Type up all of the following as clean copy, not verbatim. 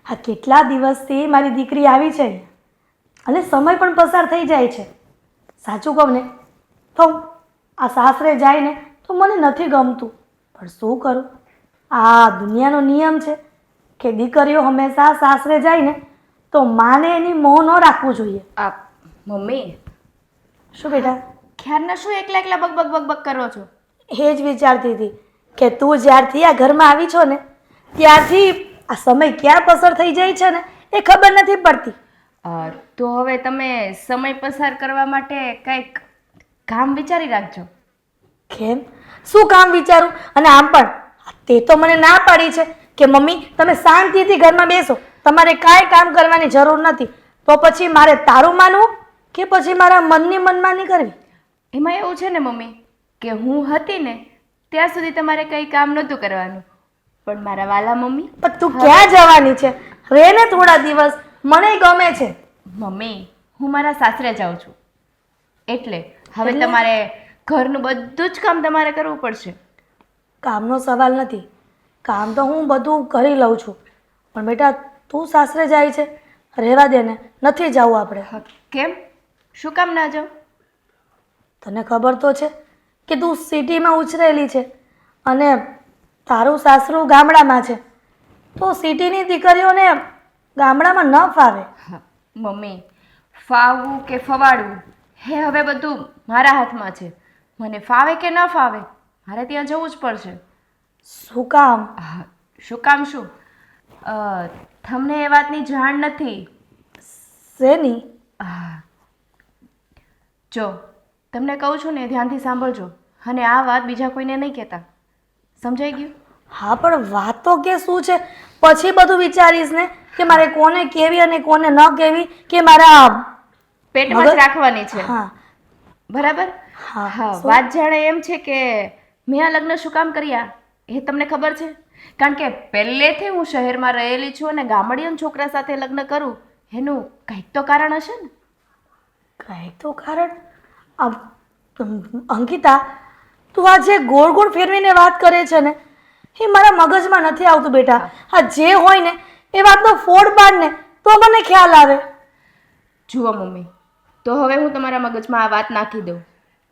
આ કેટલા દિવસથી મારી દીકરી આવી છે અને સમય પણ પસાર થઈ જાય છે. સાચું કહું ને તો આ સાસરે જાય ને તો મને નથી ગમતું, પણ શું કરું? આ દુનિયાનો નિયમ છે કે દીકરીઓ હંમેશા સાસરે જાય ને તો માને એની મોહ ન રાખવું જોઈએ. આ મમ્મી, શું બેટા? ક્યારના શું એકલા એકલા બકબક બકબક કરો છો? એ જ વિચારતી હતી કે તું જ્યારથી આ ઘરમાં આવી છો ને ત્યારથી આ સમય ક્યાં પસાર થઈ જાય છે ને એ ખબર નથી પડતી. તો હવે તમે સમય પસાર કરવા માટે કંઈક કામ વિચારી રાખજો. કેમ? શું કામ વિચારું? અને આમ પણ તે તો મને ના પાડી છે કે મમ્મી તમે શાંતિથી ઘરમાં બેસો, તમારે કાંઈ કામ કરવાની જરૂર નથી. તો પછી મારે તારું માનવું કે પછી મારા મનની મનમાની કરવી? એમાં એવું છે ને મમ્મી કે હું હતી ને ત્યાં સુધી તમારે કંઈ કામ નહોતું કરવાનું, પણ મારા વાલા મમ્મી. પણ તું ક્યાં જવાની છે? રે ને થોડા દિવસ, મને ગમે છે. મમ્મી, હું મારા સાસરે જાઉં છું એટલે હવે તમારે ઘરનું બધું જ કામ તમારે કરવું પડશે. કામનો સવાલ નથી, કામ તો હું બધું કરી લઉં છું, પણ બેટા તું સાસરે જાય છે, રહેવા દે ને, નથી જવું આપણે. કેમ? શું કામ ના જાઉં? તને ખબર તો છે કે તું સિટીમાં ઉછરેલી છે અને તારું સાસરું ગામડામાં છે, તો સિટીની દીકરીઓને ગામડામાં ન ફાવે. મમ્મી, ફાવવું કે ફવાડવું હે હવે બધું મારા હાથમાં છે. મને ફાવે કે ન ફાવે મારે ત્યાં જવું જ પડશે. શું કામ? શું કામ શું? તમને એ વાતની જાણ નથી. શેની? જો તમને કહું છું ને ધ્યાનથી સાંભળજો અને આ વાત બીજા કોઈને નહીં કહેતા. સમજાઈ ગયું? હા, પણ વાત તો કે શું છે પછી બધું વિચારીશ ને કે મારે કોને કેવી અને કોને ન કેવી, કે મારા પેટમાં જ રાખવાની છે. હા બરાબર. હા, વાત જાણે એમ છે કે મેં આ લગ્ન શું કામ કર્યા એ તમને ખબર છે? કારણ કે પહેલેથી હું શહેરમાં રહેલી છું અને ગામડિયન છોકરા સાથે લગ્ન કરું એનું કંઈક તો કારણ હશે ને. કંઈક તો કારણ? અંકિતા, તું આ જે ગોળ ગોળ ફેરવીને વાત કરે છે ને એ મારા મગજમાં નથી આવતું બેટા. આ જે હોય ને એ વાતનો ફોડ પાડ ને તો મને ખ્યાલ આવે. જુઓ મમ્મી, તો હવે હું તમારા મગજમાં આ વાત નાખી દઉં.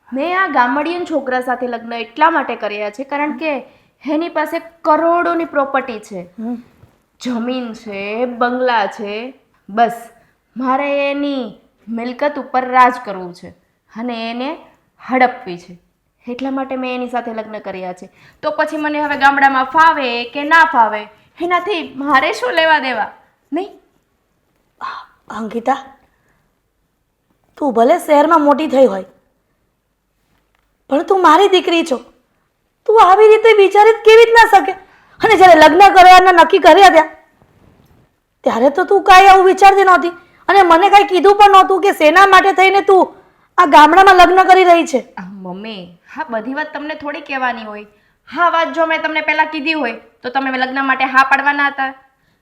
મેં આ ગામડિયન છોકરા સાથે લગ્ન એટલા માટે કર્યા છે કારણ કે એની પાસે કરોડોની પ્રોપર્ટી છે, જમીન છે, બંગલા છે. બસ મારે એની મિલકત ઉપર રાજ કરવું છે અને એને હડપવી છે. એટલા માટે મેં એની સાથે લગ્ન કર્યા છે. તો પછી મને હવે ગામડામાં ફાવે કે ના ફાવે એનાથી મારે શું લેવા દેવા? નહીં. અંકિતા, તું ભલે શહેરમાં મોટી થઈ હોય પણ તું મારી દીકરી છો. તું આવી રીતે વિચારી કેવી રીતના શકે? અને જ્યારે લગ્ન કરવાના નક્કી કર્યા હતા ત્યારે તો તું કાંઈ આવું વિચારતી નહોતી અને મને કાંઈ કીધું પણ નહોતું કે શેના માટે થઈને તું આ ગામડામાં લગ્ન કરી રહી છે. મમ્મી, હા બધી વાત તમને થોડી કહેવાની હોય. હા વાત જો મેં તમને પહેલાં કીધી હોય તો તમે લગ્ન માટે હા પાડવાના હતા?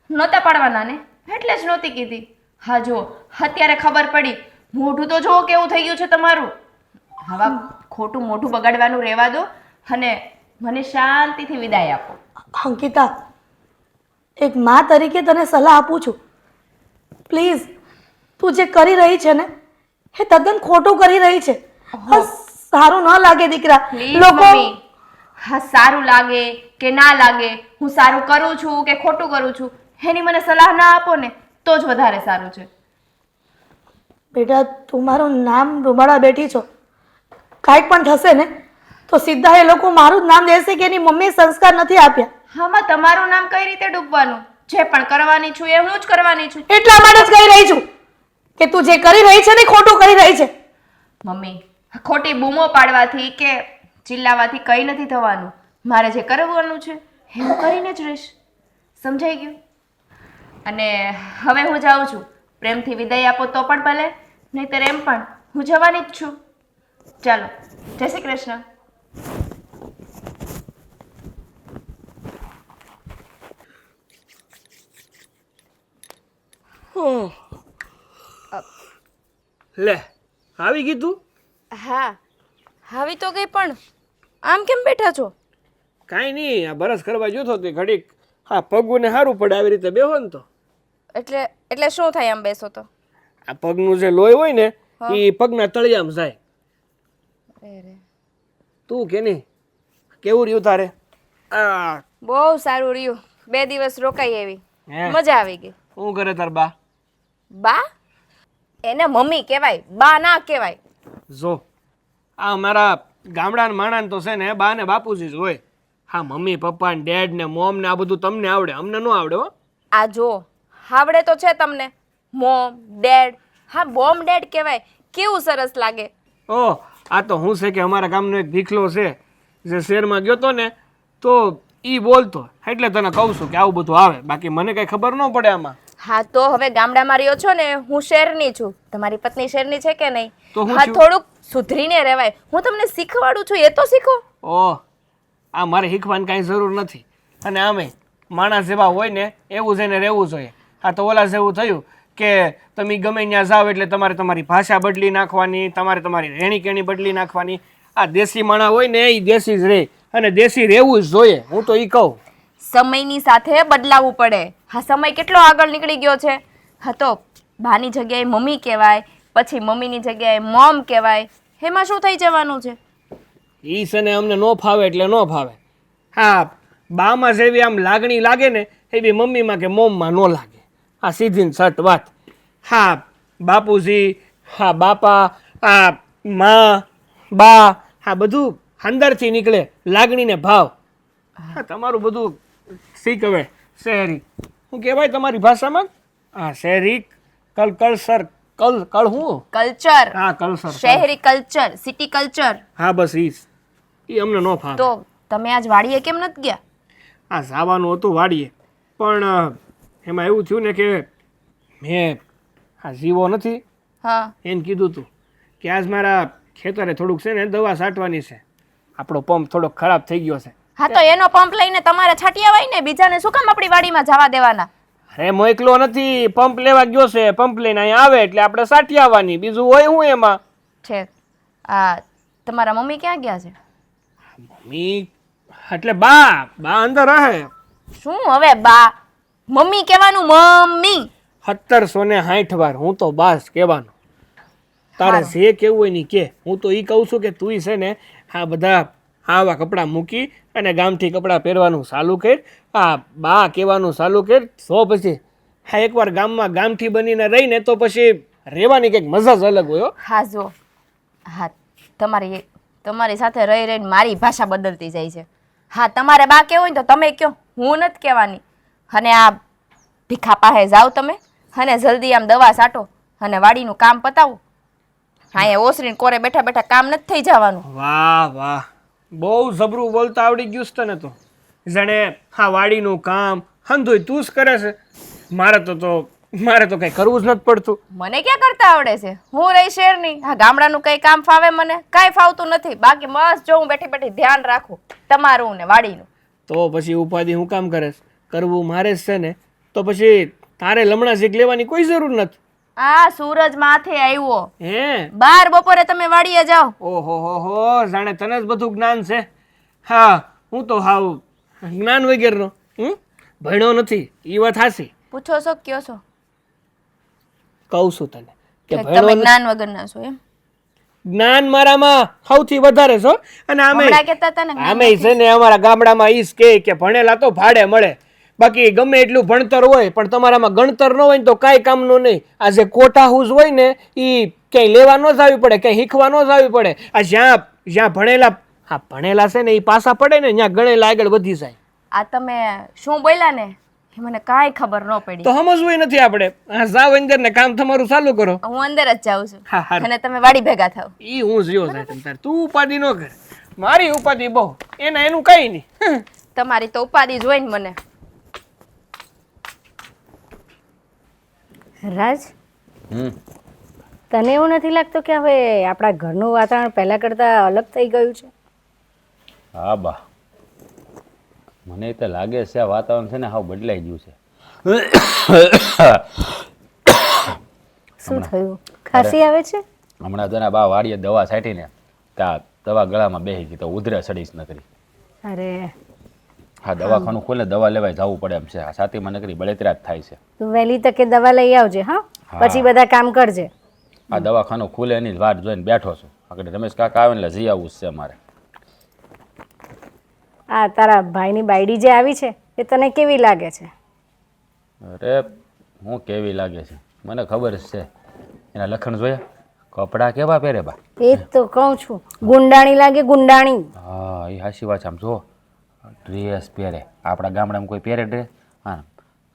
નહોતા પાડવાના ને, એટલે જ નહોતી કીધી. હા જો અત્યારે ખબર પડી, મોઢું તો જુઓ કેવું થઈ ગયું છે તમારું. હવે ખોટું મોઢું બગાડવાનું રહેવા દો અને મને શાંતિથી વિદાય આપો. અંકિતા, એક મા તરીકે તને સલાહ આપું છું, પ્લીઝ તું જે કરી રહી છે ને એ તદ્દન ખોટું કરી રહી છે. સારું ન લાગે દીકરા. લોકો હા સારું લાગે કે ના લાગે, હું સારું કરું છું કે ખોટું કરું છું એની મને સલાહ ના આપો ને તો જ વધારે સારું છે. બેટા, તું મારું નામ રૂમાડા બેઠી છો, કાંઈક પણ થશે ને તો સીધા એ લોકો મારું જ નામ લેશે કે એની મમ્મીએ સંસ્કાર નથી આપ્યા. હામાં તમારું નામ કઈ રીતે ડૂબવાનું? જે પણ કરવાની છું એ હું જ કરવાની છું. એટલા માટે જ કહી રહી છું કે તું જે કરી રહી છે ને ખોટું કરી રહી છે. મમ્મી, ખોટી બૂમો પાડવાથી કે ચિલ્લાવાથી કંઈ નથી થવાનું. મારે જે કરવાનું છે એ હું કરીને જ રહીશ. સમજાઈ ગયું? અને હવે હું જાઉં છું. પ્રેમથી વિદાય આપો તો પણ ભલે, નહીંતર એમ પણ હું જવાની જ છું. ચાલો, જય શ્રી કૃષ્ણ. લે, આવી ગઈ તું? હા, આવી તો ગઈ પણ આમ કેમ બેઠા છો? કાંઈ નહીં, આ બરસ કરવા જોતો તે ઘડીક હા પગુને સારું પડે આવી રીતે બેહો ને તો. એટલે એટલે શું થાય આમ બેસો તો? આ પગનું જે લોહી હોય ને એ પગના તળિયામાં જાય. તું કે નહીં કેવું રહ્યું તારે? આ બહુ સારું રહ્યું. 2 દિવસ રોકાઈ એવી હે? મજા આવી ગઈ. શું કરે તાર બા? બા એને મમ્મી કહેવાય, બા ના કહેવાય. જો આ મારા ગામડાના માણસ તો છે ને બા ને બાપુજી જ હોય. હા મમ્મી પપ્પા ને ડેડ ને મોમ ને આ બધું તમને આવડે, અમને ન આવડે હો. આ જો આવડે તો છે તમને. મોમ ડેડ, હા બોમ ડેડ કહેવાય. કેવું સરસ લાગે. ઓહ આ તો હું છે કે અમારા ગામનો એક ભીખલો છે જે શહેરમાં ગયો તો ને તો ઈ બોલતો એટલે તને કહું છું કે આવું બધું આવે, બાકી મને કઈ ખબર ન પડે આમાં. હા તો હવે ગામડામાં રહ્યો છો ને, હું શહેરની છું. તમારી પત્ની શહેરની છે કે નહીં? તો હું હા છું. થોડુંક સુધરીને રહેવાય. હું તમને શીખવાડું છું, એ તો શીખો. ઓહ આ મારે શીખવાની કાંઈ જરૂર નથી. અને આમે માણસ જેવા હોય ને એવું જ એને રહેવું જોઈએ. આ તો ઓલા જેવું થયું કે તમે ગમે ત્યાં જાઓ એટલે તમારે તમારી ભાષા બદલી નાખવાની, તમારે તમારી રહેણી કેણી બદલી નાખવાની. આ દેશી માણસ હોય ને એ દેશી જ રહે અને દેશી રહેવું જ જોઈએ. હું તો એ કહું. સમયની સાથે બદલાવવું પડે. હા સમય કેટલો આગળ નીકળી ગયો છે. હા તો બાની જગ્યાએ મમ્મી કહેવાય, પછી મમ્મીની જગ્યાએ મોમ કહેવાય. એમાં શું થઈ જવાનું છે? ઈ છે ને અમને ન ફાવે એટલે ન ફાવે. હા બામાં જેવી આમ લાગણી લાગે ને એવી મમ્મીમાં કે મોમમાં ન લાગે. આ સીધી ને સટ વાત. હા બાપુજી, હા બાપા, આ માં, બા, હા બધું અંદરથી નીકળે લાગણીને ભાવ. હા તમારું બધું શીખ હવે શહેરી. શું કહેવાય તમારી ભાષામાં? હા શહેરી કલ્ચર કલ હું કલ્ચર. હા કલ્ચર. શહેરી કલ્ચર, સિટી કલ્ચર. હા બસ ઈ અમને ન ફાવે. તો તમે આજ વાડીએ કેમ નથી ગયા? આ જવાનું હતું વાડીએ પણ એમાં એવું થયું ને કે મેં આ જીવો નથી હા એને કીધું હતું કે આજ મારા ખેતરે થોડુંક છે ને દવા છાંટવાની છે. આપણો પંપ થોડોક ખરાબ થઈ ગયો છે. હા તો એનો પંપ લઈને તમારે છાંટી આવાય ને. બીજાને શું કામ આપણી વાડીમાં જવા દેવાના? અરે મોકલો નથી, પંપ લેવા ગયો છે. પંપ લઈને અહીંયા આવે એટલે આપણે છાંટી આવવાની, બીજું હોય હું એમાં. છે આ તમારા મમ્મી ક્યાં ગયા છે? મમ્મી એટલે બા અંદર રહે. શું હવે બા? મમ્મી કહેવાનું મમ્મી. 1760 વાર હું તો બાસ કહેવાનો. તારે જે કેવું હોય ને કે. હું તો એ કહું છું કે તું છે ને આ બધા આવા કપડાં મૂકી અને ગામથી કપડાં પહેરવાનું ચાલુ કર. આ બા કહેવાનું ચાલુ કર. તો પછી હા એકવાર ગામમાં ગામથી બનીને રહીને તો પછી રહેવાની કંઈક મજા જ અલગ હોય હો. હા જો હા તમારી સાથે રહી રહીને મારી ભાષા બદલતી જાય છે. હા તમારે બા કહેવું હોય ને તો તમે કહો, હું નથી કહેવાની. અને આ ભીખા પાસે જાઓ તમે અને જલ્દી આમ દવા છાંટો અને વાડીનું કામ પતાવો. હા એ ઓસરીને કોરે બેઠા બેઠા કામ નથી થઈ જવાનું. વાહ વાહ બહુ જબરું બોલતા આવડી ગયું છે તને તો. જાણે હા વાડીનું કામ હંધુય તું જ કરે છે. મારે તો કંઈ કરવું જ નથી પડતું. મને ક્યાં કરતા આવડે છે? હું રહી શહેરની. હા ગામડાનું કઈ કામ ફાવે મને? કાંઈ ફાવતું નથી. બાકી મસ્ત જો હું બેઠી બેઠી ધ્યાન રાખું તમારું ને વાડીનું. તો પછી ઉપાધિ હું કામ કરે છે? કરવું મારે જ છે ને તો પછી તારે લમણા શીખ લેવાની કોઈ જરૂર નથી. આ સૂરજ માથે આવ્યો. હે 12 બપોરે તમે વાડીએ જાઓ. ઓહો હો હો જાણે તને જ બધું જ્ઞાન છે. હા હું તો હાવ જ્ઞાન વગેરેનો ભણ્યો નથી. એ વાત હાસી. પૂછો છો કયો છો? કહું છું તને કે તમે ભણ્યો નથી. જ્ઞાન વગરના છો એમ? જ્ઞાન મારામાં સૌથી વધારે છો. અને હમણાં કહેતા હતા ને જ્ઞાન આમે છે ને અમારા ગામડામાં ઈ જ કે ભણેલા તો ભાડે મળે. બાકી ગમે એટલું ભણતર હોય પણ તમારામાં ગણતર ન હોય ને તો કાંઈ કામનું નહીં. આ જે કોઠા હુઝ હોય ને એ ક્યાંય લેવા ન જવી પડે, ક્યાંય શીખવા ન જવી પડે. આ જ્યાં ભણેલા છે ને એ પાસા પડે ને ત્યાં ગણેલા આગળ વધી જાય. આ તમે શું બોલ્યા ને એ મને કાંઈ ખબર ન પડી. તો સમજવું નથી આપણે. હા જાવ અંદર ને કામ તમારું ચાલુ કરો. હું અંદર જ જાઉં છું હા હા અને તમે વાડી ભેગા થાવ. ઈ હું જ્યો જાય તમ તાર. તું ઉપાધિ ન કર. મારી ઉપાધિ બહુ. એનું કઈ નહીં. તમારી તો ઉપાધિ જોઈને મને. રાજ, તને એવું નથી લાગતું કે હવે આપણા ઘરનું વાતાવરણ પહેલા કરતાં અલગ થઈ ગયું છે? હા બા, મને તો લાગે છે આ વાતાવરણ છે ને હાવ બદલાઈ ગયું છે. શું થયું? ખાંસી આવે છે? હમણાં તને બા વાડીએ દવા છાંટીને ત્યાં દવા ગળામાં બેસી ગઈ તો ઉધરે સડીશ ન કરી. અરે હા દવાખાનું ખોલે દવા લેવાય જવું પડે એમ છે. આ છાતીમાં નકરી બળતરા જ થાય છે. તું વહેલી તકે દવા લઈ આવજે હા પછી બધા કામ કરજે. આ દવાખાનું ખુલે એની જ વાટ જોઈને બેઠો છું. આગળ રમેશ કાકા આવે ને એટલે જઈ આવવું જ છે મારે. આ તારા ભાઈની બાયડી જે આવી છે એ તને કેવી લાગે છે? અરે હું કેવી લાગે છે મને ખબર જ છે. એના લખણ જોયા? કપડાં કેવા પહેરે બા? એ જ તો કહું છું, ગુંડાણી લાગે ગુંડાણી. હા એ હાચી વાત છે. આમ જો ડ્રેસ પહેરે, આપણા ગામડામાં કોઈ પહેરે ડ્રેસ? હા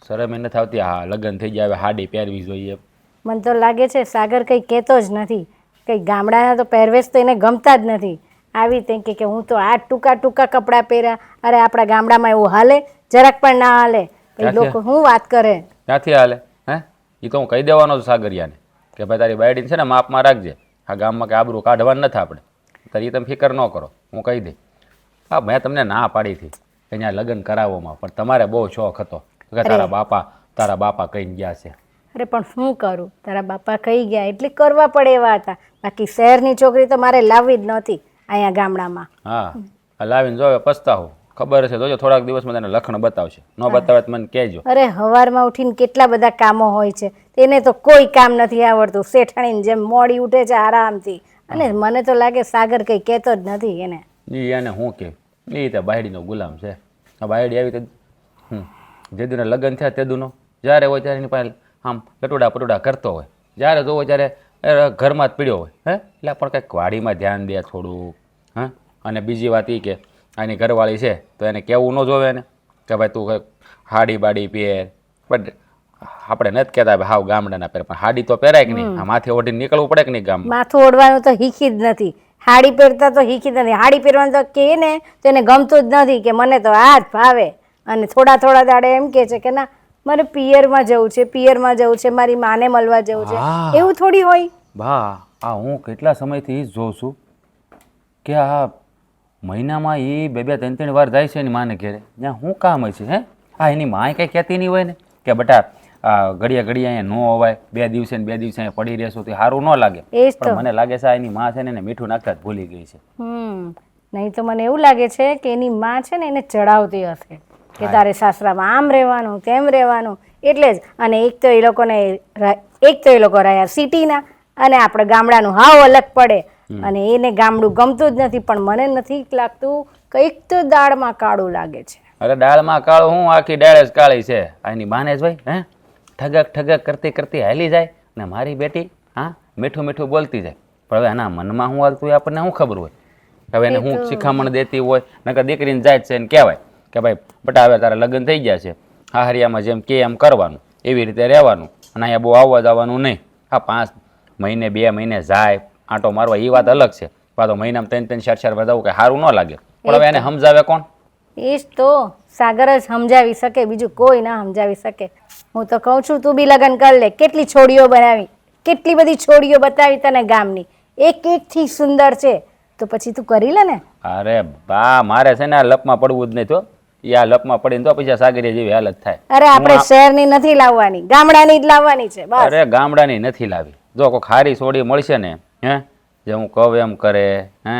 શરમ એ નથી આવતી. હા લગ્ન થઈ જાય હવે હાડી પહેરવી જોઈએ. મને તો લાગે છે સાગર કંઈ કહેતો જ નથી. કંઈ ગામડાના તો પહેરવેશ તો એને ગમતા જ નથી. આવી તે કે હું તો આ ટૂંકા ટૂંકા કપડાં પહેર્યા. અરે આપણા ગામડામાં એવું હાલે? જરાક પણ ના હાલે. એ લોકો શું વાત કરે? ક્યાંથી હાલે? હે એ તો હું કહી દેવાનો છું સાગરિયાને કે ભાઈ તારી બાયડીને છે ને માપમાં રાખજે. આ ગામમાં કે આબરૂ કાઢવાનું નથી આપણે. તારી તમે ફિકર ન કરો, હું કહી દઈ. હા મેં તમને ના પાડી હતી કે અહીંયા લગ્ન કરાવવામાં, પણ તમારે બહુ શોખ હતો કે તારા બાપા કહીને ગયા છે. અરે પણ શું કરું, તારા બાપા કહી ગયા એટલે કરવા પડે એવા હતા. બાકી શહેરની છોકરી તો મારે લાવવી જ નહોતી અહીંયા ગામડામાં. હા લાવીને જો પસ્તાવું. ખબર છે જોજો થોડાક દિવસમાં તને લખણ બતાવશે. ન બતાવે તો મને કહેજો. અરે સવારમાં ઉઠીને કેટલા બધા કામો હોય છે, તેને તો કોઈ કામ નથી આવડતું. શેઠાણીની જેમ મોડી ઉઠે છે આરામથી. અને મને તો લાગે સાગર કંઈ કહેતો જ નથી એને. એને શું કે એ તો બાયડીનો ગુલામ છે. આ બાયડી આવી તો જેદુને લગ્ન થયા તેદુનો જ્યારે હોય ત્યારે એની પાસે આમ લટુડા પટુડા કરતો હોય. જ્યારે જોવો ત્યારે ઘરમાં જ પીડ્યો હોય. હે એટલે પણ કંઈક વાડીમાં ધ્યાન દે થોડું. હા અને બીજી વાત એ કે આની ઘરવાળી છે તો એને કહેવું ન જોવે ને કે ભાઈ તું કંઈક હાડી બાડી પહેર. બટ આપણે નથી કહેતા હાવ ગામડાના પહેર, પણ હાડી તો પહેરાય કે નહીં? આ માથે ઓઢીને નીકળવું પડે કે નહીં ગામમાં? માથું ઓઢવાનું તો શીખી જ નથી. હાડી પહેરતા તો શીખી જ નથી. હાડી પહેરવાનું તો કહે ને તો એને ગમતું જ નથી કે મને તો આ જ ભાવે. અને થોડા થોડા દાડે એમ કહે છે કે ના મારે પિયરમાં જવું છે, પિયરમાં જવું છે, મારી માને મળવા જવું છે. એવું થોડી હોય? બા આ હું કેટલા સમયથી જ જોઉં છું કે આ મહિનામાં એ બે બે ત્રણ ત્રણ વાર જાય છે એની માને ઘેરે. ત્યાં શું કામ હોય છે? હે હા એની માએ કંઈ કહેતી નહીં હોય ને કે બેટા ઘડિયા ઘડિયા અહીંયા ન હોવાય, 2 દિવસે ને 2 દિવસે અહીંયા પડી રહેશું તો સારું ન લાગે. પણ મને લાગે છે એની માં છે ને એને મીઠું નાખતા જ ભૂલી ગઈ છે. નહીં તો મને એવું લાગે છે કે એની માં છે ને એને ચડાવતી હશે કે તારે સાસરામાં આમ રહેવાનું તેમ રહેવાનું. એટલે જ અને એક તો એ લોકો રહ્યા સિટીના અને આપણે ગામડાનું હાવ અલગ પડે. અને એને ગામડું ગમતું જ નથી. પણ મને નથી લાગતું, કંઈક તો દાળમાં કાળું લાગે છે. અરે દાળમાં કાળું હું આખી દાળ જ કાળી છે. એની માને જ ભાઈ હે ઠગક ઠગક કરતી કરતી હાલી જાય ને મારી બેટી હા મીઠું મીઠું બોલતી જાય. પણ હવે એના મનમાં શું હાલતું હોય આપણને શું ખબર હોય? હવે એને હું શિખામણ દેતી હોય નકર દીકરીને જાય છે એને કહેવાય કે ભાઈ બટા હવે તારા લગ્ન થઈ ગયા છે, હાહરિયામાં જેમ કે એમ કરવાનું, એવી રીતે રહેવાનું અને અહીંયા બહુ આવવા જવાનું નહીં. હા 5 મહિને 2 મહિને જાય આંટો મારવા એ વાત અલગ છે. પાછો મહિનામાં 3-3 4 વાર જવું કે સારું ન લાગે. પણ હવે એને સમજાવે કોણ? એ જ તો સાગર જ સમજાવી શકે, બીજું કોઈ ના સમજાવી શકે. હું તો કહું છું તું બી લગ્ન કરી લે. કેટલી છોડીઓ બનાવી, કેટલી બધી છોડીઓ બતાવી તને ગામની, એક એકથી સુંદર છે. તો પછી તું કરી લે ને. અરે બા મારે છે ને આ લપમાં પડવું જ નહીં. તો એ આ લપમાં પડીને તો પછી સાગરીયા જેવી હાલત થાય. અરે આપણે શહેરની નથી લાવવાની, ગામડાની જ લાવવાની છે બસ. અરે ગામડાની નથી લાવી. જો કોઈ ખારી છોડી મળશે ને હે જે હું કહું એમ કરે હે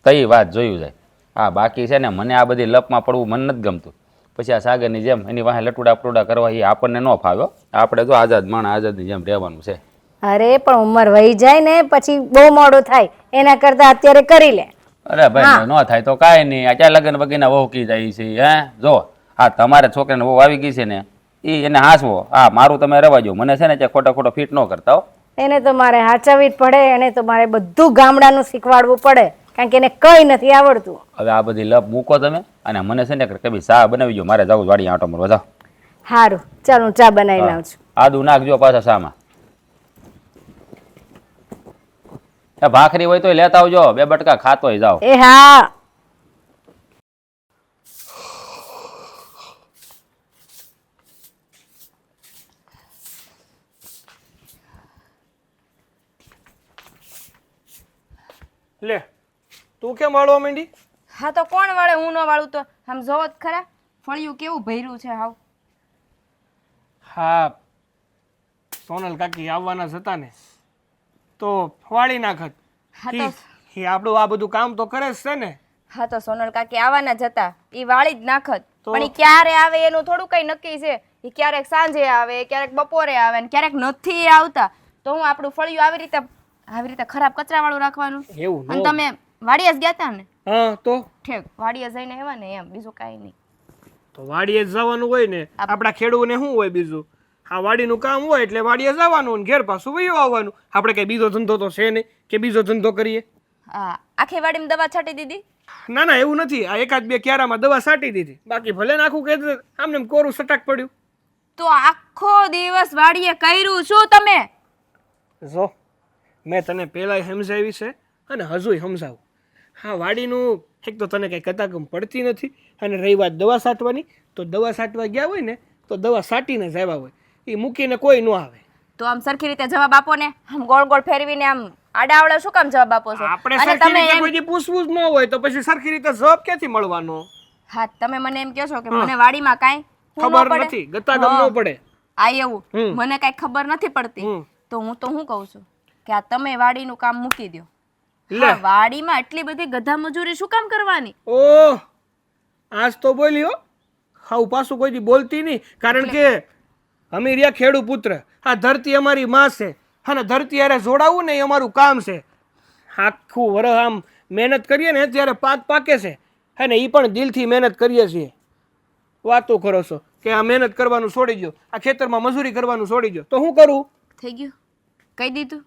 તઈ વાત જોયું જાય. હા બાકી છે ને મને આ બધી લપમાં પડવું મને નથી ગમતું. પછી આ સાગરની જેમ એની વાહે લટુડા પટુડા કરવા એ આપણને ન ફાવે. આપણે તો આઝાદ માણસ આઝાદની જેમ રહેવાનું છે. અરે પણ ઉંમર વહી જાય ને પછી બહુ મોડું થાય, એના કરતા અત્યારે કરી લે. અરે ભાઈ ન થાય તો કાંઈ નહીં. આ ક્યાં લગ્ન વગીના વહુ કી જાય છે? હે જો હા તમારે છોકરાને વહુ આવી ગઈ છે ને એને હાંસવો. હા મારું તમે રહેવા જો. મને છે ને ત્યાં ખોટા ખોટો ફિટ ન કરતા હો. એને તો મારે હાચવવી જ પડે. એને તો મારે બધું ગામડાનું શીખવાડવું પડે કારણ કે એને કંઈ નથી આવડતું. હવે આ બધી લપ મૂકો તમે અને મને છે ને કભી ચા બનાવી જો. મારે જવું વાડી આંટો મારવા જાઓ. સારું ચાલ હું ચા બનાવી લાવું છું. આદુ નાખજો પાછા શામાં. ભાખરી હોય તો લેતા આવજો. 2 બટકા ખાતોય જાઓ. એ હા. લે તું કેમ વાળવા માંડી? હા તો કોણ વાળે? હું ન વાળું તો આમ જોવો જ ખરા ફળિયું કેવું ભર્યું છે હાવ. હા સોનલ કાકી આવવાના જ હતા ને તો વાળી નાખત. હા તો એ આપણું આ બધું કામ તો કરે જ છે ને. હા તો સોનલ કાકી આવવાના જ હતા, એ વાળી જ નાખત. તો પણ એ ક્યારે આવે એનું થોડું કઈ નક્કી છે. એ ક્યારેક સાંજે આવે, ક્યારેક બપોરે આવે ને ક્યારેક નથી આવતા. તો હું આપણું ફળિયું આવી રીતે ખરાબ કચરાવાળું રાખવાનું? એવું અને ન તમે વાડીએ જ ગયા તા ને? હા તો ઠેક વાડીએ જઈને આવ્યા ને એમ, બીજું કાંઈ નહીં. તો વાડીએ જ જવાનું હોય ને. આપણા ખેડૂને શું હોય બીજું? હા, વાડીનું કામ હોય એટલે વાડીએ જવાનું ને ઘેર પાછું વયું આવવાનું. આપણે કઈ બીજો ધંધો તો છે નહીં કે બીજો ધંધો કરીએ. હા, આખી વાડીમાં દવા છાંટી દીધી? ના ના, એવું નથી. આ એકાદ બે ક્યારામાં દવા છાંટી દીધી. બાકી ભલે ને આખું કે આમને એમ કોરું સટાક પડ્યું. તો આખો દિવસ વાડીએ કર્યું શું તમે? જો મેં તને પહેલાંય સમજાવી છે અને હજુય સમજાવું. હા, વાડીનું એક તો તને કંઈ કતાકમ પડતી નથી. અને રહી વાત દવા છાંટવાની, તો દવા છાંટવા ગયા હોય ને તો દવા છાંટીને જ આવ્યા હોય. એ મૂકીને કોઈ ન આવે. તો આમ સરખી રીતે જવાબ આપો ને. આમ ગોળ ગોળ ફેરવીને આમ આડાવડા શું કામ જવાબ આપો છો? આપણે અને સરખી તમે રીતે એમ, કોઈ દી પૂછવું જ ન હોય તો પછી સરખી રીતે જવાબ ક્યાંથી મળવાનો? હા, તમે મને એમ કહો છો કે મને વાડીમાં કાંઈ ખબર નથી, ગતાગમ ન પડે. આ એવું મને કાંઈ ખબર નથી પડતી. તો હું શું કહું છું કે આ તમે વાડીનું કામ મૂકી દો. લે વાડીમાં એટલી બધી ગધા મજૂરી શું કામ કરવાની? ઓહ, આજ તો બોલી હો. હાવ પાછું કોઈ દી બોલતી નહીં. કારણ કે અમે રહ્યા ખેડૂ પુત્ર. આ ધરતી અમારી માં છે અને ધરતી હારે જોડાવું ને એ અમારું કામ છે. આખું વરસ આમ મહેનત કરીએ ને ત્યારે પાક પાકે છે અને એ પણ દિલથી મહેનત કરીએ છીએ. વાતો કરો છો કે આ મહેનત કરવાનું છોડી દો, આ ખેતરમાં મજૂરી કરવાનું છોડી દો, તો શું કરું? થઈ ગયું, કહી દીધું.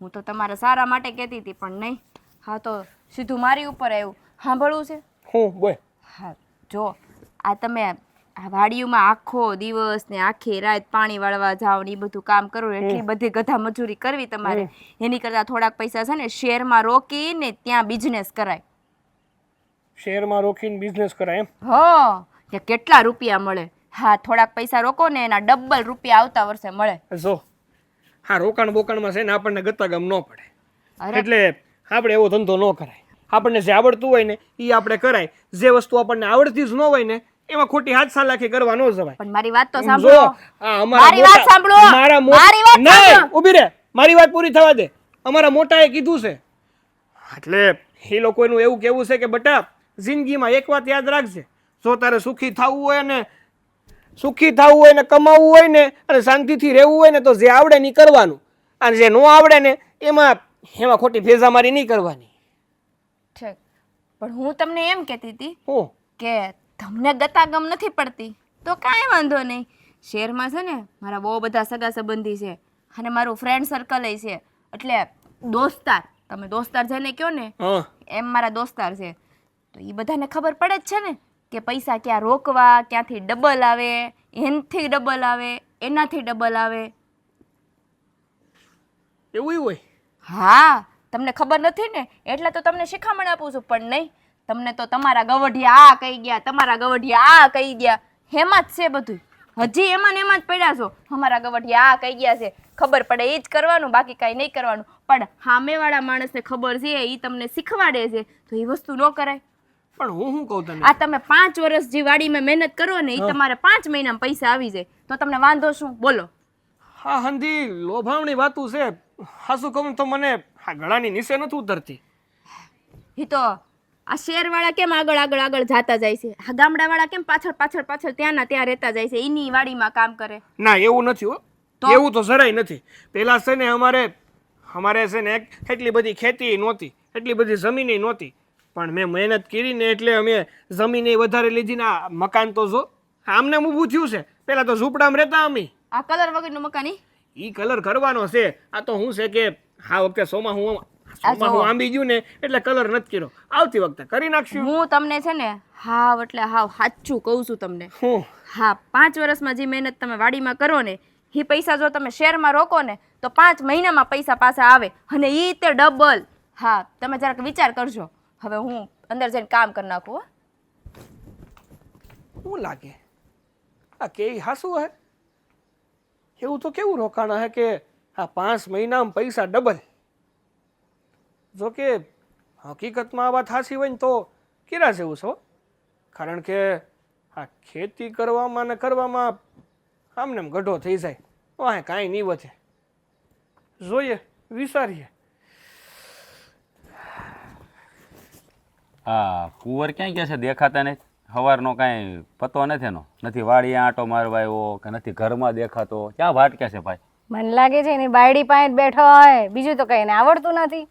હું તો તમારા સારા માટે કહેતી હતી પણ નહીં. હા, તો સીધું મારી ઉપર આવ્યું. સાંભળવું છે? હું બોય હા, જો આ તમે આ વાડીઓમાં આખો દિવસ ને આખી રાત પાણી વાળવા જાઓ ને એ બધું કામ કરો, એટલી બધી ગધા મજૂરી કરવી તમારે. એની કરતાં થોડાક પૈસા છે ને શેરમાં રોકીને ત્યાં બિઝનેસ કરાય. શેરમાં રોકીને બિઝનેસ કરાય એમ? હા, ત્યાં કેટલા રૂપિયા મળે. હા, થોડાક પૈસા રોકો ને એના ડબલ રૂપિયા આવતા વર્ષે મળે. જો હા, રોકાણ બોકાણમાં છે ને આપણને ગતાગમ ન પડે. અરે એટલે આપણે એવો ધંધો ન કરાય. આપણને જે આવડતું હોય ને એ આપણે કરાય. જે વસ્તુ આપણને આવડતી જ ન હોય ને એમાં ખોટી હાથ સાલાખી કરવા ન જવાય. પણ મારી વાત તો જો સાંભળો. આ અમારા મારી વાત મોટા- સાંભળો. મારા મારી વાત નહીં, સાંભળો. ઊભી રહે, મારી વાત પૂરી થવા દે. અમારા મોટાએ કીધું છે એટલે એ લોકોનું એવું કેવું છે કે બટા, જિંદગીમાં એક વાત યાદ રાખજે. જો તારે સુખી થવું હોય ને કમાવવું હોય ને અને શાંતિથી રહેવું હોય ને તો જે આવડે નહીં કરવાનું, અને જે ન આવડે ને એમાં ખોટી ફેઝામારી નહીં કરવાની. ઠીક, પણ હું તમને એમ કહેતી હતી હું કે તમને ગતાગમ નથી પડતી તો કાંઈ વાંધો નહીં. શહેરમાં છે ને મારા બહુ બધા સગા સંબંધી છે અને મારું ફ્રેન્ડ સર્કલ છે. એટલે દોસ્તાર, તમે દોસ્તાર જેને કહો ને હા, એમ મારા દોસ્તાર છે. તો એ બધાને ખબર પડે જ છે ને કે પૈસા ક્યાં રોકવા, ક્યાંથી ડબલ આવે, એનથી ડબલ આવે, એનાથી ડબલ આવે. એવું હોય? હા, તમને ખબર નથી ને એટલે તો તમને શિખામણ આપું છું. પણ નહીં, તમને તો તમારા ગવઢિયા આ કહી ગયા, તમારા ગવઢિયા આ કહી ગયા, એમાં જ છે બધું. હજી એમાં ને એમાં જ પડ્યા છો. અમારા ગવઢિયા આ કહી ગયા છે, ખબર પડે એ જ કરવાનું, બાકી કાંઈ નહીં કરવાનું. પણ સામેવાળા માણસને ખબર છે, એ તમને શીખવાડે છે, તો એ વસ્તુ ન કરાય. પણ હું શું કહું તને, આ તમે 5 વર્ષ જે વાડીમાં મહેનત કરો ને એ તમારે 5 મહિનામાં પૈસા આવી જાય તો તમને વાંધો શું? બોલો. હા હંધી લોભામણી વાતું છે. હાસું કહું તો મને આ ગળાની નીચે નથી ઉતરતી. એ તો આ શહેરવાળા કેમ આગળ આગળ આગળ જાતા જાય છે, આ ગામડાવાળા કેમ પાછળ પાછળ પાછળ ત્યાંના ત્યાં રહેતા જાય છે, એની વાડીમાં કામ કરે. ના, એવું નથી હો. એવું તો જરાય નથી. પેલા છે ને અમારે છે ને એટલી બધી ખેતી નહોતી, એટલી બધી જમીન નહોતી. પણ મેં મહેનત કરીને એટલે અમે જમીન વધારે લીધી ને આ મકાન તો જો આમને ઊભું થયું છે. પેલા તો ઝૂંપડામાં રહેતા અમે. આ કલર વગરનું મકાન ઈ કલર કરવાનો છે. આ તો શું છે કે આ વખતે સોમાં હું આંબી ગયું ને એટલે કલર નથી કર્યો. આવતી વખતે કરી નાખશું. હું તમને છે ને હાવ એટલે હાવ સાચું કહું છું તમને. હું હા, 5 વર્ષમાં જે મહેનત તમે વાડીમાં કરો ને એ પૈસા જો તમે શેરમાં રોકો ને તો 5 મહિનામાં પૈસા પાછા આવે અને એ તે ડબલ. હા, તમે જરાક વિચાર કરજો. હવે હું અંદર જઈને કામ કરી નાખું. હો, શું લાગે આ કે હાસું હે? એવું તો કેવું રોકાણ હે કે આ 5 મહિનામાં પૈસા ડબલ? જો કે હકીકતમાં આ વાત હાસી હોય ને તો કેરા જેવું છે હો. કારણ કે આ ખેતી કરવામાં ને કરવામાં આમને એમ ગઢો થઈ જાય, વાંહે કાંઈ નહીં વધે. જોઈએ, વિચારીએ. હા, કુંવર ક્યાં ગયા છે? દેખાતા નહીં. સવારનો કાંઈ પતો નથી એનો, નથી વાડીએ આંટો મારવા આવ્યો કે નથી ઘરમાં દેખાતો, ક્યાં ભાટકે છે ભાઈ? મને લાગે છે એની બાયડી પાસે જ બેઠો હોય, બીજું તો કંઈ એને આવડતું નથી.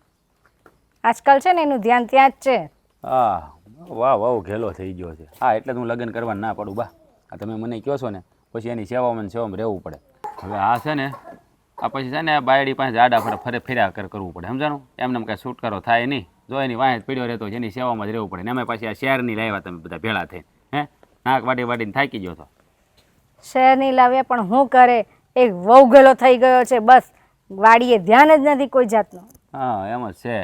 આજકાલ છે ને એનું ધ્યાન ત્યાં જ છે. હા વાહ વાહ ઘેલો થઈ ગયો છે. હા એટલે હું લગ્ન કરવા ના પડું બા. આ તમે મને કહો છો ને પછી એની સેવામાં ને સેવામાં રહેવું પડે. હવે આ છે ને આ પછી છે ને બાયડી પાસે આડા ફરે ફેર્યા કરવું પડે, સમજાણું? એમને કાંઈ છુટકારો થાય નહીં. જો એની વાંહે જ પીડ્યો રહેતો એની સેવામાં જ રહેવું પડે. ને એમાં પાછી આ શહેરની લાવ્યા તમે બધા ભેળા થઈ, હે નાક વાડીને થાકી ગયો છો. શહેરની લાવ્યા પણ હું કરે, એક વહુ ગેલો થઈ ગયો છે, બસ વાડીએ ધ્યાન જ નથી કોઈ જાતનું. હા એમ જ છે.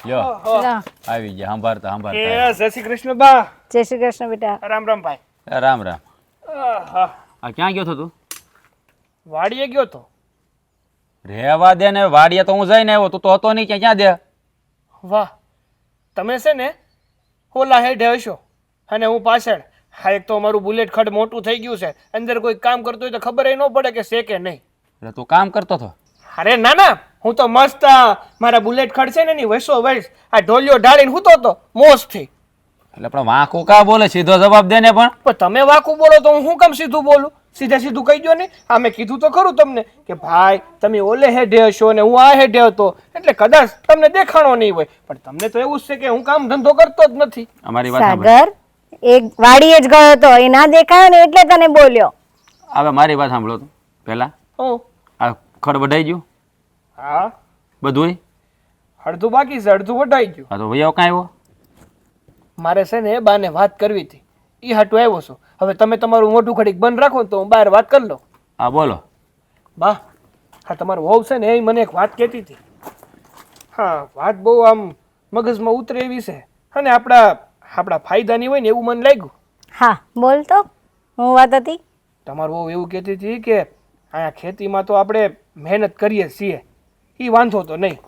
લ્યો લો, આવી ગયા સંભાળતા એ સંભાળતા. જય શ્રી કૃષ્ણ બા. જય શ્રી કૃષ્ણ બેટા. રામ રામ ભાઈ. રામ રામ. આહા, આ ક્યાં ગયો છો તું? વાડીએ ગયો તો. રહેવા દે ને, વાડીએ તો હું જઈને આવ્યો, તું તો હતો નહીં. ક્યાં દે? વાહ, તમે છે ને ઓલા હેઠે હશો અને હું પાછળ. હા, એક તો અમારું બુલેટ ખડ મોટું થઈ ગયું છે, અંદર કોઈ કામ કરતું હોય તો ખબર ન પડે કે છે કે નહીં. એટલે તું કામ કરતો હતો? અરે ના ના, હું તો મસ્ત મારા બુલેટ ખડ છે ને એની વસો વૈસ આ ઢોલિયો ઢાળીને હૂતો હતો મોજથી. એટલે પણ વાંકું કા બોલે? સીધો જવાબ દે ને. પણ તમે વાકું બોલો તો હું શું કામ સીધું બોલું? સીધે સીધું કહી દો ને. આ મેં કીધું તો ખરું તમને કે ભાઈ તમે ઓલે હેઠે હશો ને હું આ હેઠે હતો, એટલે કદાચ તમને દેખાણો નહીં હોય, પણ તમને તો એવું જ છે કે હું કામ ધંધો કરતો જ નથી. અમારી વાત સાંભળ. સાગર એક વાડીએ જ ગયો હતો, એ ના દેખાયો ને એટલે તને બોલ્યો. હવે મારી વાત સાંભળો તું પહેલા. હું આ ખડ વઢાઈ ગયું હા, બધુંય? અડધું બાકી છે, અડધું વટાઈ ગયું. હા તો વૈયાવ કાંઈ આવ્યો? મારે છે ને બાને વાત કરવી હતી, એ હાટું આવ્યો છું. હવે તમે તમારું મોઢું ઘડીક બંધ રાખો ને તો હું બહાર વાત કરી લઉં. હા બોલો. બા, હા તમારું વહુ છે ને એ મને એક વાત કહેતી હતી. હા, વાત બહુ આમ મગજમાં ઉતરે એવી છે અને આપણા ફાયદાની હોય ને એવું મને લાગ્યું. હા બોલ તો, હું વાત હતી. તમારું વહુ એવું કહેતી હતી કે અહીંયા ખેતીમાં તો આપણે મહેનત કરીએ છીએ, એ વાંધો તો નહીં,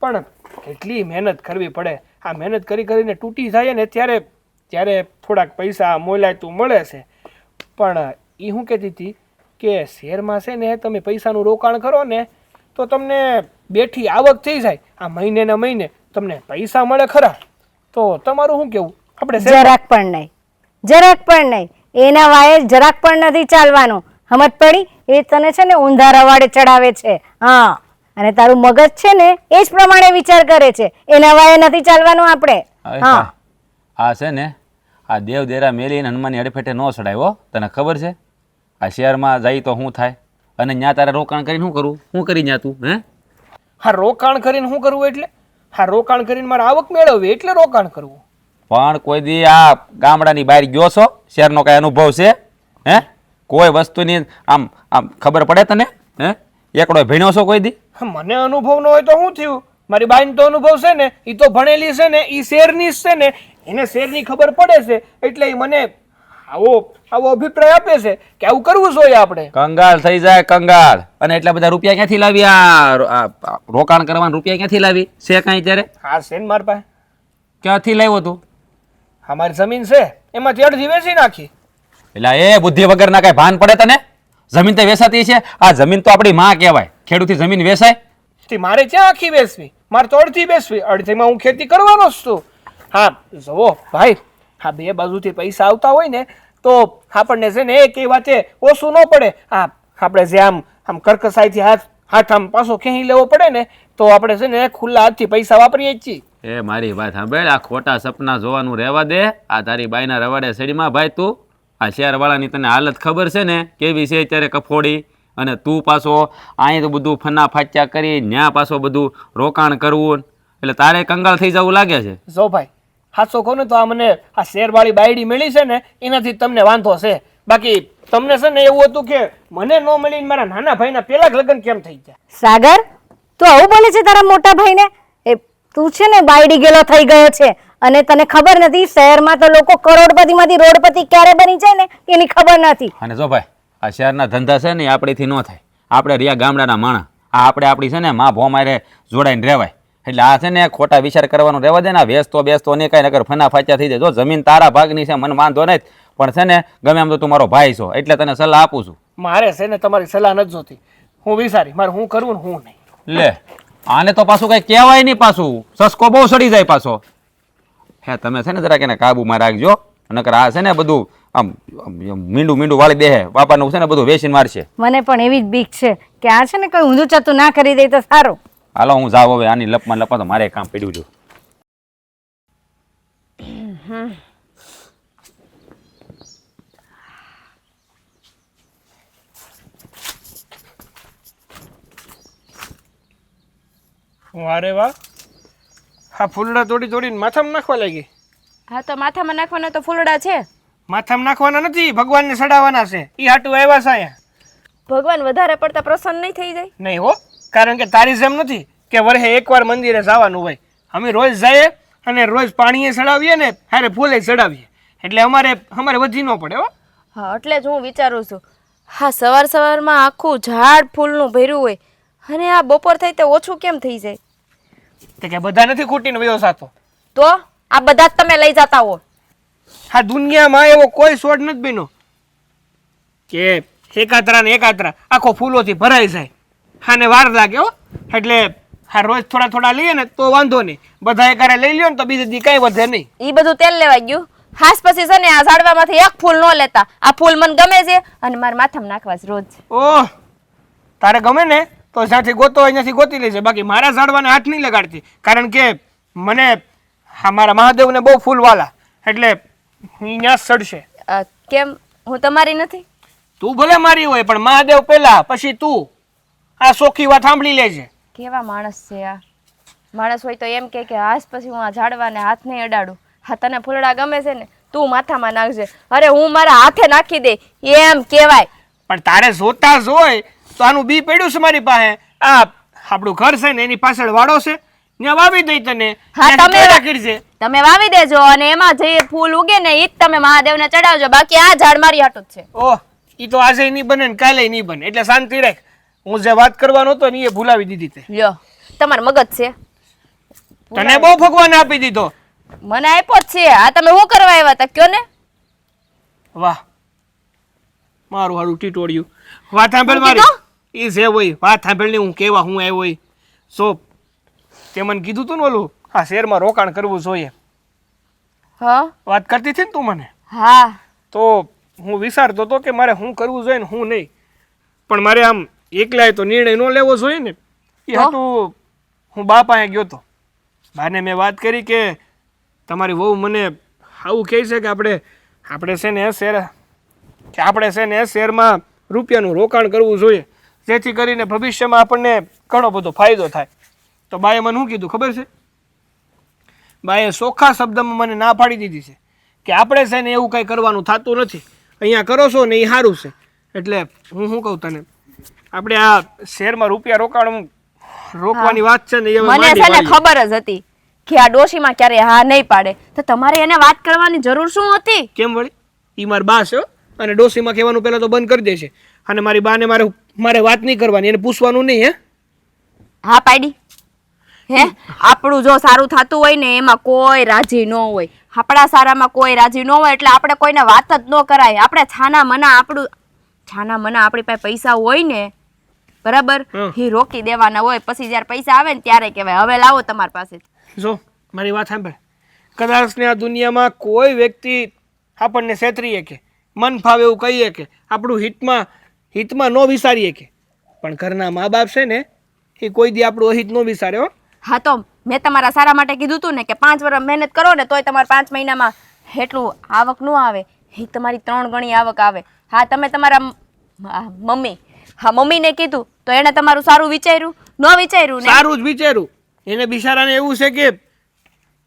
પણ કેટલી મહેનત કરવી પડે. આ મહેનત કરીને તૂટી જાય ને ત્યારે થોડાક પૈસા મોલાયતું મળે છે. પણ એ શું કહેતી હતી કે શેરમાં છે ને તમે પૈસાનું રોકાણ કરો ને તો તમને બેઠી આવક થઈ જાય. આ મહિને ને મહિને તમને પૈસા મળે ખરા. તો તમારું શું કેવું? આપણે જરાક પણ નહીં, જરાક પણ નહીં. એના વાયે જરાક પણ નથી ચાલવાનું, સમજ પડી? એ તને છે ને ઊંધા રવાડે ચડાવે છે. હા, અને તારું મગજ છે ને એ જ પ્રમાણે વિચાર કરે છે. એના વાયે નથી ચાલવાનું આપણે. હા, આ છે ને આ દેવ દેરા મેલીને હનુમાનની અડફેટે નો ચડાવ્યો. તને ખબર છે આ શહેરમાં જાય તો શું થાય? અને ત્યાં તારે રોકાણ કરીને શું કરવું? શું કરી ન્યા તું? હે હા, રોકાણ કરીને શું કરવું એટલે? હા, રોકાણ કરીને મારે આવક મેળવવી એટલે રોકાણ કરવું. પણ કોઈ દી આ ગામડાની બહાર ગયો છો? શહેરનો કઈ અનુભવ છે? હે કોઈ વસ્તુની આમ આમ ખબર પડે તને? હે એકડો ભણ્યો છો કોઈ દી? મને અનુભવ ન હોય તો શું થયું? મારી બાઈન તો અનુભવ છે ને, એ તો ભણેલી છે ને, એ શેરની જ છે ને, એને શેરની ખબર પડે છે એટલે એ મને આવો અભિપ્રાય આપે છે કે આવું કરવું જોઈએ આપણે. કંગાળ થઈ જાય કંગાળ. અને એટલા બધા રૂપિયા ક્યાંથી લાવી? આ રોકાણ કરવાના રૂપિયા ક્યાંથી લાવી? છે કાંઈ ત્યારે? હા, છે ને મારી પાસે. ક્યાંથી લાવ્યો તું? અમારી જમીન છે, એમાંથી અડધી વેચી નાખી. એટલે એ બુદ્ધિ વગરના કઈ ભાન પડે તને? જમીન તો વેચાતી છે. આ જમીન તો આપણી માં કહેવાય. ખેડૂતની જમીન વેચાય? તે મારે ક્યાં આખી બેસવી? મારે તો અડધી બેસવી. અડધીમાં હું ખેતી કરવાનો જ છું. હા જુઓ ભાઈ, હા બે બાજુથી પૈસા આવતા હોય ને તો આપણને છે ને એક એ વાતે ઓછું ન પડે. હા, આપણે જે આમ કર્કશાઈથી હાથ આમ પાછો ખેંચી લેવો પડે ને તો આપણે છે ને ખુલ્લા હાથથી પૈસા વાપરીએ જ છીએ. એ મારી વાત સાંભળ, આ ખોટા સપના જોવાનું રહેવા દે. આ તારી બાઈના રવાડે સડીમાં ભાઈ તું આ શહેરવાળાની તને હાલત ખબર છે ને કેવી છે અત્યારે કફોડી? અને તું પાછો અહીં તો બધું ફના ફાચ્યા કરી ન્યા પાછો બધું રોકાણ કરવું, એટલે તારે કંગાળ થઈ જવું લાગે છે. જો ભાઈ હાચો કહું ને તો આ મને આ શેરવાળી બાયડી મળી છે ને એનાથી તમને વાંધો છે. બાકી તમને છે ને એવું હતું કે મને ન મળીને મારા નાના ભાઈના પેલા જ લગ્ન કેમ થઈ ગયા? સાગર તું આવું બોલે છે તારા મોટા ભાઈને? એ તું છે ને બાયડી ગેલો થઈ ગયો છે અને તને ખબર નથી શહેરમાં તો લોકો કરોડપતિમાંથી રોડપતિ ક્યારે બની જાય ને એની ખબર નથી. અને જો ભાઈ આ શહેરના ધંધા છે ને આપણીથી ન થાય. આપણે રહ્યા ગામડાના માણસ, આ આપણી છે ને માં ભો મારે જોડાઈને રહેવાય. એટલે આ છે ને ખોટા વિચાર કરવાનો રહેવા દે ને. વેચતો બેસતો નહીં કાંઈ નગર ફના ફાચ્યા થઈ જાય. જો જમીન તારા ભાગની છે મને વાંધો નહીં, પણ છે ને ગમે એમ તો તું મારો ભાઈ છો એટલે તને સલાહ આપું છું. મારે છે ને તમારી સલાહ નથી જોતી. હું વિચારી મારે હું કરવું ને હું નહીં. લે આને તો પાછું કઈ કહેવાય નહીં. પાછું સસકો બહુ સડી જાય પાછો. હે તમે છે ને જરાક એને કાબુમાં રાખજો, નકર આ છે ને બધું આમ મીંડું મીંડું વાળી દે બાપાનું છે ને બધું વેચીને મારશે. મને પણ એવી જ બીક છે કે આ છે ને કોઈ ઊંધું ચતું ના કરી દે તો સારું. હાલો હું જાવ હવે, આની લપમાં તો મારે કામ પડ્યું છે. વારે વાહ, હા ફૂલડા તોડી તોડીને માથામાં નાખવા લાગી. હા તો માથામાં નાખવાના તો ફૂલડા છે. માથામાં નાખવાના નથી, ભગવાનને ચડાવવાના છે. એ હાટું આવ્યા છે અહીંયા. ભગવાન વધારે પડતા પ્રસન્ન નહીં થઈ જાય? નહીં હો, કારણ કે તારી જેમ નથી કે વર્ષે એકવાર મંદિરે જવાનું હોય. અમે રોજ જઈએ અને રોજ પાણીએ ચડાવીએ ને હારે ફૂલે ચડાવીએ, એટલે અમારે વધી ન પડે હો. હા એટલે જ હું વિચારું છું, હા સવાર સવારમાં આખું ઝાડ ફૂલનું ભર્યું હોય અને આ બપોર થાય તો ઓછું કેમ થઈ જાય? તે કે બધા નથી ખૂટીને વયો સાતો. તો આ બધા જ તમે લઈ જતા હો. આ દુનિયામાં એવો કોઈ છોડ નથી બન્યો કે એકાત્રા ને એકાત્રા આખો ફૂલોથી ભરાઈ જાય. આને વાર લાગે હો, એટલે હા રોજ થોડા થોડા લઈએ ને તો વાંધો નહીં, બધા એકારે લઈ લ્યો ને તો બીજે દી કાંઈ વધે નહીં. એ બધું તેલ લેવા ગયું. હાસ પછી છે ને આ ઝાડવામાંથી એક ફૂલ ન લેતા. આ ફૂલ મને ગમે છે અને મારા માથામાં નાખવા છે રોજ. ઓહ, તારે ગમે ને તો જ્યાંથી ગોતો હોય ત્યાંથી ગોતી લેજે, બાકી મારા ઝાડવાને હાથ નહીં લગાડતી, કારણ કે મને મારા મહાદેવને બહુ ફૂલ વાલા, એટલે અહીંયા સડશે. કેમ હું તમારી નથી? તું ભલે મારી હોય પણ મહાદેવ પહેલા પછી તું. આ સોખી વાત સાંભળી લેજે. કેવા માણસ છે આ? માણસ હોય તો એમ કે હાસ પછી હું આ ઝાડવાને હાથ નહીં અડાડું. હા તને ફૂલડા ગમે છે ને તું માથામાં નાખજે. અરે હું મારા હાથે નાખી દે એમ કહેવાય. પણ તારે જોતા જ હોય તો આનું બી પડ્યું છે મારી પાસે. આ આપણું ઘર છે ને એની પાછળ વાડો છે, ત્યાં વાવી દઈ તને. હા તમે તમે વાવી દેજો અને એમાં જે ફૂલ ઉગે ને ઈ જ તમે મહાદેવને ચડાવજો. બાકી આ ઝાડ મારી હાટું જ છે. ઓહ, ઈ તો આજે નહીં બને ને કાલે નહીં બને, એટલે શાંતિ રાખ. હું જે વાત કરવાનો હતો ને એ ભૂલાવી દીધી તે. લ્યો તમાર મગજ છે. તને બહુ ભગવાન આપી દીધો. મને આપ્યો જ છે. આ તમે શું કરવા આવ્યા હતા કયો ને? વાહ, મારું હારું ટીટોળ્યું. વાત સાંભળ મારી. એ જે હોય વાત સાંભળને હું કેવા હું આવ્યો હોય. સો તે મને કીધું તું ને ઓલું આ શહેરમાં રોકાણ કરવું જોઈએ, હા વાત કરતી હતી ને તું મને. હા તો હું વિચારતો હતો કે મારે શું કરવું જોઈએ ને શું નહીં, પણ મારે આમ એકલાય તો નિર્ણય ન લેવો જોઈએ ને. એ હતું હું બા પાસે ગયો હતો. બાને મેં વાત કરી કે તમારી વહુ મને આવું કહે છે કે આપણે છે ને શહેરમાં રૂપિયાનું રોકાણ કરવું જોઈએ, જેથી કરીને ભવિષ્યમાં આપણને ઘણો બધો ફાયદો થાય. તો બાએ મને શું કીધું ખબર છે? બાએ ચોખ્ખા શબ્દમાં મને ના પાડી દીધી છે કે આપણે છે ને એવું કંઈ કરવાનું થતું નથી, અહીંયા કરો છો ને એ સારું છે. એટલે હું શું કહું તને, આપણે આ શહેરમાં રૂપિયા રોકવાની વાત છે ને એ મને છે ને ખબર જ હતી કે આ ડોશીમાં ક્યારે હા નહીં પાડે. તો તમારે એને વાત કરવાની જરૂર શું હતી? કેમ વળી? એ મારી બા છે અને ડોસીમાં કહેવાનું પહેલાં તો બંધ કરી દેશે, અને મારી બાને મારે વાત નહીં કરવાની, એને પૂછવાનું નહીં. હે હા પાડી. હે આપણું જો સારું થતું હોય ને એમાં કોઈ રાજી ન હોય, આપણા સારામાં કોઈ રાજી ન હોય, એટલે આપણે કોઈને વાત જ ન કરાય. આપણે છાના મના આપણી પાસે પૈસા હોય ને બરાબર એ રોકી દેવાના હોય. પછી જયારે પૈસા આવે ને ત્યારે કહેવાય હવે લાવો તમારી પાસે. જો મારી વાત સાંભળ, કદાચ ને આ દુનિયામાં કોઈ વ્યક્તિ આપણને છેતરીએ કે મન ફાવે એવું કહીએ કે આપણું હિતમાં ન વિચારીએ કે, પણ ઘરના મા બાપ છે ને એ કોઈ દી આપણું અહિત ન વિચારે હો. હા તો મેં તમારા સારા માટે કીધું હતું ને કે 5 વર્ષ મહેનત કરો ને તોય તમારે 5 મહિનામાં એટલું આવક ન આવે, એ તમારી 3 ગણી આવક આવે. હા તમે તમારા મમ્મીને કીધું તો એને તમારું સારું વિચાર્યું? ન વિચાર્યું ને? સારું જ વિચાર્યું. એને બિચારાને એવું છે કે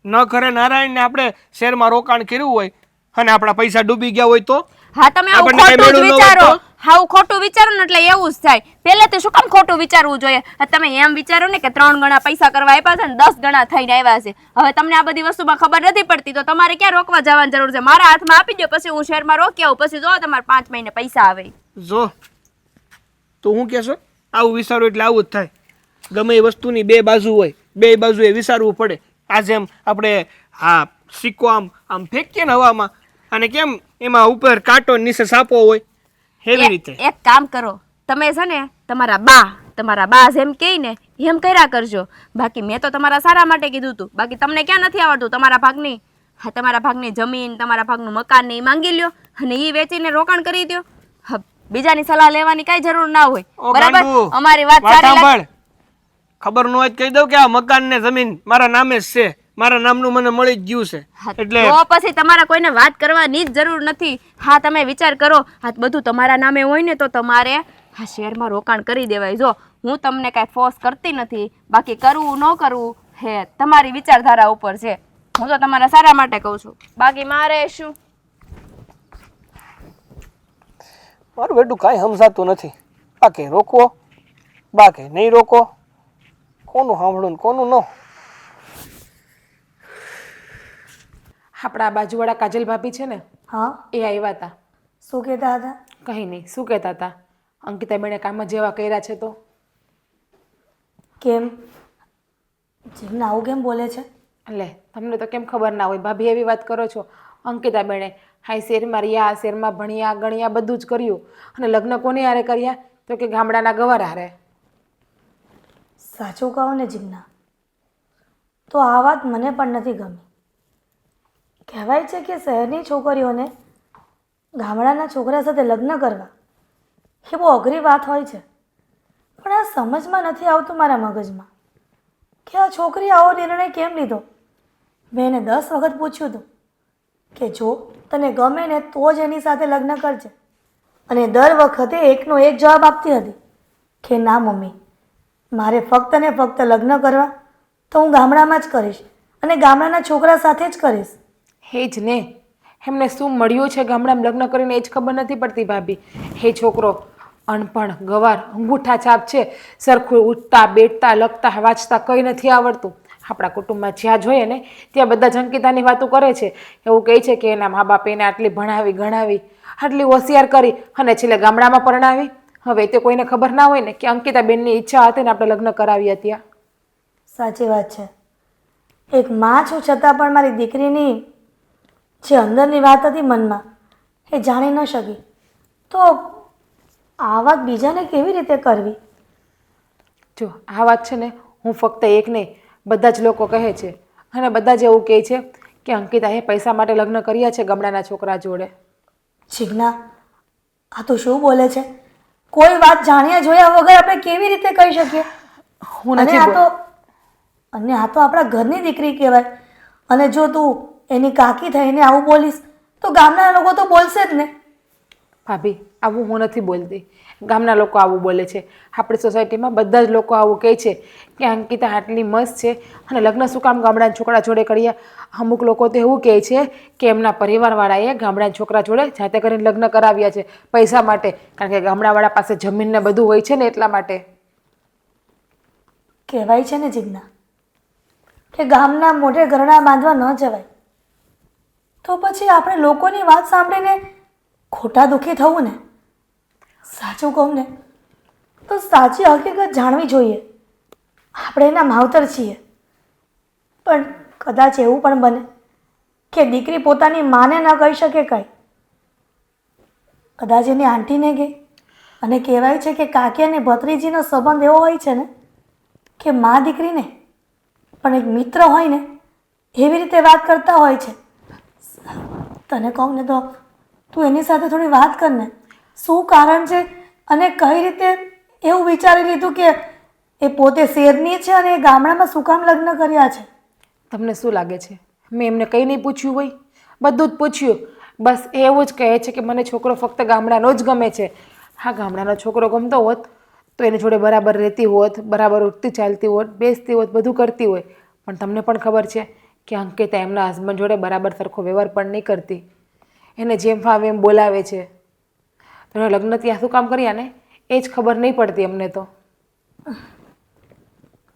ન કરે નારાયણને આપણે શહેરમાં રોકાણ કર્યું હોય અને આપણા પૈસા ડૂબી ગયા હોય તો? હા તમે આવું ખોટું જ વિચારો. હા ખોટું વિચારો ને એટલે એવું જ થાય. પહેલેથી શું કામ ખોટું વિચારવું જોઈએ? તમે એમ વિચારો ને કે 3 ગણા પૈસા કરવા આપ્યા છે ને 10 ગણા થઈને આવ્યા છે. હવે તમને આ બધી વસ્તુમાં ખબર નથી પડતી તો તમારે ક્યાં રોકવા જવાની જરૂર છે? મારા હાથમાં આપી દો, પછી હું શહેરમાં રોકી આવું, પછી જો તમારે 5 મહિને પૈસા આવે. જો તો હું કહેશો આવું વિચારું એટલે આવું જ થાય. ગમે એ વસ્તુની બે બાજુ હોય, બે બાજુએ વિચારવું પડે. આજે એમ આપણે હા સિક્કો આમ ફેંકીએ ને હવામાં, અને કેમ એમાં ઉપર કાંટો નીચે સાપો હોય, એવી રીતે. એક કામ કરો, તમે છે ને તમારા બા જેમ કહે ને એમ કર્યા કરજો. બાકી મેં તો તમારા સારા માટે કીધું હતું, બાકી તમને ક્યાં નથી આવડતું? તમારા ભાગની હા તમારા ભાગની જમીન તમારા ભાગનું મકાન ને એ માંગી લ્યો અને એ વેચીને રોકાણ કરી દો. હા, બીજાની સલાહ લેવાની કાંઈ જરૂર ના હોય. ઓ બરાબર? ગાંડુ, અમારી વાત વાત સારી લાગે. સાંભળ. ખબર ન હોય તો કહી દઉં કે આ મકાન ને જમીન મારા નામે જ છે, મારા નામનું મને મળી જ ગયું છે. હા, એટલે તો પછી તમારા કોઈને વાત કરવાની જ જરૂર નથી. હા, તમે વિચાર કરો, આ બધું તમારા નામે હોય ને તો તમારે આ શેરમાં રોકાણ કરી દેવાય. જો હું તમને કાંઈ ફોર્સ કરતી નથી, બાકી કરવું ન કરવું હે તમારી વિચારધારા ઉપર છે. હું તો તમારા સારા માટે કહું છું, બાકી મારે શું. મારું બેટું કાંઈ સમજાતું નથી. બા કે રોકવો, બા કે નહીં રોકો, કોનું સાંભળું ને કોનું ન. આપણા બાજુવાળા કાજલ ભાભી છે ને, હા, એ આવ્યા હતા. શું કહેતા હતા? કંઈ નહીં, શું કહેતા હતા? અંકિતાબેને કામ જ જેવા કર્યા છે તો. કેમ? જીવને આવું કેમ બોલે છે? લે, તમને તો કેમ ખબર ના હોય? ભાભી એવી વાત કરો છો. અંકિતાબેને હાઈ શેરમાં રહ્યા, શેરમાં ભણ્યા ગણ્યા બધું જ કર્યું, અને લગ્ન કોની હારે કર્યા? તો કે ગામડાના ગવર હારે. સાચું કહો ને જીજ્ઞા, તો આ વાત મને પણ નથી ગમી. કહેવાય છે કે શહેરની છોકરીઓને ગામડાના છોકરા સાથે લગ્ન કરવા એ બહુ અઘરી વાત હોય છે. પણ આ સમજમાં નથી આવતું મારા મગજમાં કે આ છોકરી આવો નિર્ણય કેમ લીધો. મેં એને 10 વખત પૂછ્યું હતું કે જો તને ગમે ને તો જ એની સાથે લગ્ન કરજે, અને દર વખતે એકનો એક જવાબ આપતી હતી કે ના મમ્મી, મારે ફક્ત ને ફક્ત લગ્ન કરવા તો હું ગામડામાં જ કરીશ અને ગામડાના છોકરા સાથે જ કરીશ. હે જ ને, એમને શું મળ્યું છે ગામડામાં લગ્ન કરીને એ જ ખબર નથી પડતી ભાભી. હે છોકરો અનપણ ગવાર અંગૂઠા છાપ છે, સરખું ઉઠતા બેઠતા લખતા વાંચતા કંઈ નથી આવડતું. આપણા કુટુંબમાં જ્યાં જોઈએ ને ત્યાં બધા જ અંકિતાની વાતો કરે છે. એવું કહે છે કે એના મા બાપે એને આટલી ભણાવી ગણાવી, આટલી હોશિયાર કરી અને છેલ્લે ગામડામાં પરણાવી. હવે તે કોઈને ખબર ના હોય ને કે અંકિતાબેનની ઈચ્છા હતી ને આપણે લગ્ન કરાવી હતી. સાચી વાત છે. એક માં છું છતાં પણ મારી દીકરીની જે અંદરની વાત હતી મનમાં એ જાણી ન શકી, તો આ વાત બીજાને કેવી રીતે કરવી? જો આ વાત છે ને, હું ફક્ત એક નહીં બધા જ લોકો કહે છે, અને બધા જ એવું કહે છે કે અંકિતાએ પૈસા માટે લગ્ન કર્યા છે ગામડાના છોકરા જોડે. જીજ્ઞા, આ તો શું બોલે છે? કોઈ વાત જાણ્યા જોયા વગર આપણે કેવી રીતે કહી શકીએ? હું અને નથી આ તો આપણા ઘરની દીકરી કહેવાય, અને જો તું એની કાકી થઈને આવું બોલીશ તો ગામના લોકો તો બોલશે જ ને. ભાભી, આવું હું નથી બોલતી. ગામના લોકો આવું બોલે છે. આપણી સોસાયટીમાં બધા જ લોકો આવું કહે છે કે અંકિતા આટલી મસ્ત છે અને લગ્ન શું કામ ગામડાના છોકરા જોડે કર્યા. અમુક લોકો તો એવું કહે છે કે એમના પરિવારવાળાએ ગામડાના છોકરા જોડે જાતે કરીને લગ્ન કરાવ્યા છે પૈસા માટે, કારણ કે ગામડાવાળા પાસે જમીન ને બધું હોય છે ને એટલા માટે. કહેવાય છે ને જીજ્ઞા કે ગામના મોઢે ઘરણા બાંધવા ન જવાય. તો પછી આપણે લોકોની વાત સાંભળીને ખોટા દુઃખી થવું ને? સાચું કહું ને તો સાચી હકીકત જાણવી જોઈએ. આપણે એના માવતર છીએ, પણ કદાચ એવું પણ બને કે દીકરી પોતાની માને ન કહી શકે કાંઈ, કદાચ એની આંટીને કહે. અને કહેવાય છે કે કાકી અને ભત્રીજીનો સંબંધ એવો હોય છે ને કે મા દીકરીને પણ એક મિત્ર હોય ને એવી રીતે વાત કરતા હોય છે. તને કહું ને તો તું એની સાથે થોડી વાત કર ને, શું કારણ છે અને કઈ રીતે એવું વિચારી લીધું કે એ પોતે શેરની છે અને એ ગામડામાં શું કામ લગ્ન કર્યા છે? તમને શું લાગે છે મેં એમને કંઈ નહીં પૂછ્યું હોય? બધું જ પૂછ્યું. બસ એ એવું જ કહે છે કે મને છોકરો ફક્ત ગામડાનો જ ગમે છે. હા, ગામડાનો છોકરો ગમતો હોત તો એની જોડે બરાબર રહેતી હોત, બરાબર ઉઠતી ચાલતી હોત, બેસતી હોત, બધું કરતી હોય. પણ તમને પણ ખબર છે કે અંકિતા એમના હસબન્ડ જોડે બરાબર સરખો વ્યવહાર પણ નહીં કરતી. એને જેમ ફાવે એમ બોલાવે છે. તો એને લગ્ન ત્યાં શું કામ કર્યા ને એ જ ખબર નહીં પડતી અમને તો.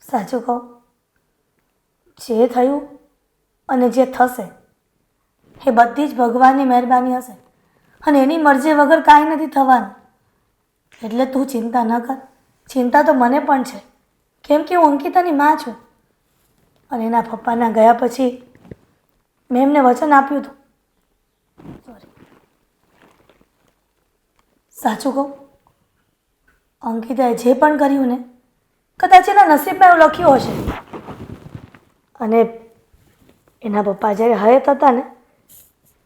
સાચું કહું, જે થયું અને જે થશે એ બધી જ ભગવાનની મહેરબાની હશે, અને એની મરજી વગર કાંઈ નથી થવાનું. એટલે તું ચિંતા ન કર. ચિંતા તો મને પણ છે, કેમ કે હું અંકિતાની માં છું, અને એના પપ્પાના ગયા પછી મેં એમને વચન આપ્યું હતું. સાચું કહું, અંકિતાએ જે પણ કર્યું ને કદાચ એના નસીબમાં એવું લખ્યું હશે, અને એના પપ્પા જ્યારે હયાત હતા ને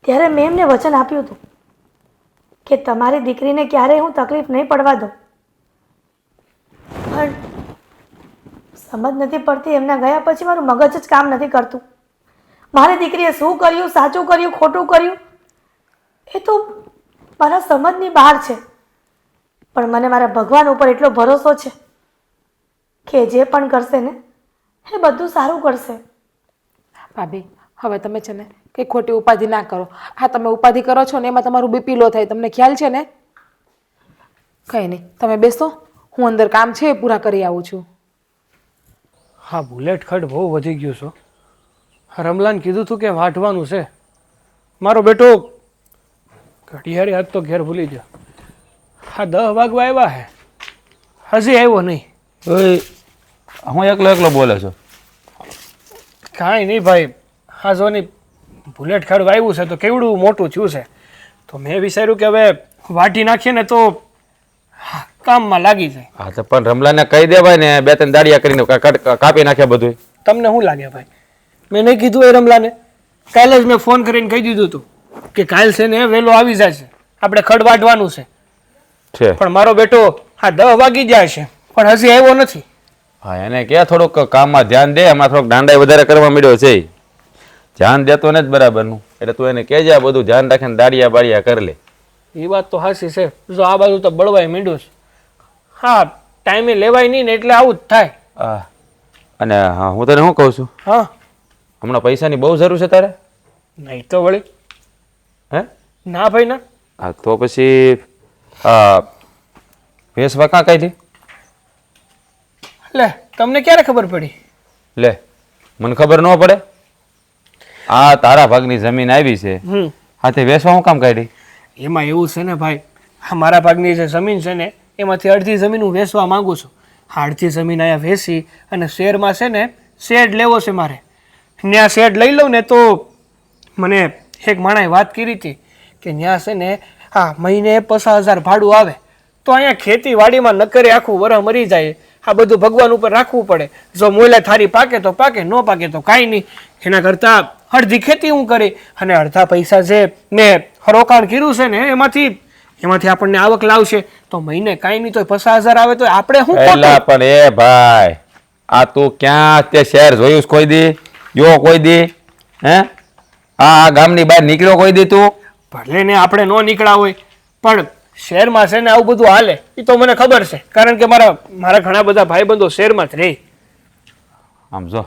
ત્યારે મેં એમને વચન આપ્યું હતું કે તમારી દીકરીને ક્યારેય હું તકલીફ નહીં પડવા દઉં, પણ સમજ નથી પડતી. એમના ગયા પછી મારું મગજ જ કામ નથી કરતું. મારી દીકરીએ શું કર્યું, સાચું કર્યું, ખોટું કર્યું, એ તો મારા સમજની બહાર છે. પણ મને મારા ભગવાન ઉપર એટલો ભરોસો છે કે જે પણ કરશે ને એ બધું સારું કરશે. ભાભી હવે તમે છે ને કંઈ ખોટી ઉપાધિ ના કરો. હા તમે ઉપાધિ કરો છો ને એમાં તમારું બીપી લો થાય, તમને ખ્યાલ છે ને? કંઈ નહીં, તમે બેસો, હું અંદર કામ છે એ પૂરા કરી આવું છું. હા, બુલેટ ખડ બહુ વધી ગયું છો. રમલાને કીધું હતું કે વાઢવાનું છે. મારો બેટો ઘડિયાળી હાથ તો ઘેર ભૂલી ગયો. હા, 10 વાગવા આવ્યા હે, હજી આવ્યો નહીં. ઓય, હું એકલો એકલો બોલે છો? કાંઈ નહીં ભાઈ, હા જો ની બુલેટ ખડ વાવ્યું છે તો કેવડું મોટું થયું છે, તો મેં વિચાર્યું કે હવે વાઢી નાખીએ ને તો કામમાં લાગી જાય. હા તો પણ રમલાને કહી દેવાય ને, 2-3 દાડિયા કરીને કાપી નાખે બધું. તમને શું લાગે ભાઈ, મેં નહીં કીધું એ રમલાને? કાલે જ મેં ફોન કરીને કહી દીધું હતું કે કાલ છે ને વહેલો આવી જાય છે, આપણે ખડ વાઢવાનું છે. પણ મારો બેટો હા 10 વાગી જાય છે પણ હજી આવ્યો નથી. હા એને ક્યાં થોડુંક કામમાં ધ્યાન દે, હમણાં થોડોક દાંડાઈ વધારે કરવા મળ્યો છે. ધ્યાન દેતો ને જ બરાબરનું, એટલે તું એને કહેજે આ બધું ધ્યાન રાખીને દાડિયા બાડિયા કરી લે. એ વાત તો હાચી છે. જો આ બાજુ તો બળવાય માંડ્યું છે. હા, ટાઈમે લેવાય નહીં ને એટલે આવું જ થાય. હા, અને હા હું તને શું કહું છું, હા, હમણાં પૈસાની બહુ જરૂર છે તારે? નહીં તો વળી. હે? ના ભાઈ ના. હા તો પછી ભેંસવા કાં કાઢી? લે, તમને ક્યારે ખબર પડી? લે, મને ખબર ન પડે? આ તારા ભાગની જમીન આવી છે, હા તે વેચવા હું કામ કાઢી? એમાં એવું છે ને ભાઈ, આ મારા ભાગની જે જમીન છે ને એમાંથી અડધી જમીન હું વેચવા માંગુ છું. આ અડધી જમીન અહીંયા વેચી અને શેરમાં છે ને શેડ લેવો છે મારે. ત્યાં શેડ લઈ લઉં ને તો મને એક માણસે વાત કરી હતી કે ત્યાં છે ને હા મહિને 50,000 ભાડું આવે, તો અહીંયા ખેતીવાડીમાં નકરે આખું વરહ મરી જાય. આ બધું ભગવાન ઉપર રાખવું પડે. જો મોલે થારી પાકે તો પાકે, ન પાકે તો કાંઈ નહીં. એના કરતાં અડધી ખેતી હું કરી અને અડધા પૈસા જે મેં રોકાણ કર્યું છે ને એમાંથી આપણને આવક લાવશે તો મહિને કાંઈ નહીં તો 50,000 આવે તો આપણે શું એલા પણ એ ભાઈ, આ તું ક્યાં તે શહેર જોયું છે કોઈ દી? જો કોઈ દી? હે? આ ગામની બહાર નીકળ્યો કોઈ દી તું? ભલે ને આપણે ન નીકળ્યા હોય પણ શહેરમાં છે ને આવું બધું હાલે એ તો મને ખબર છે, કારણ કે મારા ઘણા બધા ભાઈબંધો શહેરમાં જ રહે. આમ જો,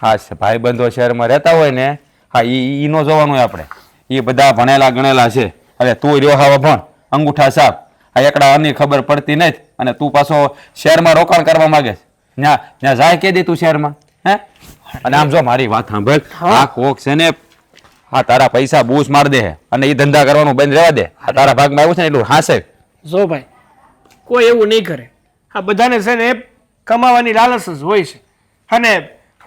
હા ભાઈબંધો શહેરમાં રહેતા હોય ને, હા ઈ નો જોવાનું હોય આપણે. એ બધા ભણેલા ગણેલા છે. અરે તું રહ્યો હાવા ભણ, અંગૂઠા સાપ, આ એકડા આની ખબર પડતી નથી અને તું પાછો શહેરમાં રોકાણ કરવા માંગે છે. ત્યાં જાય કે દે તું શહેરમાં? હે? અને આમ જો મારી વાત સાંભળ, આ કોક છે ને હા તારા પૈસા બૂસ માર દે અને એ ધંધા કરવાનું બંધ રહેવા દે. આ તારા ભાગમાં આવ્યું છે ને એટલું હાસે. જો ભાઈ, કોઈ એવું નહીં કરે. આ બધાને છે ને કમાવાની લાલચ જ હોય છે અને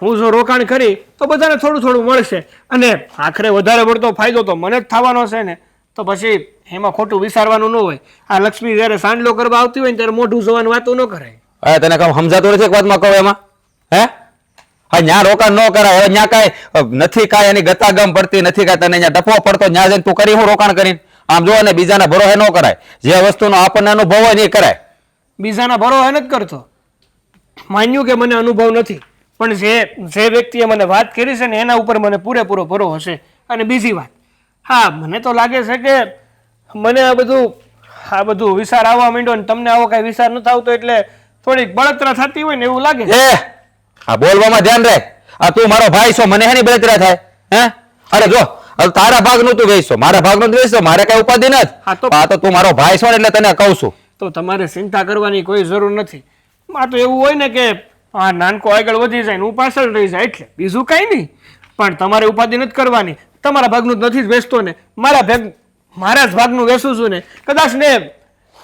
હું જો રોકાણ કરી તો બધાને થોડું થોડું મળશે અને આખરે વધારે પડતો ફાયદો તો મને જ થવાનો છે ને, તો પછી એમાં ખોટું વિચારવાનું ન હોય. આ લક્ષ્મી જ્યારે સાંડલો કરવા આવતી હોય ને ત્યારે મોઢું જોવાની વાતો ન કરાય. અરે તને કહું સમજાતું નથી એક વાતમાં કહું એમાં? હે? હા ત્યાં રોકાણ ન કરાય. હવે ત્યાં કાંઈ નથી, કાંઈ એની ગતાગમ પડતી નથી, કાંઈ તને ત્યાં ડફો પડતો ત્યાં જઈને તું કરી હું રોકાણ કરીને? આમ જો ને બીજાના ભરોસે ન કરાય. જે વસ્તુનો આપણને અનુભવ હોય ને એ કરાય. બીજાના ભરોસે નથી કરતો. માન્યું કે મને અનુભવ નથી, પણ જે વ્યક્તિએ મને વાત કરી છે ને એના ઉપર મને પૂરેપૂરો ભરોસો હશે. અને બીજી વાત, હા મને તો લાગે છે કે મને આ બધું વિચાર આવવા માંડ્યો ને તમને આવો કાંઈ વિચાર નથી આવતો એટલે થોડીક બળતરા થતી હોય ને એવું લાગે છે. આ બોલવામાં ધ્યાન રાખ. આ તું મારો ભાઈ છો, મને હેની બળતરા થાય? હે? અરે જો તારા ભાગનું તું વેચશો, મારા ભાગનું તું વેચશો, મારે કઈ ઉપાધિ નથી. આ તો તું મારો ભાઈ છો ને એટલે તને કહું છું. તો તમારે ચિંતા કરવાની કોઈ જરૂર નથી. આ તો એવું હોય ને કે આ નાનકો આગળ વધી જાય ને હું પાછળ રહી જાય એટલે બીજું કાંઈ નહીં. પણ તમારે ઉપાધિ નથી કરવાની. તમારા ભાગનું નથી જ વેચતો ને, મારા જ ભાગનું વેચું છું ને. કદાચ ને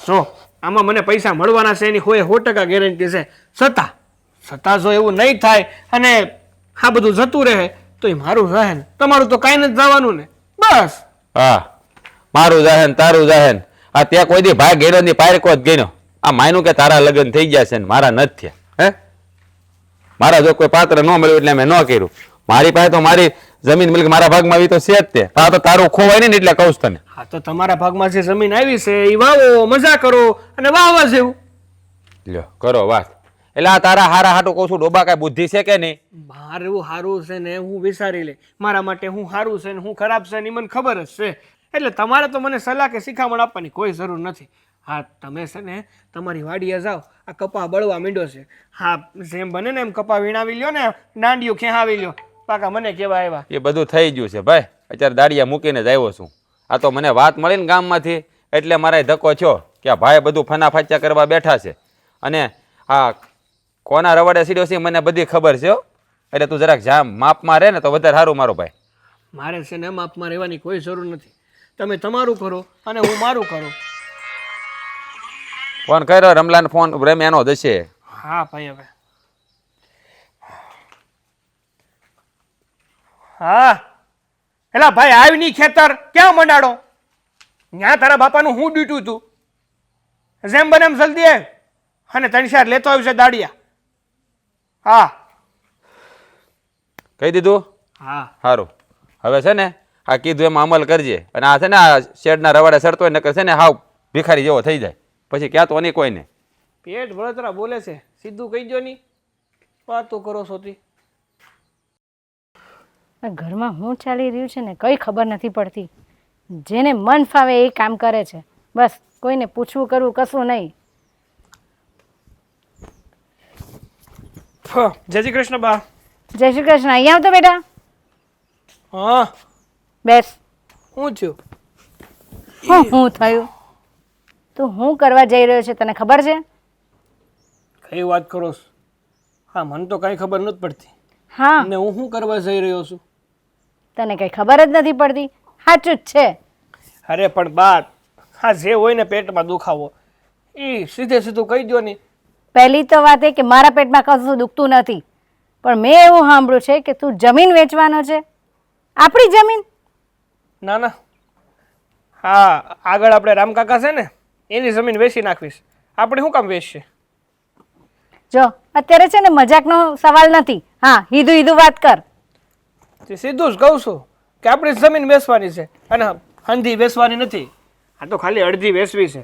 જો આમાં મને પૈસા મળવાના છે એની 100% ગેરંટી છે. છતાં જો એવું નહીં થાય અને આ બધું જતું રહે તો એ મારું રહે ને તમારું તો કાંઈ નથી જવાનું ને. બસ હા, મારું જાહેન તારું જાહેન. આ ત્યાં કોઈ દી ભાઈ ગેરો ની પાયરકો જ ગયો. આ માયનું કે તારા લગ્ન થઈ ગયા છે ને મારા નથી થયા. હે? મારા જો કોઈ પાત્ર ન મળ્યું એટલે મેં ન કર્યું. મારી પાસે તો મારી જમીન મિલક મારા ભાગમાં આવી તો છે જ તે આ તો તારું ખોવાય ને એટલે કહું છું તને. હા તો તમારા ભાગમાં જે જમીન આવી છે એ વાવો, મજા કરો અને વાવવા જેવું. લ્યો કરો વાત. એટલે આ તારા હારા હાટું કહું છું, ડોબા કાંઈ બુદ્ધિ છે કે નહીં? મારું સારું છે ને હું વિચારી લે, મારા માટે હું સારું છે ને હું ખરાબ છે ને એ મને ખબર જ છે. એટલે તમારે તો મને સલાહ કે શિખામણ આપવાની કોઈ જરૂર નથી. હા તમે છે ને તમારી વાડીએ જાઓ, આ કપા બળવા માંડ્યો છે. હા જેમ બને ને એમ કપા વીણાવી લ્યો ને, દાંડિયું ખેહાવી લ્યો. પાકા મને કેવા આવ્યા. એ બધું થઈ ગયું છે ભાઈ, અત્યારે દાડિયા મૂકીને જ આવ્યો છું. આ તો મને વાત મળી ને ગામમાંથી એટલે મારા ધક્કો થયો કે આ ભાઈ બધું ફના ફાચ્યા કરવા બેઠા છે. અને આ કોના રવાડે સીડ્યો છે મને બધી ખબર છે હો. એટલે તું જરાક જામ માપમાં રહે ને તો વધારે સારું મારો ભાઈ. મારે છે ને માપમાં રહેવાની કોઈ જરૂર નથી. તમે તમારું કરો અને હું મારું કરું. ફોન કર્યો રમલાને, ફોન રેમ એનો જશે. હા ભાઈ હવે હા એલા ભાઈ આવી ની ખેતર ક્યાં મંડાડો? ત્યાં તારા બાપાનું હું ડ્યુટી હતું. જેમ બને એમ જલ્દી આવ અને 3-4 લેતો આવ્યું છે દાડિયા. હા કહી દીધું? હા સારું. હવે છે ને આ કીધું એમાં અમલ કરજે. અને આ છે ને આ શેડના રવાડે સરતો હોય નકર છે ને હાવ ભિખારી જેવો થઈ જાય, પછી ક્યાં તો નહીં કોઈને. પેટ વળતરા બોલે છે, સીધું કહી દો ની વાતો કરો છો તી. આ ઘરમાં શું ચાલી રહ્યું છે ને કંઈ ખબર નથી પડતી. જેને મન ફાવે એ કામ કરે છે, બસ કોઈને પૂછવું કરવું કશું નહીં. જય શ્રી કૃષ્ણ બા. જય શ્રી કૃષ્ણ. અહીંયા આવતો બેટા, હા બેસ. હું થયું? શું થયું? તું શું કરવા જઈ રહ્યો છે તને ખબર છે? કઈ વાત કરો છો? હા મને તો કઈ ખબર નથી પડતી. હા, ને હું શું કરવા જઈ રહ્યો છું? તને કઈ ખબર જ નથી પડતી? સાચું જ છે. અરે પણ બા, હા જે હોય ને પેટમાં દુખાવો એ સીધે સીધું કહી દો ને. પહેલી તો વાત એ કે મારા પેટમાં કશું દુખતું નથી, પણ મેં એવું સાંભળ્યું છે કે તું જમીન વેચવાનો છે. આપણી જમીન? ના ના, હા આગળ આપણે રામકાકા છે ને એની જમીન વેચી નાખવીશ. આપણે શું કામ વેચશે? જો અત્યારે છે ને મજાકનો સવાલ નથી. હા, હીધું હીધું વાત કર. તે સીધું જ કહું છું કે આપણી જમીન વેચવાની છે અને હંધી વેચવાની નથી. આ તો ખાલી અડધી વેચવી છે.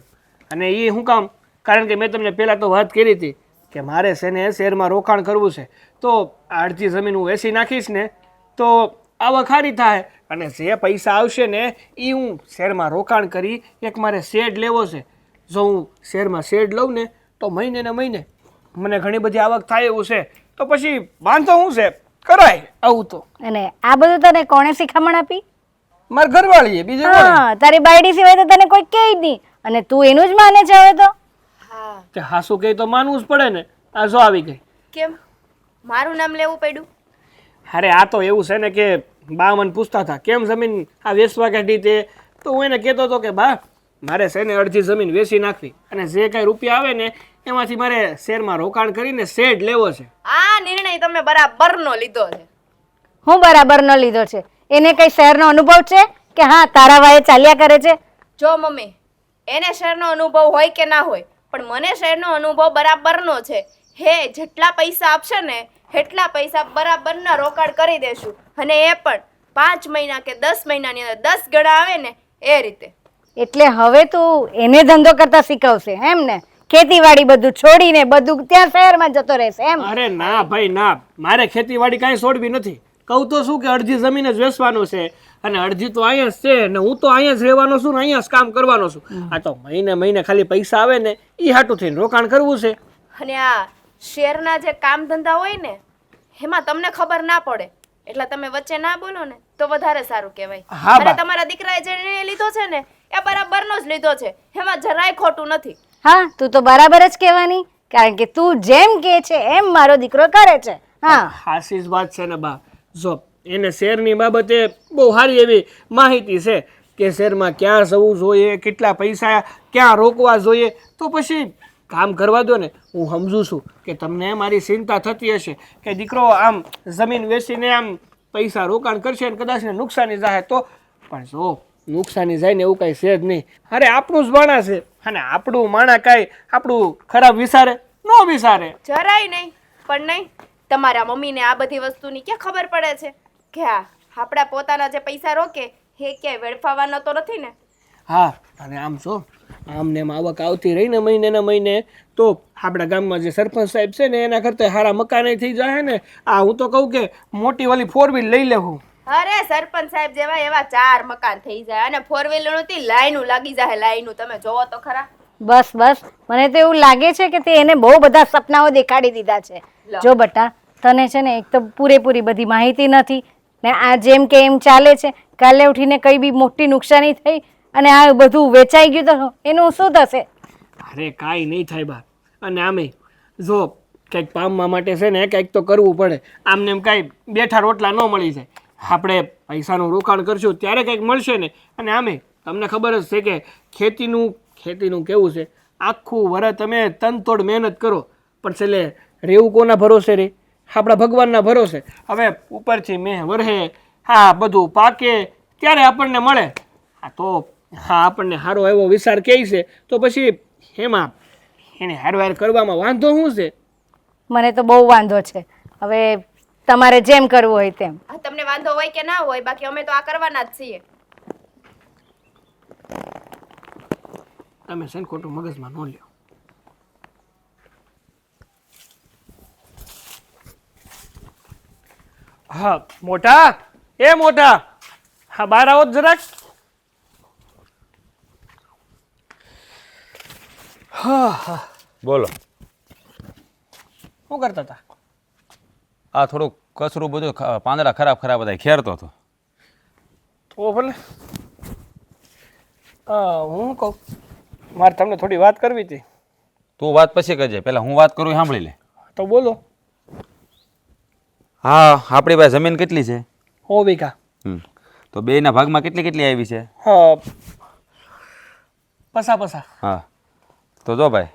અને એ શું કામ? કારણ કે મેં તમને પહેલાં તો વાત કરી હતી કે મારે છે ને શહેરમાં રોકાણ કરવું છે. તો આ અડધી જમીન હું વેચી નાખીશ ને તો આવક સારી થાય અને જે પૈસા આવશે ને એ હું શહેરમાં રોકાણ કરી એક મારે શેડ લેવો છે. જો હું શહેરમાં શેડ લઉં ને તો મહિને ને મહિને મને ઘણી બધી આવક થાય એવું છે. તો પછી વાંધો શું છે, કરાય આવું તો. અને આ બધું તને કોણે શિખામણ આપી? મારા ઘરવાળીએ. બીજું કોણે? હા, તારી બાયડી સિવાય તો તને કોઈ કહે જ નહીં, અને તું એનું જ માને છે હવે તો. તે હાસુ કહે તો માનવું જ પડે ને. આ જો આવી ગઈ. કેમ મારું નામ લેવું પડ્યું? અરે આ તો એવું છે ને કે બા મને પૂછતા હતા કેમ જમીન આ વેચવા કાઢી તે. તો હું એને કહેતો હતો કે બા મારે છે ને અડધી જમીન વેચી નાખવી અને જે કાંઈ રૂપિયા આવે ને એમાંથી મારે શેરમાં રોકાણ કરીને શેડ લેવો છે. આ નિર્ણય તમે બરાબરનો લીધો છે. હું બરાબર ન લીધો છે? એને કઈ શહેરનો અનુભવ છે કે હા તારા વાયે ચાલ્યા કરે છે? જો મમ્મી, એને શહેરનો અનુભવ હોય કે ના હોય, પણ મને શહેરનો અનુભવ બરાબરનો છે. હે જેટલા પૈસા આપશે ને એટલા પૈસા બરાબરના રોકાણ કરી દેશું. અને એ પણ 5 મહિના કે 10 મહિનાની અંદર 10 ગણા આવે ને એ રીતે. એટલે હવે તું એને ધંધો કરતા શીખવશે એમ ને? ખેતીવાડી બધું છોડીને બધું ત્યાં શહેરમાં જતો રહેશે એમ? અરે ના ભાઈ ના, મારે ખેતીવાડી કાંઈ છોડવી નથી. કહું તો શું કે અડધી જમીન જ વેચવાનું છે અને અડધી તો અહીંયા જ છે ને હું તો અહીંયા જ રહેવાનો છું ને અહીંયા જ કામ કરવાનો છું. આ તો મહિને મહિને ખાલી પૈસા આવે ને એ હાટું થઈને રોકાણ કરવું છે. અને આ શહેરના જે કામ ધંધા હોય ને એમાં તમને ખબર ના પડે એટલે તમે વચ્ચે ના બોલો ને તો વધારે સારું કહેવાય. હા અને બા. તમારા દીકરાએ જે નિર્ણય લીધો છે ને એ બરાબરનો જ લીધો છે, એમાં જરાય ખોટું નથી. હા, તું તો બરાબર જ કહેવાની, કારણ કે તું જેમ કે છે એમ મારો દીકરો કરે છે. હા, હાસી જ વાત છે ને બા. જો એને શહેરની બાબતે બહુ સારી એવી માહિતી છે કે શહેરમાં ક્યાં જવું જોઈએ, કેટલા પૈસા ક્યાં રોકવા જોઈએ. તો પછી કામ કરવા દો ને. હું સમજુ છું કે તમને મારી ચિંતા થતી હશે કે દીકરો આમ જમીન વેચીને આમ પૈસા રોકાણ કરશે ને કદાચ ને નુકસાની જાય તો. પણ જો નુકસાની જાય ને એવું કાંઈ છે જ નહીં. અરે આપણું જ માણા છે અને આપણું માણા કાંઈ આપણું ખરાબ વિચારે ન વિચારે. જરાય નહીં. પણ નહીં, તમારા મમ્મીને આ બધી વસ્તુની ક્યાં ખબર પડે છે કે હા આપણા પોતાના જે પૈસા રોકે એ ક્યાંય વેડફાવાના તો નથી ને. હા અને આમ છો આમને એમ આવક આવતી રહી ને મહિને તો આપણા ગામમાં જે સરપંચ સાહેબ છે ને એના કરતાં સારા મકાને થઈ જાય ને. હું તો કહું કે મોટી વાળી 4 વ્હીલ લઈ લેવું. અરે સરપંચ સાહેબ જેવા એવા 4 મકાન થઈ જાય અને 4 વ્હીલરથી લાઈનું લાગી જાય લાઈનું. તમે જોવો તો ખરા. બસ બસ મને તો એવું લાગે છે કે તે એને બહુ બધા સપનાઓ દેખાડી દીધા છે. લો. જો બટા તને છે ને એક તો પૂરેપૂરી બધી માહિતી નથી ને આ જેમ કે એમ ચાલે છે. કાલે ઉઠીને કઈ બી મોટી નુકસાની થઈ અને આ બધું વેચાઈ ગયું તો એનું શું થશે? અરે કાંઈ નહીં થાય બા. અને આમે જો કંઈક પામવા માટે છે ને કંઈક તો કરવું પડે. આમને એમ કાંઈ બેઠા રોટલા ન મળી જાય. આપણે પૈસાનું રોકાણ કરશું ત્યારે કંઈક મળશે ને. અને આમે તમને ખબર જ છે કે ખેતીનું કેવું છે, આખું વરસ તમે તનતોડ મહેનત કરો પણ છેલ્લે રહેવું કોના ભરોસે રે? આપણા ભગવાનના ભરોસે. હવે ઉપરથી મેં વરહે બધું પાકે ત્યારે આપણને મળે. આપણને સારો એવો વિચાર કહે છે તો પછી એમાં એને હારવાર કરવામાં વાંધો શું છે? મને તો બહુ વાંધો છે. હવે તમારે જેમ કરવું હોય તેમ. આ તમને વાંધો હોય કે ના હોય બાકી અમે તો આ કરવાના જ છીએ. તમે છે ને ખોટું મગજમાં ન લ્યો. મોટા બહાર આવો જરાક. બોલો. શું કરતા હતા? આ થોડુંક કચરું બધું પાંદડા ખરાબ બધા ખેરતો હતો. તો ભલે હું કહું મારે તમને થોડી વાત કરવી હતી. તું વાત પછી કરજે, પહેલાં હું વાત કરું એ સાંભળી લે. તો બોલો. હા આપણી પાસે જમીન કેટલી છે? 100 વીઘા. તો બેયના ભાગમાં કેટલી આવી છે? પસા. હા તો જો ભાઈ,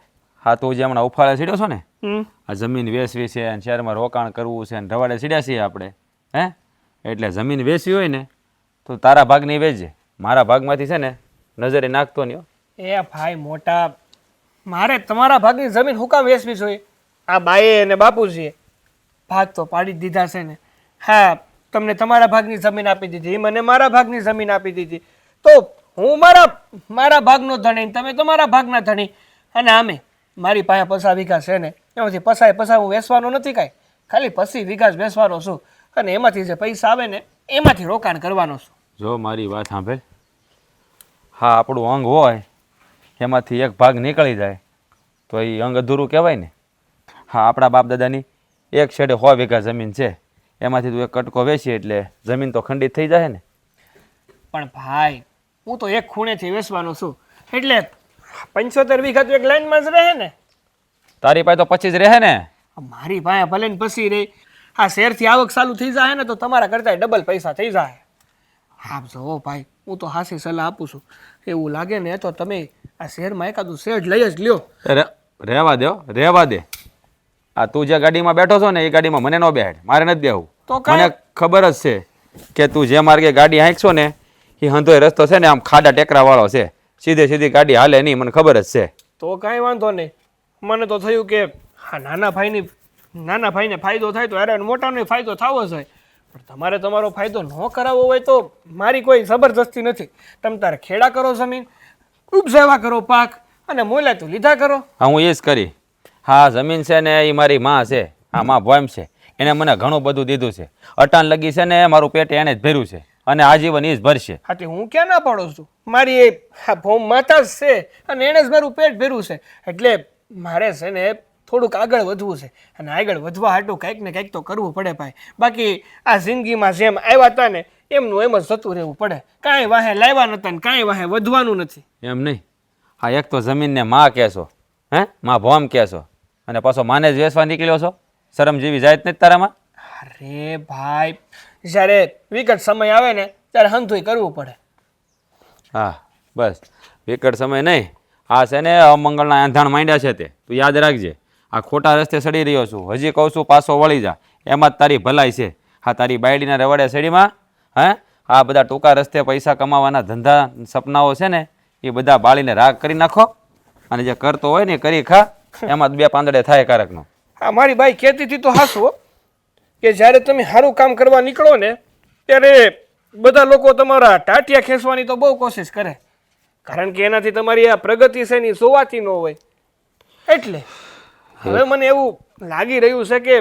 હા તું જે હમણાં ઉફાળે સીડ્યો છો ને, હમ આ જમીન વેચવી છે અને શહેરમાં રોકાણ કરવું છે અને રવાડે સીડ્યા છીએ આપણે, હે એટલે જમીન વેચવી હોય ને તો તારા ભાગની વેચજે, મારા ભાગમાંથી છે ને નજરે નાખતો નહીં હો. એ ભાઈ મોટા, મારે તમારા ભાગની જમીન હું કામ વેચવી જોઈએ? આ બાએ અને બાપુજીએ ભાગ તો પાડી જ દીધા છે ને. હા તમને તમારા ભાગની જમીન આપી દીધી, મને મારા ભાગની જમીન આપી દીધી. તો હું મારા ભાગનો ધણી, તમે તમારા ભાગના ધણી. અને આમે મારી પાસે 50 વીઘા છે ને એમાંથી 50 હું વેચવાનો નથી કાંઈ, ખાલી 25 વીઘા જ વેચવાનો છું. અને એમાંથી જે પૈસા આવે ને એમાંથી રોકાણ કરવાનો છું. જો મારી વાત સાંભળ, હા આપણું અંગ હોય એમાંથી એક ભાગ નીકળી જાય તો એ અંગ અધૂરું કહેવાય ને. હા આપણા બાપ દાદાની એક છેડે 100 વીઘા જમીન છે, એમાંથી તું એક કટકો વેચી એટલે જમીન તો ખંડિત થઈ જાય ને. પણ ભાઈ હું તો એક ખૂણેથી વેચવાનો છું એટલે 75 વીઘા તો એક લાઈનમાં જ રહે ને. તારી પાસે તો 25 રહે ને. મારી પાસે ભલે ને પછી રહી. આ શેરથી આવક ચાલુ થઈ જાય ને તો તમારા કરતાં ડબલ પૈસા થઈ જાય. હા જો ભાઈ હું તો હાસી સલાહ આપું છું. એવું લાગે ને તો તમે આ શહેરમાં એકાદું શેઠ લઈ જ લ્યો. રહેવા દે. આ તું જે ગાડીમાં બેઠો છો ને એ ગાડીમાં મને ન બેહાડ, મારે નથી બેહવું. તો કાંઈ- મને ખબર જ છે કે તું જે માર્ગે ગાડી હાંકશો ને એ હંધોય રસ્તો છે ને આમ ખાડા ટેકરા વાળો છે, સીધી ગાડી હાલે નહીં, મને ખબર જ છે. તો કાંઈ વાંધો નહીં. મને તો થયું કે હા નાના ભાઈને ફાયદો થાય તો અરે મોટાને ફાયદો થવો જોઈએ. પણ તમારે તમારો ફાયદો ન કરાવવો હોય તો મારી કોઈ જબરજસ્તી નથી. તમે તારે ખેડા કરો જમીન, ઉપજાવા કરો પાક અને મોલા તો લીધા કરો. હા હું એ જ કરી. હા જમીન છે ને એ મારી માં છે, હા માં ભોયમ છે, એને મને ઘણું બધું દીધું છે. અટાણ લગી છે ને મારું પેટ એને જ ભર્યું છે અને આજીવન એ જ ભરશે. હા તે હું ક્યાં ના પાડું છું. મારી એ ભોમ માતા જ છે અને એણે જ મારું પેટ ભર્યું છે. એટલે મારે છે ને થોડુંક આગળ વધવું છે અને આગળ વધવા હાટું કંઈક ને કંઈક તો કરવું પડે ભાઈ. બાકી આ જિંદગીમાં જેમ આવ્યા હતા ને એમનું એમ જ જતું રહેવું પડે. કાંઈ વાહે લાવ્યા નતા ને કાંઈ વાહે વધવાનું નથી. એમ નહીં. હા એક તો જમીનને માં કહેશો, હે માં ભોમ કહેશો અને પાછો માને જ વેચવા નીકળ્યો છો. શરમ જેવી જાય જ નથી તારામાં? અરે ભાઈ જ્યારે વિકટ સમય આવે ને ત્યારે હંધુય કરવું પડે. હા બસ વિકટ સમય નહીં, આ છે ને અમંગળના આંધાણ માંડ્યા છે તે તું યાદ રાખજે. આ ખોટા રસ્તે સડી રહ્યો છું, હજી કહું છું પાછો વળી જા, એમાં જ તારી ભલાઈ છે. હા તારી બાયડીના રવાડે સડીમાં આ બધા ટૂંકા રસ્તે પૈસા કમાવાના ધંધા સપનાઓ છે ને એ બધા બાળીને રાગ કરી નાખો અને જે કરતો હોય ને કરી ખા, એમાં 2 પાંદડે થાય કારકનો. હા મારી બાઈ કહેતી હતી તો હાસું. કે જ્યારે તમે સારું કામ કરવા નીકળો ને ત્યારે બધા લોકો તમારા ટાટિયા ખેંચવાની તો બહુ કોશિશ કરે, કારણ કે એનાથી તમારી આ પ્રગતિ છે ની સોવાતી ન હોય. એટલે હવે મને એવું લાગી રહ્યું છે કે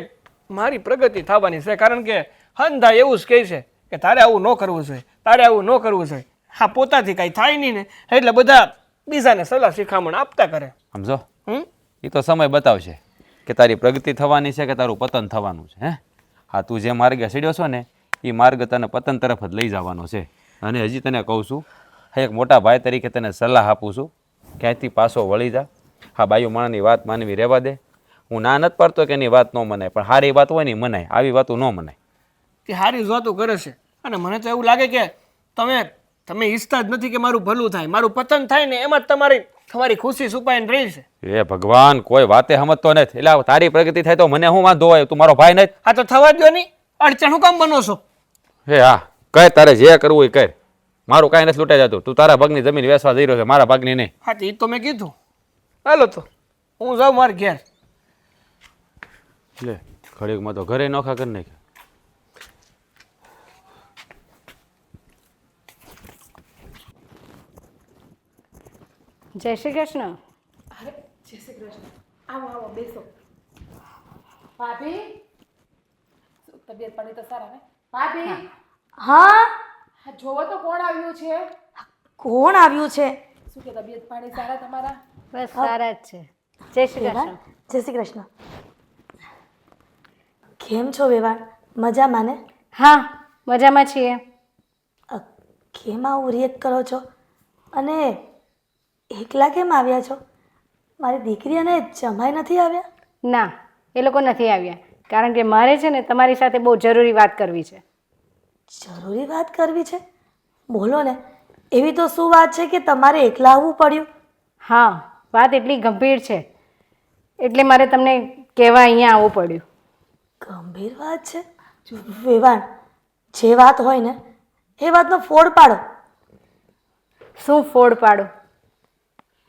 મારી પ્રગતિ થવાની છે, કારણ કે હંધા એવું જ કહે છે કે તારે આવું ન કરવું જોઈએ, તારે આવું ન કરવું જોઈએ. હા, પોતાથી કાંઈ થાય નહીં ને એટલે બધા બીજાને સલાહ શિખામણ આપતા કરે. સમજો, હમ એ તો સમય બતાવશે કે તારી પ્રગતિ થવાની છે કે તારું પતન થવાનું છે. હા, તું જે માર્ગે સીડ્યો છો ને એ માર્ગ તને પતન તરફ જ લઈ જવાનો છે. અને હજી તને કહું છું, એક મોટા ભાઈ તરીકે તને સલાહ આપું છું, ક્યાંયથી પાછો વળી જા. હા, બાયુ માણસની વાત માનવી રહેવા દે. હું ના નથી પાડતો કે એની વાત ન મનાય, પણ સારી વાત હોય ને મનાય, આવી વાતો ન મનાય. તે સારી જ વાતો કરે છે, અને મને તો એવું લાગે કે તમે ઈચ્છતા જ નથી કે મારું ભલું થાય, મારું પતન થાય ને એમાં જ તમારી ખુશી છુપાઈને રહી છે. એ ભગવાન, કોઈ વાતે સમજતો નથી. એટલે તારી પ્રગતિ થાય તો મને શું વાંધો હોય? તું મારો ભાઈ નથી? હા, તો થવા દો નહીં, અડચણ શું કામ બનો છો? હે હા, કર તારે જે કરવું એ કર. મારું કાંઈ નથી લૂંટાઈ જતું. તું તારા ભાગની જમીન વેચવા જઈ રહ્યો છે, મારા ભાગની નહીં. હા, તો એ તો મેં કીધું. હાલો તો હું જાઉં મારે ઘેર. લે, ઘડીકમાં તો ઘરે નોખા કરી નાખે. જય શ્રી કૃષ્ણ. અરે જય શ્રી કૃષ્ણ. આવો આવો બેસો. ભાભી, તબિયત પાણી તો સારા ને? ભાભી, હા, હા જોવો તો કોણ આવ્યું છે? કોણ આવ્યું છે? શું કે તબિયત પાણી સારા તમારા? બસ સારા જ છે. જય શ્રી વેવાણ, કૃષ્ણ. જય શ્રી કૃષ્ણ. કેમ છો વેવાણ? મજામાં ને? હા, મજામાં છીએ. કેમ આવું રિએક્ટ કરો છો? અને એકલા કેમ આવ્યા છો? મારી દીકરી અને જમાઈ નથી આવ્યા? ના, એ લોકો નથી આવ્યા, કારણ કે મારે છે ને તમારી સાથે બહુ જરૂરી વાત કરવી છે. જરૂરી વાત કરવી છે? બોલો ને. એવી તો શું વાત છે કે તમારે એકલા આવવું પડ્યું? હા, વાત એટલી ગંભીર છે એટલે મારે તમને કહેવા અહીંયા આવવું પડ્યું. ગંભીર વાત છે? વેવાણ, જે વાત હોય ને એ વાતનો ફોડ પાડો. શું ફોડ પાડું?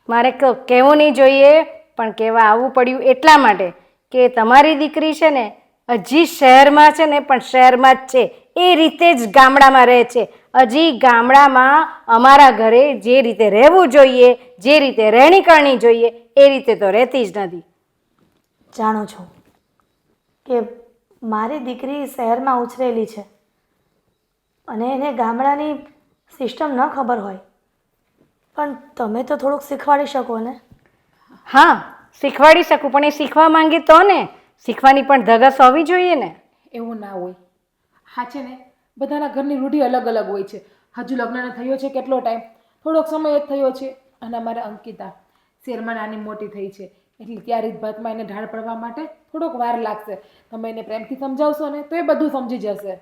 મારે કહેવું નહીં જોઈએ, પણ કહેવા આવવું પડ્યું એટલા માટે કે તમારી દીકરી છે ને હજી શહેરમાં છે ને, પણ શહેરમાં જ છે એ રીતે જ ગામડામાં રહે છે. હજી ગામડામાં અમારા ઘરે જે રીતે રહેવું જોઈએ, જે રીતે રહેણી કરણી જોઈએ એ રીતે તો રહેતી જ નથી. જાણો છો કે મારી દીકરી શહેરમાં ઉછરેલી છે અને એને ગામડાની સિસ્ટમ ન ખબર હોય, પણ તમે તો થોડુંક શીખવાડી શકો ને? હા, શીખવાડી શકું, પણ એ શીખવા માંગે તો ને. શીખવાની પણ ધગસ હોવી જોઈએ ને. એવું ના હોય. હા છે ને, બધાના ઘરની રૂઢિ અલગ અલગ હોય છે. હજુ લગ્નને થયો છે કેટલો ટાઈમ? થોડોક સમય જ થયો છે. અને અમારા અંકિતા શેરમાં નાની મોટી થઈ છે, એટલે ત્યાં રીતભાતમાં એને ઢાળ પડવા માટે થોડોક વાર લાગશે. તમે એને પ્રેમથી સમજાવશો ને તો એ બધું સમજી જશે.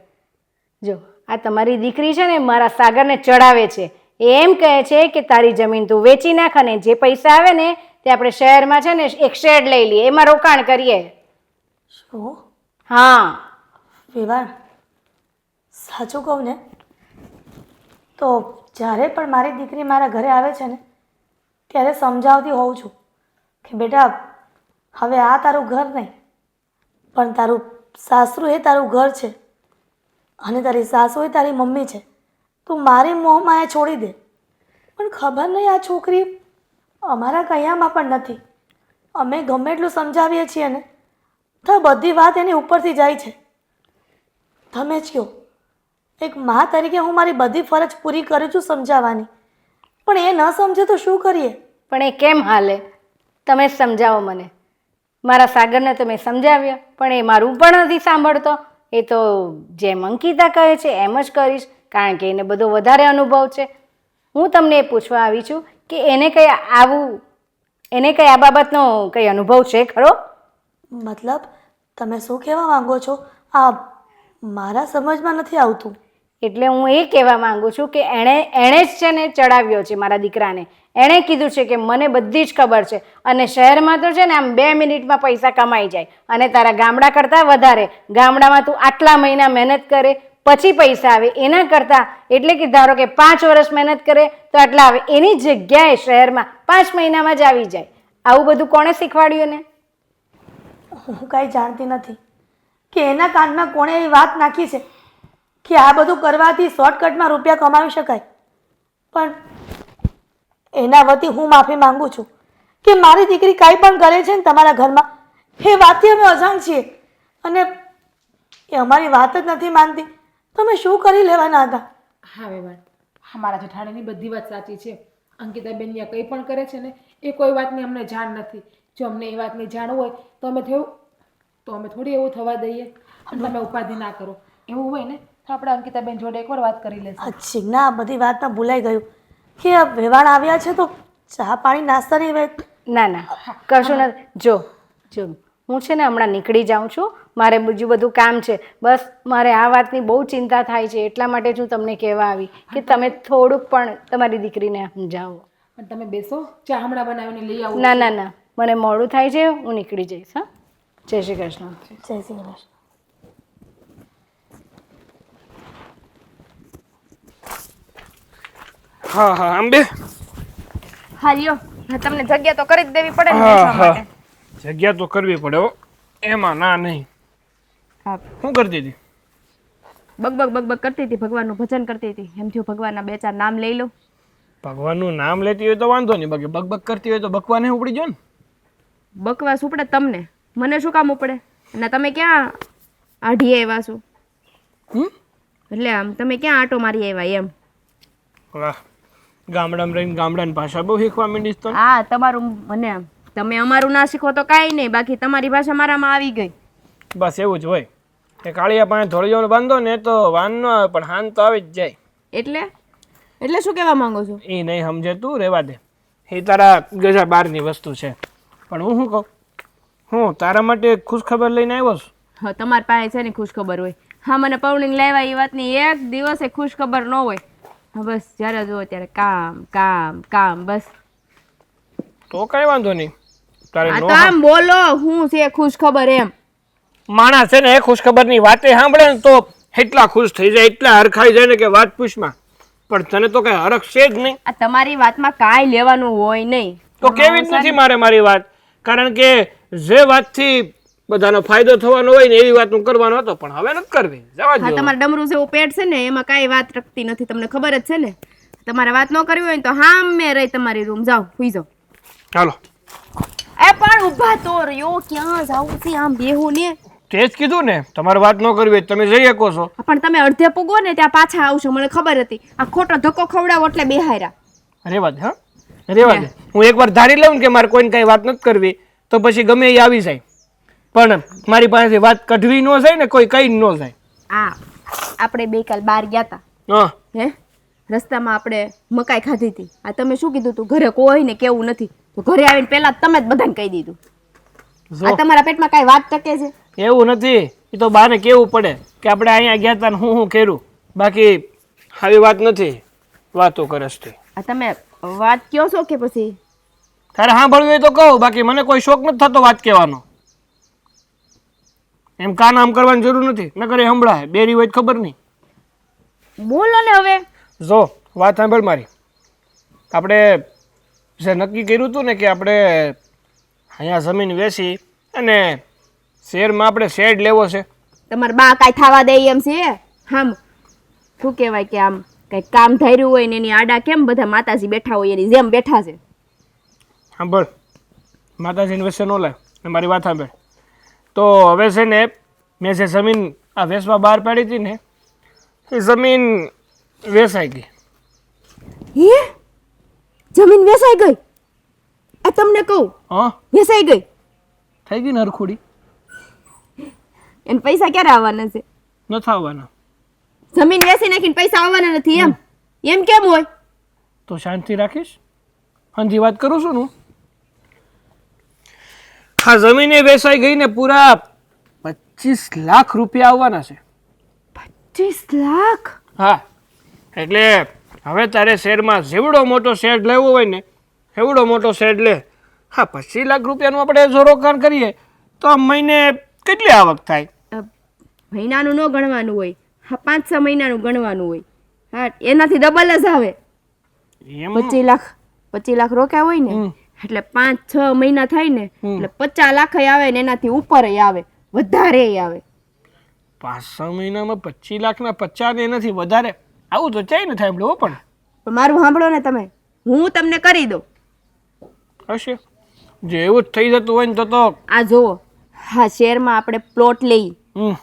જો આ તમારી દીકરી છે ને મારા સાગરને ચડાવે છે. એ એમ કહે છે કે તારી જમીન તું વેચી નાખ અને જે પૈસા આવે ને તે આપણે શહેરમાં છે ને એક શેડ લઈ લઈએ, એમાં રોકાણ કરીએ. શું? હા. વેવાણ, સાચું કહું ને તો જ્યારે પણ મારી દીકરી મારા ઘરે આવે છે ને ત્યારે સમજાવતી હોઉં છું કે બેટા, હવે આ તારું ઘર નહીં, પણ તારું સાસરું એ તારું ઘર છે અને તારી સાસુ એ તારી મમ્મી છે. તું મારી મોહમાં એ છોડી દે. પણ ખબર નહીં આ છોકરી અમારા કયામાં પણ નથી. અમે ગમે એટલું સમજાવીએ છીએ ને તો બધી વાત એની ઉપરથી જાય છે. તમે જ કહો, એક મા તરીકે હું મારી બધી ફરજ પૂરી કરું છું સમજાવવાની, પણ એ ન સમજે તો શું કરીએ? પણ એ કેમ હાલે? તમે જ સમજાવો મને. મારા સાગરને તો મેં સમજાવ્યા, પણ એ મારું પણ નથી સાંભળતો. એ તો જેમ અંકિતા કહે છે એમ જ કરીશ, કારણ કે એને બધો વધારે અનુભવ છે. હું તમને એ પૂછવા આવી છું કે એને કંઈ આ બાબતનો કંઈ અનુભવ છે ખરો? મતલબ તમે શું કહેવા માંગો છો? આ મારા સમજમાં નથી આવતું. એટલે હું એ કહેવા માંગુ છું કે એણે જ છે ને ચડાવ્યો છે મારા દીકરાને. એણે કીધું છે કે મને બધી જ ખબર છે અને શહેરમાં તો છે ને આમ 2 મિનિટમાં પૈસા કમાઈ જાય અને તારા ગામડા કરતાં વધારે. ગામડામાં તું આટલા મહિના મહેનત કરે પછી પૈસા આવે, એના કરતાં એટલે કે ધારો કે 5 વર્ષ મહેનત કરે તો આટલા આવે, એની જગ્યાએ શહેરમાં 5 મહિનામાં જ આવી જાય. આવું બધું કોણે શીખવાડ્યું ને? હું કાંઈ જાણતી નથી. કે એના કાનમાં કોણે એવી વાત નાખી છે કે આ બધું કરવાથી શોર્ટકટમાં રૂપિયા કમાવી શકાય. પણ એના વતી હું માફી માંગુ છું કે મારી દીકરી કાંઈ પણ કરે છે ને તમારા ઘરમાં એ વાતથી અમે અજાણ છીએ અને એ અમારી વાત જ નથી માનતી. તમે શું કરી લેવાના હતા? હા વેવાણ, અમારા જેઠાણીની બધી વાત સાચી છે. અંકિતાબેન ત્યાં કંઈ પણ કરે છે ને એ કોઈ વાતની અમને જાણ નથી. જો અમને એ વાતની જાણ હોય તો અમે થોડી એવું થવા દઈએ. અને તમે ઉપાધિ ના કરો. એવું હોય ને તો આપણે અંકિતાબેન જોડે એકવાર વાત કરી લેશું. અચ્છી ના, આ બધી વાતમાં ભૂલાઈ ગયું કે આ વેવાણ આવ્યા છે તો ચા પાણી નાસ્તાની ના ના કશું નથી. જો હું છે ને હમણાં નીકળી જાઉં છું, મારે બીજું બધું કામ છે. બસ મારે આ વાતની બહુ ચિંતા થાય છે, એટલા માટે જ હું તમને કહેવા આવી કે તમે થોડુંક પણ તમારી દીકરીને સમજાવો. પણ તમે બેસો, ચા હમણાં બનાવીને લઈ આવો. ના ના ના, મને મોડું થાય છે, હું નીકળી જઈશ. હા, જય શ્રી કૃષ્ણ. જય શ્રી કૃષ્ણ. હા હા અંબે, હા લ્યો, હા, તમને જગ્યા તો કરી જ દેવી પડે ને બેસવા માટે. જગ્યા તો કરવી પડે હો, એમાં ના નહીં. હા, શું કરતી હતી? બગ કરતી હતી, ભગવાનનું ભજન કરતી હતી. એમ થયું ભગવાનના 2-4 નામ લઈ લો. ભગવાનનું નામ લેતી હોય તો વાંધો નહીં, બાકી બક કરતી હોય તો બકવાને ઉપડી જો ને. બકવાસ ઉપડે તમને, મને શું કામ ઉપડે? અને તમે ક્યાં આઢી આવ્યા છો? એટલે આમ તમે ક્યાં આટો મારી આવ્યા એમ? વાહ, ગામડામાં રહીને ગામડાની ભાષા બહુ શીખવા માંડીશ તો. હા, તમારું મને તમે અમારું ના શીખો તો કાંઈ નહીં, બાકી તમારી ભાષા મારામાં આવી ગઈ. બસ એવું જ હોય. એ કાળિયા પાસે ધોળિયો બાંધો ને તો વાન ન આવે, પણ હાન તો આવી જ જાય. એટલે શું કહેવા માંગો છો? એ નહીં સમજે તું, રહેવા દે. એ તારા ગજા બહારની વસ્તુ છે. પણ હું શું કહું, હું તારા માટે ખુશ ખબર લઈને આવ્યો છું. હા, તમારી પાસે છે ને ખુશ ખબર હોય. હા, મને પૌણીને લાવ્યા એ વાતની એક દિવસે ખુશ ખબર ન હોય. હા, બસ જ્યારે જુઓ ત્યારે કામ કામ કામ, બસ. તો કાંઈ વાંધો નહીં. તારે આ નો તો આમ બોલો, હું છે ખુશ ખબર એમ? માણસ છે ને એ ખુશ ખબરની વાતે સાંભળે ને તો એટલા ખુશ થઈ જાય, એટલા હરખાઈ જાય ને કે વાત પૂછમાં. પણ તને તો કઈ હરખ છે જ નહીં. આ તમારી વાતમાં કાંઈ લેવાનું હોય નહીં. તો કેવી જ નથી મારી વાત, કારણ કે જે વાતથી બધાનો ફાયદો થવાનો હોય ને એવી વાત હું કરવાનો હતો, પણ હવે નથી કરવી. જવા હા, દો. તમારા ડમરું જેવું પેટ છે ને એમાં કાંઈ વાત રખતી નથી, તમને ખબર જ છે ને. તમારે વાત ન કરવી હોય ને તો હા મેં રહી તમારી રૂમ, જાઓ સુઈ જાઓ. ચાલો, એ પણ ઊભા તો રહ્યો, ક્યાં જાવું છે? આમ બેહું ને. તે જ કીધું ને, તમારે વાત ન કરવી હોય તમે જઈ શકો છો. પણ તમે અડધે પૂગો ને ત્યાં પાછા આવશો, મને ખબર હતી. આ ખોટો ધક્કો ખવડાવો એટલે બેહાયરા. રેવા દે, હા રેવા દે. હું એકવાર ધારી લઉં ને કે મારે કોઈને કઈ વાત નથી કરવી તો પછી ગમે એ આવી જાય, પણ મારી પાસેથી વાત કઢવી ન જાય ને કોઈ કઈ ન જાય. આપણે બે કાલ બહાર ગયા હતા, હા, હે રસ્તામાં આપણે મકાઈ ખાધી હતી. આ તમે શું કીધું તું? ઘરે કોઈ ને કેવું નથી. તો ઘરે આવીને પહેલા તમે જ બધાને કહી દીધું. આ તમારા પેટમાં કાંઈ વાત ટકે છે? એવું નથી. એ તો બાને કેવું પડે કે આપણે અહીંયા ગયા હતા ને હું કર્યું, બાકી આવી વાત નથી. વાતો કરસ તે. આ તમે વાત કયો છો કે પછી? તારે સાંભળવી હોય તો કહું, બાકી મને કોઈ શોખ નથી થતો વાત કહેવાનો. એમ કાન આમ કરવાની જરૂર નથી, ન કરે સંભળાય બેરી હોય ખબર નહીં. બોલો ને હવે. જો વાત સાંભળ મારી, આપણે જે નક્કી કર્યું હતું ને કે આપણે અહીંયા જમીન વેચી અને શહેરમાં આપણે શેડ લેવો છે. તમારા બા કાંઈ થવા દે એમ છે? આમ શું કહેવાય કે આમ કંઈક કામ ધાર્યું હોય ને એની આડા કેમ બધા માતાજી બેઠા હોય એની જેમ બેઠા છે. સાંભળ, માતાજીને વિશે ન લાવ ને મારી વાત સાંભળ. તો હવે છે ને મેં જે જમીન આ વેચવા બહાર પાડી હતી ને એ જમીન વેચાઈ ગઈ. હે? જમીન વેચાઈ ગઈ? આ તમને કહું, હા, વેચાઈ ગઈ? થઈ ગઈ ને હરખુડી. એને પૈસા ક્યારે આવવાના છે? નથી આવવાના. જમીન વેચી નાખીને પૈસા આવવાના નથી એમ? એમ કેમ હોય? તો શાંતિ રાખીશ, હંધી વાત કરું છું ને. હા, જમીને વેચાઈ ગઈ ને પૂરા 25 લાખ રૂપિયા આવવાના છે. 25 લાખ? હા, એટલે હવે તારે શેરમાં જેવડો મોટો શેડ લેવો હોય ને એવડો મોટો શેડ લે. હા, 25 લાખ રૂપિયાનું આપણે જો રોકાણ કરીએ તો આમ મહિને કેટલી આવક થાય? મહિનાનું ન ગણવાનું હોય, હા 5-6 મહિનાનું ગણવાનું હોય. હા, એનાથી ડબલ જ આવે. એમ 25 લાખ રોક્યા હોય ને એટલે 5-6 મહિના થાય ને એટલે 50 લાખ આવે ને એનાથી ઉપર આવે, વધારે આવે. 5-6 મહિનામાં 25 લાખના 50 ને નથી વધારે. આવું તો ચાઈ ને થાય હો પણ પણ મારું સાંભળો ને તમે, હું તમને કરી દઉં. હશે જે એવું જ થઈ જતું હોય ને તો આ જુઓ, હા શેરમાં આપણે પ્લોટ લઈ, હમ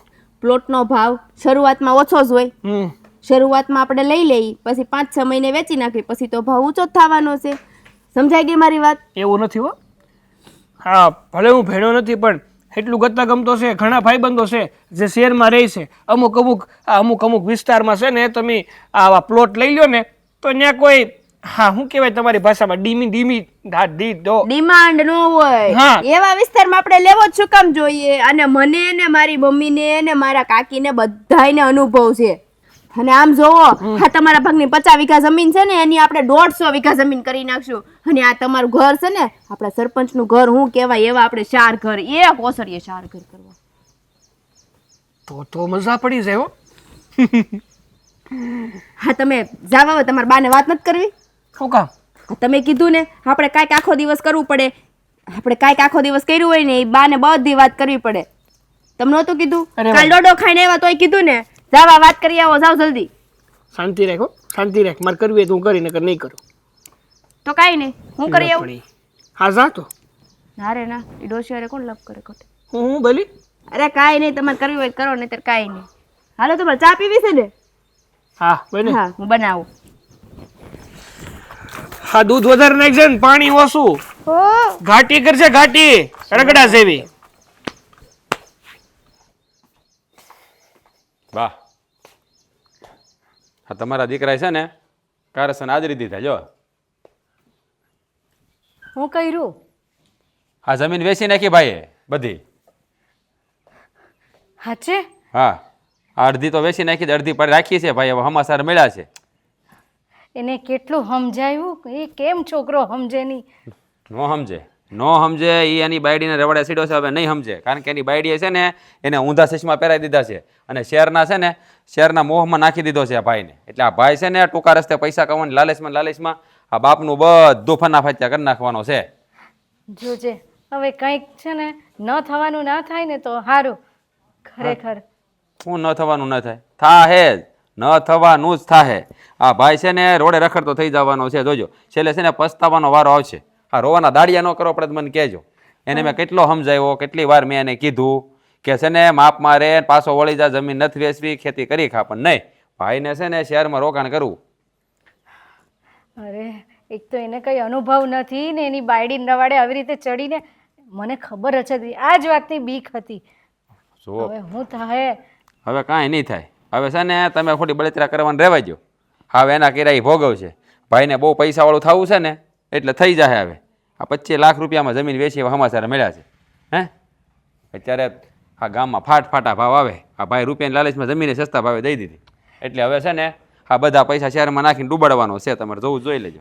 પ્લોટનો ભાવ શરૂઆતમાં ઓછો જ હોય. હમ શરૂઆતમાં આપણે લઈ લઈએ, પછી 5-6 મહિને વેચી નાખીએ, પછી તો ભાવ ઊંચો જ થવાનો છે. સમજાઈ ગઈ મારી વાત? એવું નથી હો. હા ભલે હું ભેણો નથી પણ એટલું ગત્તા ગમતો છે. ઘણા ભાઈબંધો છે જે શહેરમાં રહે છે. અમુક અમુક વિસ્તારમાં છે ને તમે આવા પ્લોટ લઈ લો ને તો ત્યાં કોઈ હા શું કહેવાય તમારી ભાષામાં ડિમાન્ડ નો હોય. હા. એવા વિસ્તારમાં આપણે લેવો જ શું કામ જોઈએ? અને મને ને મારી મમ્મીને ને મારા કાકીને બધાયને અનુભવ છે. અને આમ જોવો, આ તમારા ભાગની 50 વીઘા જમીન છે ને એની આપણે 150 વીઘા જમીન કરી નાખશું. અને આ તમારું ઘર છે ને, આપણા સરપંચનું ઘર શું કહેવાય એવા આપણે 4 ઘર, એક ઓસરીએ 4 ઘર કરવા. તો મજા પડી જાય હો. હા તમે જાવ, હવે તમારા બાને વાત નથી કરવી? શું કામ? તમે કીધું ને આપણે કાંઈક આખો દિવસ કરવું પડે. આપણે કાંઈક આખો દિવસ કર્યું હોય ને એ બાને બધી વાત કરવી પડે. તમને નહોતું કીધું? અરે કાલ ડોડો ખાઈને આવ્યા તોય કીધું ને, જાવા વાત કરી આવો, જાવ જલ્દી. શાંતિ રાખ હો, શાંતિ રાખ. મારે કરવી હોય તો હું કરી, નકર નહીં કરું. તો કાંઈ નહીં, હું કરી આવું. પણ હા જા તો. ના રે ના, એ ડોશિયારે કોણ લપ કરે ખોટે? હું ભલી. અરે કાંઈ નહીં, તમારે કરવી હોય તો કરો, નહીંતર કાંઈ નહીં. હાલો, તમારે ચા પીવી છે ને? હા બને. હા, હું બનાવું. હા દૂધ વધારે નાખજે ને પાણી ઓછું. ઘાટી કરશે, ઘાટી રગડા જેવી. વાહ, હા તમારા દીકરા છે ને કારસન આદરી દીધા. જો હું કર્યું? આ જમીન વેચી નાખી ભાઈએ બધી. હાચે? હા, અડધી તો વેચી નાખી, અડધી પર રાખી છે ભાઈ. હવે હમાસાર મળ્યા છે. એને કેટલું સમજાવ્યું, એ કેમ છોકરો સમજે નહીં? નો સમજે એ એની બાયડીને રવાડે સીડો છે. હવે નહીં સમજે, કારણ કે એની બાયડીએ છે ને એને ઊંધા ચશ્મા પહેરાવી દીધા છે અને શહેરના છે ને શહેરના મોહમાં નાખી દીધો છે આ ભાઈને. એટલે આ ભાઈ છે ને ટૂંકા રસ્તે પૈસા કમાવાની લાલચમાં આ બાપનું બધું ફનાફત્યા કરી નાખવાનો છે. જોજે, હવે કંઈક છે ને ન થવાનું ના થાય ને તો સારું. ખરેખર શું ન થવાનું ન થાય? થાહે જ, ન થવાનું જ થાહે. આ ભાઈ છે ને રોડે રખડતો થઈ જવાનો છે. જોજો, છેલ્લે છે ને પસ્તાવાનો વારો આવશે. આ રોવાના દાડિયા ન કરો પડે મને કહેજો. એને મેં કેટલો સમજાવ્યો, કેટલી વાર મેં એને કીધું કે છે ને માપ મારે પાછો વળી જા, જમીન નથી વેચવી, ખેતી કરી ખા. પણ નહીં, ભાઈને છે ને શહેરમાં રોકાણ કરવું. અરે એક તો એને કંઈ અનુભવ નથી ને એની બાયડી રવાડે આવી રીતે ચડીને, મને ખબર જ હતી, આ જ વાતની બીક હતી. જુઓ, હવે હું થાય? હવે કાંઈ નહીં થાય. હવે છે ને તમે ખોટી બળતરા કરવાનું રહેવા દો. હવે એના કિરાય ભોગવશે. ભાઈને બહુ પૈસાવાળું થવું છે ને એટલે થઈ જાય. હવે આ 25 લાખ રૂપિયામાં જમીન વેચી એવા સમાચાર મળ્યા છે. હે અત્યારે આ ગામમાં ફાટા ભાવ આવે. આ ભાઈ રૂપિયાની લાલચમાં જમીને સસ્તા ભાવે દઈ દીધી. એટલે હવે છે ને આ બધા પૈસા શહેરમાં નાખીને ડૂબાડવાનો છે. તમારે જોવું જોઈ લેજો.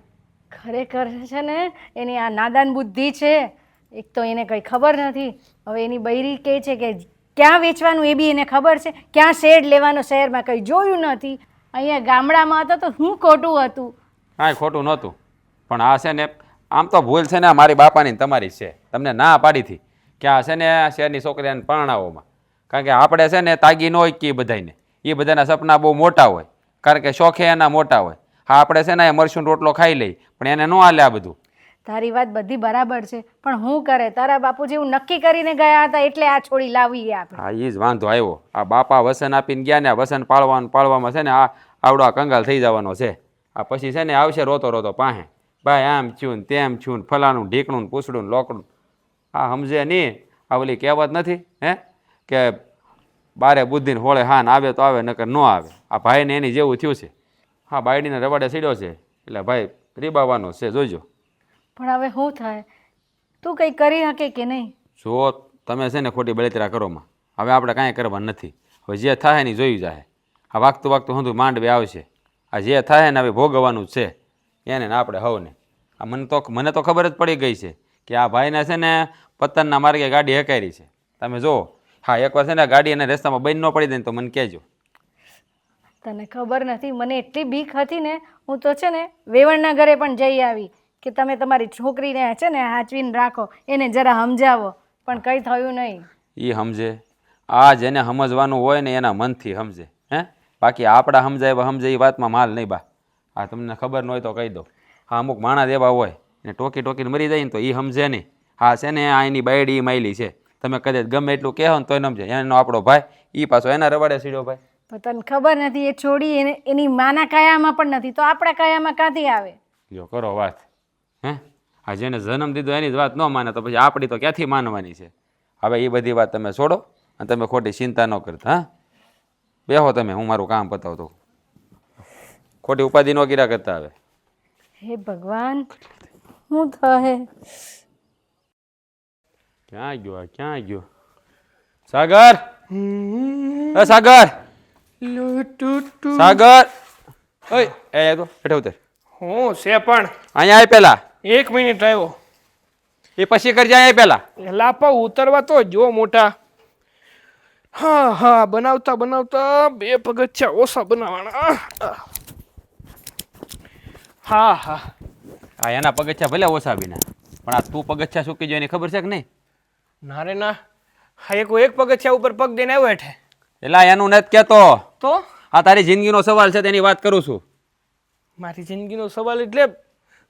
ખરેખર છે ને એની આ નાદાન બુદ્ધિ છે. એક તો એને કંઈ ખબર નથી. હવે એની બૈરી કહે છે કે ક્યાં વેચવાનું એ બી એને ખબર છે, ક્યાં શેડ લેવાનો શહેરમાં કંઈ જોયું નથી. અહીંયા ગામડામાં હતો તો શું ખોટું હતું? કાંઈ ખોટું નહોતું. પણ આ છે ને આમ તો ભૂલ છે ને મારી બાપાની ને તમારી છે. તમને ના પાડી હતી કે આ છે ને શહેરની છોકરીને પરણાવોમાં. કારણ કે આપણે છે ને તાગી ન હોય કે બધાને, એ બધાના સપના બહુ મોટા હોય, કારણ કે શોખે એના મોટા હોય. હા આપણે છે ને મરચું રોટલો ખાઈ લઈ, પણ એને ન હાલે આ બધું. તારી વાત બધી બરાબર છે, પણ હું કરે? તારા બાપુજી એવું નક્કી કરીને ગયા હતા એટલે આ છોડી લાવી ગયા આપણે. હા એ જ વાંધો આવ્યો. આ બાપા વસન આપીને ગયા ને, આ વસન પાળવામાં છે ને આ આવડો આ કંગાલ થઈ જવાનો છે. આ પછી છે ને આવશે રોતો રોતો પાસે, ભાઈ આમ થયું ને તેમ થયું ને ફલાણું ઢીકણું ને પૂછડું ને લોકડું. આ સમજે નહીં. આ ઓલી કહેવત નથી હે કે બારે બુદ્ધિને હોળે હાન આવે તો આવે, નકર ન આવે. આ ભાઈને એની જેવું થયું છે. હા બાયડીને રવાડે સીડ્યો છે એટલે ભાઈ રીબાવાનો છે. જોઈજો. પણ હવે શું થાય? તું કંઈ કરી શકે કે નહીં? જો તમે છે ને ખોટી બળતરા કરોમાં, હવે આપણે કાંઈ કરવા નથી. હવે જે થાય ને જોયું જાય. આ વાગતું હંધું માંડવે આવશે. આ જે થાય ને હવે ભોગવવાનું જ છે એને ને આપણે હવને. આ મને તો ખબર જ પડી ગઈ છે કે આ ભાઈને છે ને પતનના માર્ગે ગાડી હકારી છે. તમે જુઓ. હા એકવાર છે ને ગાડી એને રસ્તામાં બંધ ન પડી દે ને તો મને કહેજો. તને ખબર નથી, મને એટલી બીક હતી ને, હું તો છે ને વેવણના ઘરે પણ જઈ આવી કે તમે તમારી છોકરીને છે ને હાચવીને રાખો, એને જરા સમજાવો, પણ કંઈ થયું નહીં. એ સમજે. આ જેને સમજવાનું હોય ને એના મનથી સમજે, હે? બાકી આપણા સમજે એ વાતમાં માલ નહીં બા. આ તમને ખબર ન હોય તો કહી દો. હા, અમુક માણસ એવા હોય ને ટોકીને મરી જાય ને તો એ સમજે નહીં. હા છે ને, આ એની બાયડી માયલી છે, તમે કદાચ ગમે એટલું કહેવો ને તોય ન સમજે. એનો આપણો ભાઈ, એ પાછો એના રવાડે સીડ્યો ભાઈ. પણ તને ખબર નથી, એ છોડી એની માના કાયામાં પણ નથી, તો આપણા કાયામાં ક્યાંથી આવે? જો કરો વાત, હે? આ જેને જન્મ દીધો એની જ વાત ન માને તો પછી આપણી તો ક્યાંથી માનવાની છે? હવે એ બધી વાત તમે છોડો અને તમે ખોટી ચિંતા ન કરતા. હા, બેહો તમે, હું મારું કામ પતાવતો. ખોટી ઉપાધિ ન કર્યા કરતા. હવે હે ભગવાન, હું થશે? ક્યાં ગયો ક્યાં ગયો? સાગર, સાગર, સાગર, ઓય એ તો બેઠો ઉતર. હું છે પણ અહીંયા આય પેલા. 1 મિનિટ આવ્યો. એ પછી કરજે. અહીંયા પેલા લાપા ઉતરવા તો જો મોટા. હા હા, બનાવતા 2 પગથિયા ઓછા બનાવવાના. હા હા, આ એના પગથિયા ભલે ઓછા બીના, પણ આ તું પગથિયા ચૂકી જાય એની ખબર છે કે નહીં? ના રે ના, હા એક પગથિયા ઉપર પગ દઈને આવ્યો હેઠે. એલા એનું નથી કહેતો, તો આ તારી જિંદગીનો સવાલ છે તેની વાત કરું છું. મારી જિંદગીનો સવાલ એટલે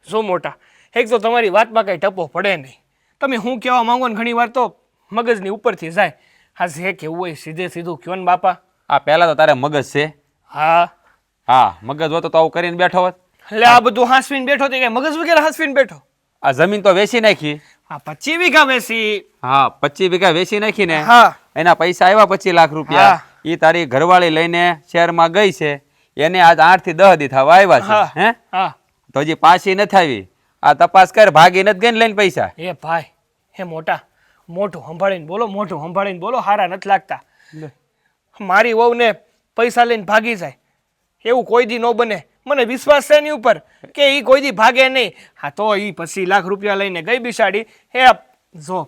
જો મોટા, એક તો તમારી વાતમાં કંઈ ટપો પડે નહીં. તમે હું કહેવા માંગો ને ઘણી વાર તો મગજની ઉપરથી જાય. હા, જે કહેવું હોય સીધું કહો ને બાપા. આ પહેલા તો તારે મગજ છે? હા હા, મગજ હોતો તો આવું કરીને બેઠો હોત. એટલે આ બધું હાંસવીને બેઠો તે કઈ મગજ વગેરે હાંસવીને બેઠો? આ જમીન તો વેચી નાખી. હા, 25 વીઘા વેચી. હા, 25 વીઘા વેચી નાખી ને. હા, એના પૈસા આવ્યા 25 લાખ રૂપિયા. હા. એ તારી ઘરવાળી લઈને શહેરમાં ગઈ છે. એને આજ 8 થી 10 દી થવા આવ્યા હા, છે. હે? હા. તો હજી પાછી નથી આવી. આ તપાસ કર, ભાગી નથી ગઈ ને લઈને પૈસા. એ ભાઈ, હે મોટા, મોઢું સંભાળીને બોલો, હારા નથી લાગતા. મારી વહુને પૈસા લઈને ભાગી જાય એવું કોઈ દી ન બને. મને વિશ્વાસ છે એની ઉપર કે એ કોઈ દી ભાગે નહીં. હા, તો એ 25 લાખ રૂપિયા લઈને ગઈ બિસાડી. હે જો,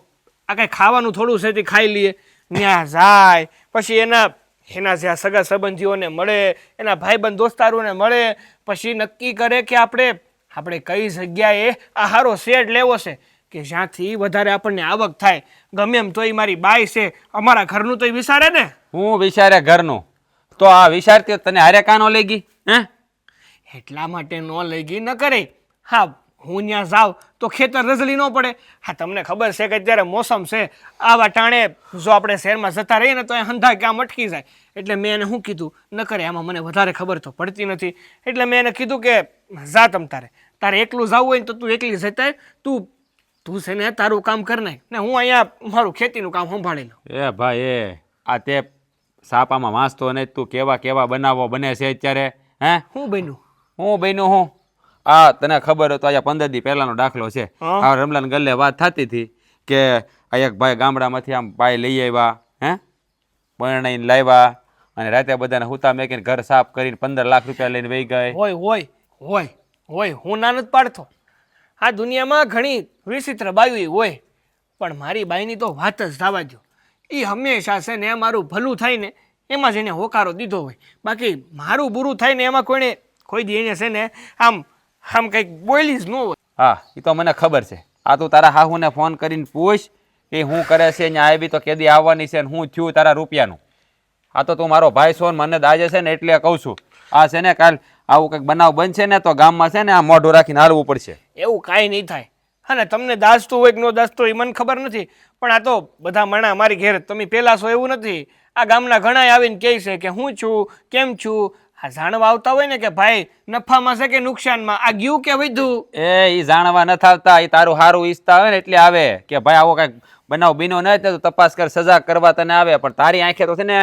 આ કઈ ખાવાનું થોડું છે તે ખાઈ લઈએ. ત્યાં જાય પછી એના જ્યાં સગા સંબંધીઓને મળે, એના ભાઈબંધ દોસ્તારોને મળે, પછી નક્કી કરે કે આપણે કઈ જગ્યાએ આ હારો શેડ લેવો છે કે જ્યાંથી વધારે આપણને આવક થાય. ગમે એમ તોય મારી બાઈ છે, અમારા ઘરનું તોય વિચારે ને. હું વિચારે ઘરનું? તો આ વિચારતી તને હારે કાનો લઈ ગઈ? હે? એટલા માટે ન લઈ ગઈ ન કરે. હા, હું ત્યાં જાઉં તો ખેતર રઝળી ન પડે. હા, તમને ખબર છે કે અત્યારે મોસમ છે, આવા ટાણે જો આપણે શહેરમાં જતા રહીએ ને તો એ હંધા કામ અટકી જાય. એટલે મેં એને શું કીધું, ન કરે આમાં મને વધારે ખબર તો પડતી નથી. એટલે મેં એને કીધું કે જા તમ તારે એકલું જવું હોય ને તો તું એકલી જતા, તું છે ને તારું કામ કર નાખ ને હું અહીંયા મારું ખેતીનું કામ સંભાળી લઉં. એ ભાઈ, આ તે સાપામાં વાંચતો નહીં. તું કેવા બનાવો બને છે અત્યારે? હે, હું બન્યું? હું બન્યું હું? આ તને ખબર હતો, અહીંયા 15 દી પહેલાનો દાખલો છે. આ રમલાન ગલ્લે વાત થતી હતી કે આ એક ભાઈ ગામડામાંથી આમ બાઈ લઈ આવ્યા, હે, પરણાઈને લાવ્યા અને રાતે બધાને હુતા મેકીને ઘર સાફ કરીને 15 લાખ રૂપિયા લઈને વહી ગઈ. હોય હું ના નથી પાડતો. આ દુનિયામાં ઘણી વિચિત્ર બાયું હોય, પણ મારી બાઈની તો વાત જ થવા દો. એ હંમેશા છે ને મારું ભલું થાય ને એમાં જ એને હોકારો દીધો હોય. બાકી મારું બુરું થાય ને એમાં કોઈ દી એને છે ને આમ કંઈક બોલી જ ન હોય. હા, એ તો મને ખબર છે. આ તું તારા હાહુને ફોન કરીને પૂછ કે હું કરે છે, અહીંયા આવી તો કેદી આવવાની છે ને હું થયું તારા રૂપિયાનું. આ તો તું મારો ભાઈ છો ને મને દાજે છે ને એટલે કહું છું. આ છે ને કાલ આવું કંઈક બનાવ બનશે ને તો ગામમાં છે ને આ મોઢું રાખીને હાલવું પડશે. એવું કાંઈ નહીં થાય. અને તમને દાજતું હોય કે ન દાજતું હોય એ મને ખબર નથી, પણ આ તો બધા મણા મારી ઘેર તમે પહેલા છો એવું નથી. આ ગામના ઘણા આવીને કહે છે કે હું છું, કેમ છું. આ જાણવા આવતા હોય ને કે ભાઈ નફામાં છે કે નુકસાનમાં, આ ગયું કે વધ્યું. એ જાણવા નથી આવતા, એ તારું સારું ઈચ્છતા હોય ને એટલે આવે કે ભાઈ આવો કંઈક બનાવ બીનો ન તો તપાસ કર, સજા કરવા તને આવે. પણ તારી આંખે તો છે ને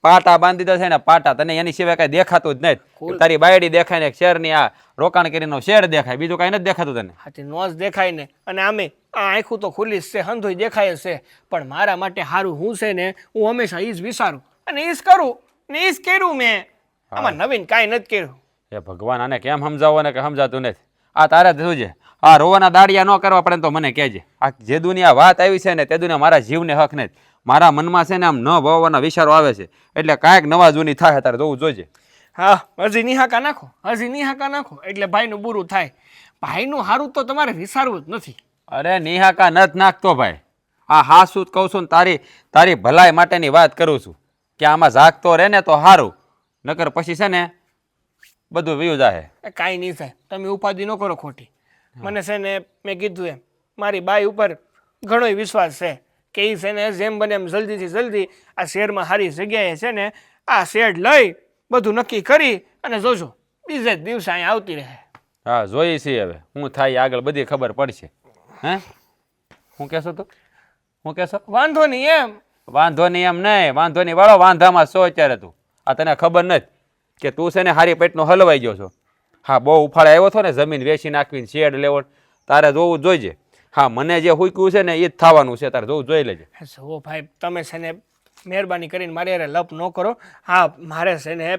પાટા બાંધી દે છે ને પાટા, તને એની સિવાય કઈ દેખાતું જ નહીં. તારી બાયડી દેખાય ને શેરની આ રોકાણ કરીને શેર દેખાય, બીજું કઈ નથી દેખાતું તને. હા, તે નોજ દેખાય ને. અને આમે આ આંખું તો ખુલ્લી જ છે, હંધોય દેખાય છે. પણ મારા માટે સારું હું છે ને હું હંમેશા એ જ વિચારું અને એ જ કરું ને એ જ કર્યું મેં. આમાં નવીન કાંઈ નથી કર્યું. એ ભગવાન, આને કેમ સમજાવો ને કે સમજાતું નથી. આ તારે જોજે, આ રોવાના દાડિયા ન કરવા પડે તો મને કહેજે. આ જે દુનિયા વાત આવી છે ને તે દુનિયા મારા જીવને હક નથી. મારા મનમાં છે ને આમ ન ભવવાના વિચારો આવે છે, એટલે કાંઈક નવા જૂની થાય તારે જોવું જોજે. હા, હજી નિહાકા નાખો એટલે ભાઈનું બુરું થાય. ભાઈનું સારું તો તમારે વિચારવું જ નથી. અરે નિહાકા નથી નાખતો ભાઈ. હા શું કહું છું ને તારી ભલાઈ માટેની વાત કરું છું કે આમાં જાગતો રહે ને તો સારું, નકર પછી છે ને બધું વયું જાહે. કાંઈ નહીં થાય, તમે ઉપાધિ ન કરો ખોટી. મને છે ને મેં કીધું એમ મારી બાઈ ઉપર ઘણો વિશ્વાસ છે કે એ છે ને જેમ બને એમ જલ્દીથી જલ્દી આ શહેરમાં સારી જગ્યાએ છે ને આ શેડ લઈ બધું નક્કી કરી અને જોજો બીજે જ દિવસે અહીંયા આવતી રહે. હા જોઈએ છીએ હવે હું થાય આગળ બધી ખબર પડશે. હે હું કહેશો તું હું કહેશો? વાંધો નહીં એમ. વાંધો નહીં એમ નહીં, વાંધો નહીં વાળો વાંધામાં છો અત્યારે તું. આ તને ખબર નથી કે તું છે ને હારી પેટનો હલવાઈ ગયો છો. હા બહુ ઉફાળે આવ્યો છો ને જમીન વેચી નાખવીને શેડ લેવો, તારે જોવું જોઈજે. હા મને જે હુક્યું છે ને એ જ થવાનું છે, તારે જોવું જોઈ લેજે. જુઓ ભાઈ તમે છે ને મહેરબાની કરીને મારી યારે લપ ન કરો. હા મારે છે ને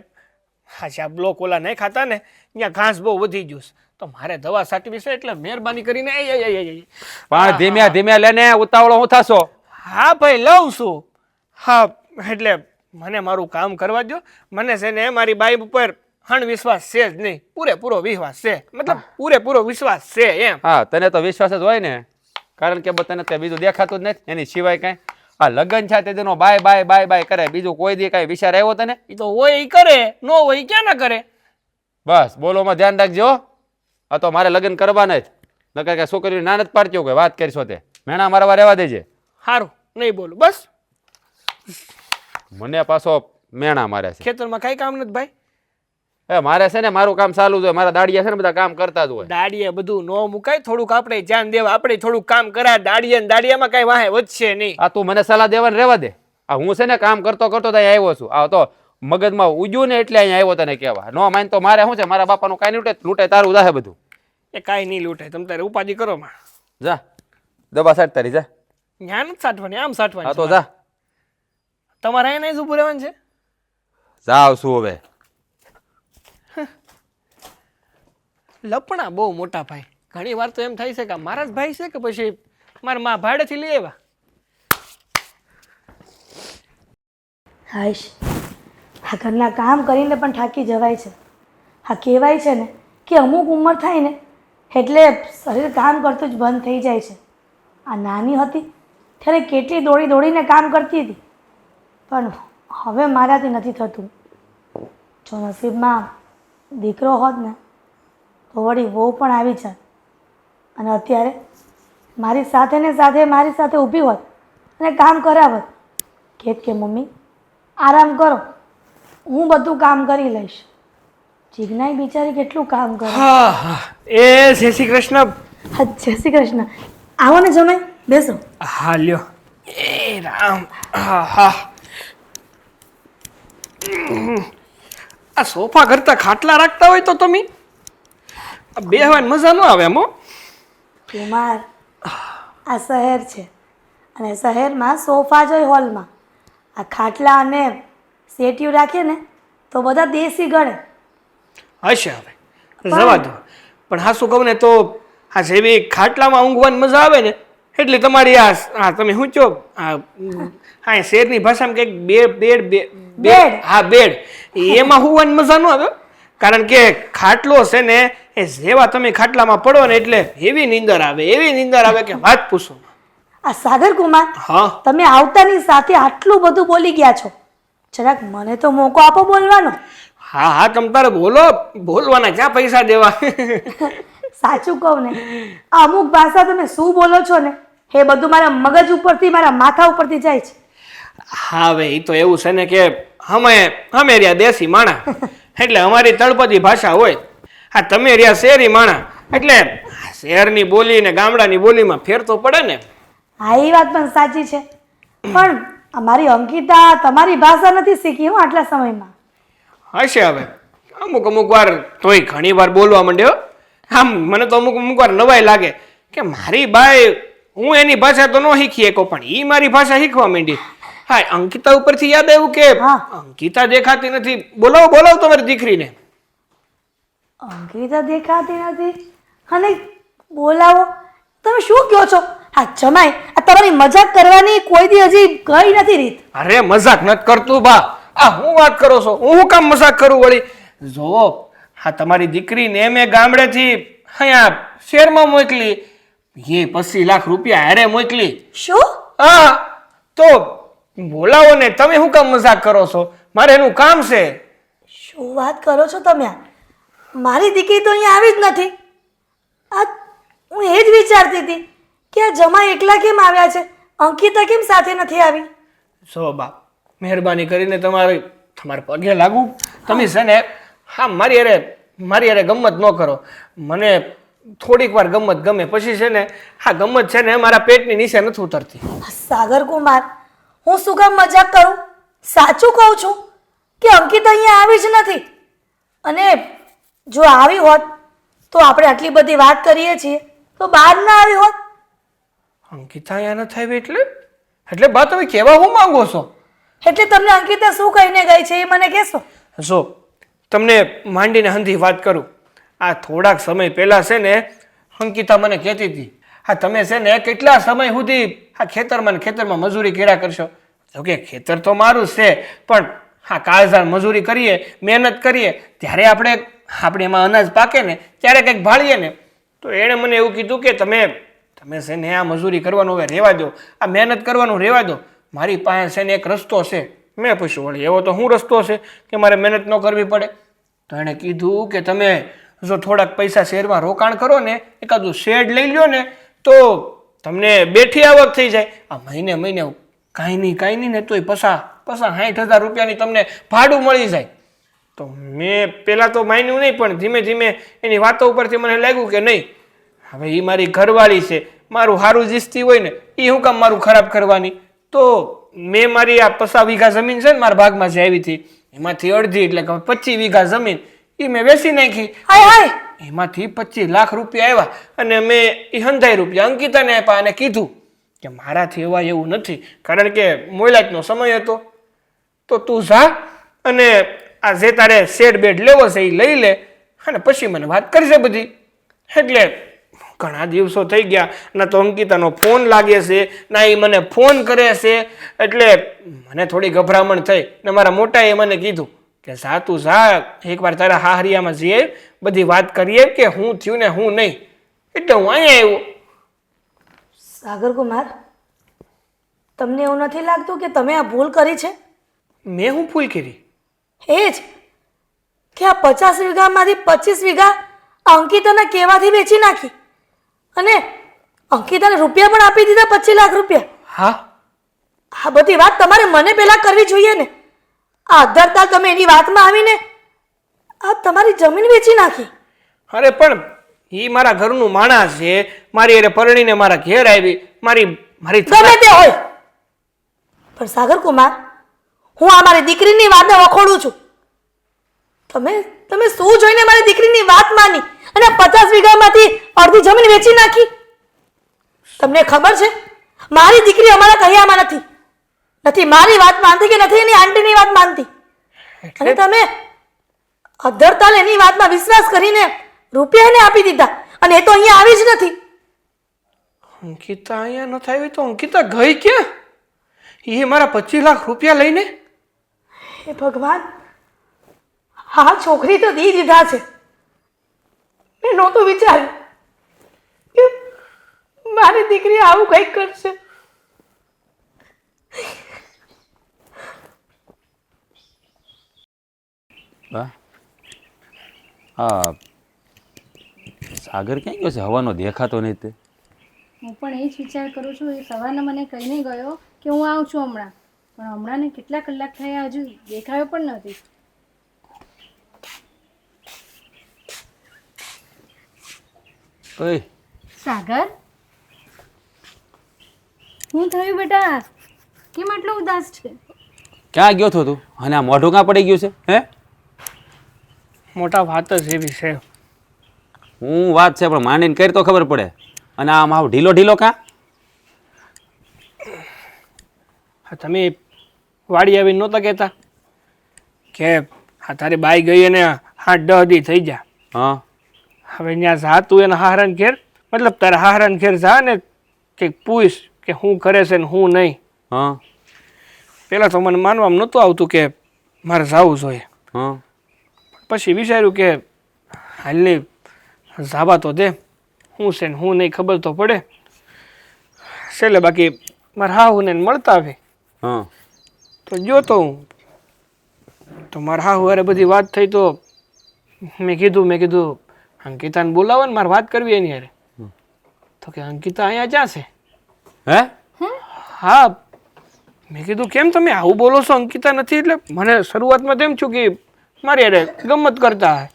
હા આ બ્લોક ઓલા નહીં ખાતા ને ત્યાં ઘાસ બહુ વધી ગયું છે તો મારે દવા છાંટવી છે એટલે મહેરબાની કરીને પણ ધીમે ધીમે લેને, ઉતાવળો હું થશો? હા ભાઈ લઉં છું. હા એટલે મને મારું કામ કરવા દો. મને છે ને મારી બાઈ ઉપર વિશ્વાસ છે જ નહીં, પૂરેપૂરો વિશ્વાસ છે, મતલબ પૂરેપૂરો વિશ્વાસ છે એમ. હા તને તો વિશ્વાસ જ હોય ને, કારણ કે તને તે બીજું દેખાતું જ નથી એની સિવાય કાંઈ. આ લગ્ન છે તેનો બાય બાય બાય બાય કરે, બીજું કોઈ દી કાંઈ વિચાર આવ્યો તને? એ તો હોય એ કરે, ન હોય એ ક્યાં ના કરે. બસ બોલોમાં ધ્યાન રાખજો. આ તો મારે લગ્ન કરવાના જ, નકર કે છોકરીને ના નથી પાડતી કોઈ વાત કરીશો તે મેણા મારવા રહેવા દેજે. સારું નહીં બોલું બસ. મને પાછો મેણા મારે છે. ખેતરમાં કઈ કામ નથી ભાઈ. મારે છે ને મારું કામ ચાલુ જ હોય, મારા દાડિયા છે ને બધા કામ કરતા જ હોય. દાડિયા બધું ન મુકાય, થોડુંક આપણે ધ્યાન દેવા, આપણે થોડુંક કામ કરાય. દાડિયામાં કઈ વાહે વધશે નહીં. આ તું મને સલાહ દેવાને રહેવા દે. આ હું છે ને કામ કરતો કરતો તો અહીંયા આવ્યો છું. આ તો મગજમાં ઉજ્યું ને એટલે અહીંયા આવ્યો તને કહેવા. ન માન તો મારે શું છે, મારા બાપાનું કાંઈ લૂંટે લૂંટે તારું જાહે બધું. એ કાંઈ નહીં લૂંટે, તમે તારે ઉપાધિ કરો માં. જા દવા સાટ તારી જા. જ્ઞાન જ સાટવાની, આમ સાટવાની. હા તો જા. તમારે અહીંયા નહીં ઊભું રહેવાનું છે. જાવ છું હવે. લપણા બહુ મોટા ભાઈ. ઘણી વાર તો એમ થાય છે કે મારા જ ભાઈ છે કે પછી મારા મા ભાડેથી લઈ આવ્યા. હાઈશ, આ ઘરના કામ કરીને પણ થાકી જવાય છે. આ કહેવાય છે ને કે અમુક ઉંમર થાય ને એટલે શરીર કામ કરતું જ બંધ થઈ જાય છે. આ નાની હતી ત્યારે કેટલી દોડી દોડીને કામ કરતી હતી, પણ હવે મારાથી નથી થતું. જો નસીબમાં દીકરો હોત ને તો વળી વહુ પણ આવી જાત અને અત્યારે મારી સાથે ને સાથે મારી સાથે ઊભી હોત અને કામ કરાવત. કે મમ્મી આરામ કરો, હું બધું કામ કરી લઈશ. જીજ્ઞાઈ બિચારી કેટલું કામ કરે. એ જય શ્રી કૃષ્ણ. હા જય શ્રી કૃષ્ણ. આવો ને જમાઈ, બેસો. હા લ્યો. એ રામ. હા હા. આ સોફા કરતા ખાટલા રાખતા હોય તો તમે બેહવાની મજા ન આવે એમ. કુમાર, આ શહેર છે અને શહેરમાં સોફા જ હોય હોલમાં. આ ખાટલા અને સેટિયું રાખીએ ને તો બધા દેશી ગણે. હશે હવે જવા દો. પણ હા શું કહું ને તો આ જેવી ખાટલામાં ઊંઘવાની મજા આવે ને એટલે તમારી આ તમે શું કહો હા શેરની ભાષામાં કંઈક બેડ. હા બેડ, એમાં હોવાની મજા ન આવે. કારણ કે ખાટલો છે ને એ જેવા તમે ખાટલામાં પડો ને એટલે એવી નીંદર આવે કે વાત પૂછો. આ સાગર કુમાર, હા તમે આવતાની સાથે આટલું બધું બોલી ગયા છો, જરાક મને તો મોકો આપો બોલવાનો. હા હા તમ તારે બોલો, બોલવાના ક્યાં પૈસા દેવા. સાચું કહું ને, અમુક ભાષા તમે શું બોલો છો ને એ બધું મારા મગજ ઉપરથી મારા માથા ઉપરથી જાય છે. હા હવે એ તો એવું છે ને કે અમે રહ્યા દેશી માણા એટલે અમારી તળપદી ભાષા હોય. હા તમે રહ્યા શહેરી માણા એટલે શહેરની બોલી ને ગામડાની બોલીમાં ફેર તો પડે ને. હા એ વાત પણ સાચી છે, પણ અમારી અંકિતા તમારી ભાષા નથી શીખી હું આટલા સમયમાં. હશે હવે અમુક વાર તોય ઘણી વાર બોલવા માંડ્યો. આમ મને તો અમુક વાર નવાઈ લાગે કે મારી બાઈ હું એની ભાષા તો ન શીખી શકો પણ એ મારી ભાષા શીખવા માંડી. હા અંકિતા ઉપરથી યાદ આવ્યું કે અંકિતા દેખાતી નથી. બોલાવો તમારી દીકરીને. અંકિતા દેખાતી નથી અને બોલાવો? તમે શું કહો છો? હા જમાઈ, આ તમારી મજાક કરવાની કોઈ દી હજી ગઈ નથી રીત. અરે મજાક નથી કરતું બા, આ હું વાત કરો છો? હું કામ મજાક કરું વળી? જોવો હા તમારી દીકરીને મેં ગામડેથી અહીંયા શહેરમાં મોકલી, એ 25 લાખ રૂપિયા હારે મોકલી. શું? હા તો બોલાવો ને, તમે શું કામ મજાક કરો છો? મારે એનું કામ છે. શું વાત કરો છો તમે? મારી દીકરી તો અહીંયા આવી જ નથી. આ હું એ જ વિચારતી હતી કે આ જમાઈ એકલા કેમ આવ્યા છે, અંકિતા કેમ સાથે નથી આવી? જો બા, મહેરબાની કરીને તમારા પગે લાગુ. તમે છે ને હા મારી અરે ગમત ન કરો. મને થોડીક વાર ગમત ગમે, પછી છે ને હા ગમત છે ને મારા પેટની નીચે નથી ઉતરતી. સાગર કુમાર, હું શું કામ મજાક કરું? સાચું કહું છું કે અંકિતા અહીંયા આવી જ નથી. અને જો આવી હોત તો આપણે આટલી બધી વાત કરીએ છીએ તો બહાર ના આવી હોત. અંકિતા અહીંયા નથી આવી એટલે બા તમે કહેવા શું માંગો છો? એટલે તમને અંકિતા શું કહીને ગઈ છે એ મને કહેશો? જો તમને માંડીને હંધી વાત કરું. આ થોડાક સમય પહેલા છે ને અંકિતા મને કહેતી હતી, હા તમે છે ને કેટલા સમય સુધી આ ખેતરમાં મજૂરી કર્યા કરશો? જોકે ખેતર તો મારું જ છે, પણ હા કાળઝાળ મજૂરી કરીએ, મહેનત કરીએ, ત્યારે આપણે એમાં અનાજ પાકે ને ત્યારે કંઈક ભાળીએ ને. તો એણે મને એવું કીધું કે તમે છે ને આ મજૂરી કરવાનું હવે રહેવા દો, આ મહેનત કરવાનું રહેવા દો. મારી પાસે છે ને એક રસ્તો છે. મેં પૂછ્યું, વળી એવો તો શું રસ્તો છે કે મારે મહેનત ન કરવી પડે? તો એણે કીધું કે તમે જો થોડાક પૈસા શેરમાં રોકાણ કરો ને, એકાદું શેડ લઈ લ્યો ને, તો તમને બેઠી આવક થઈ જાય. આ મહિને કાંઈ નહીં ને તોય 50,000 રૂપિયાની તમને ભાડું મળી જાય. તો મેં પહેલાં તો માન્યું નહીં, પણ ધીમે ધીમે એની વાતો ઉપરથી મને લાગ્યું કે નહીં, હવે એ મારી ઘરવાળી છે, મારું સારું જીસતી હોય ને એ શું કામ મારું ખરાબ કરવાની? તો મેં મારી આ 50 વીઘા જમીન છે ને મારા ભાગમાં જે આવી હતી એમાંથી અડધી એટલે કે 25 વીઘા જમીન એ મેં વેચી નાખી. હાય હાય, એમાંથી 25 લાખ રૂપિયા આવ્યા અને મેં એ 100 રૂપિયા અંકિતાને આપ્યા અને કીધું કે મારાથી એવું નથી, કારણ કે મોલાતનો સમય હતો. તો તું જા અને આ જે તારે શેડ બેડ લેવો છે એ લઈ લે અને પછી મને વાત કરશે બધી. એટલે ઘણા દિવસો થઈ ગયા, ના તો અંકિતાનો ફોન લાગે છે ના એ મને ફોન કરે છે. એટલે મને થોડી ગભરામણ થઈ ને મારા મોટાએ મને કીધું કે જા તું જા, એકવાર તારા હાહરિયામાં જઈએ, બધી વાત કરીએ કે હું થયું ને હું નહીં. એટલે હું અહીંયા આવ્યો. સાગર કુમાર, તમને એવું નથી લાગતું કે તમે આ ભૂલ કરી છે? મેં હું ભૂલ કરી? એ જ કે આ 50 વીઘામાંથી 25 વીઘા અંકિતાના કહેવાથી વેચી નાખી અને અંકિતાને રૂપિયા પણ આપી દીધા, 25 લાખ રૂપિયા. હા, આ બધી વાત તમારે મને પહેલા કરવી જોઈએ ને. આ અધરતા તમે એની વાતમાં આવીને આ તમારી જમીન વેચી નાખી. અરે પણ એ મારા ઘરનું માણસ છે, મારી અરે પરણીને મારા ઘેર આવી, મારી ગમે તે હોય, પણ સાગર કુમાર, હું આ મારી દીકરીની વાતને વખોડું છું. તમે શું જોઈને મારી દીકરીની વાત માની અને 50 વીઘામાંથી અડધી જમીન વેચી નાખી? તમને ખબર છે મારી દીકરી અમારા કહ્યામાં નથી મારી વાત માનતી કે નથી એની આંટીની વાત માનતી. અને તમે અધરતાલ એની વાતમાં વિશ્વાસ કરીને રૂપિયા એને આપી દીધા અને એ તો અહીંયા આવી જ નથી. અંકિતા અહીંયા નથી આવી તો અંકિતા ગઈ ક્યાં? એ મારા 25 લાખ રૂપિયા લઈને? હે ભગવાન, હા છોકરી તો દી દીધા છે. મેં નહોતું વિચાર્યું કે મારી દીકરી આવું કંઈક કરશે. બા હા, સાગર ક્યાં ગયો છે? હવાનો દેખાતો નહીં તે. હું પણ એ જ વિચાર કરું છું. એ સવારના મને કહીને ગયો કે હું આવું છું હમણાં, પણ હમણાં ને કેટલા કલાક થયા હજુ દેખાયો પણ નથી. ઓય સાગર, શું થયું બેટા? કેમ આટલો ઉદાસ છે? ક્યાં ગયો છો તું? અને આ મોઢું ક્યાં પડી ગયું છે? હે, મોટા વાત જ એવી છે. હું વાત છે પણ માંડીને કરી તો ખબર પડે. અને આમ આવ ઢીલો કાં? હા, તમે વાડી આવીને નહોતા કહેતા કે હા તારી બાઈ ગઈ અને 8-10 દી થઈ ગયા. હા, હવે ત્યાં જા તું એના હાહરાન ઘેર, મતલબ તારા હાહરાન ઘેર જા ને કંઈક પૂછ કે શું કરે છે ને શું નહીં. હા, પહેલાં તો મને માનવામાં નહોતું આવતું કે મારે જવું જોઈએ. હા, પછી વિચાર્યું કે હાલની જવા તો દે, શું છે ને શું નહીં ખબર તો પડે. છેલ્લે બાકી મારા હાહુને મળતા આવે હા તો જોતો હું તો મારા હાહુ અરે બધી વાત થઈ તો મેં કીધું અંકિતાને બોલાવો ને મારે વાત કરવી એની યારે તો કે અંકિતા અહીંયા ક્યાં છે? હે હા મેં કીધું કેમ તમે આવું બોલો છો? અંકિતા નથી એટલે મને શરૂઆતમાં તેમ છું કે મારી યારે ગમત કરતા હે,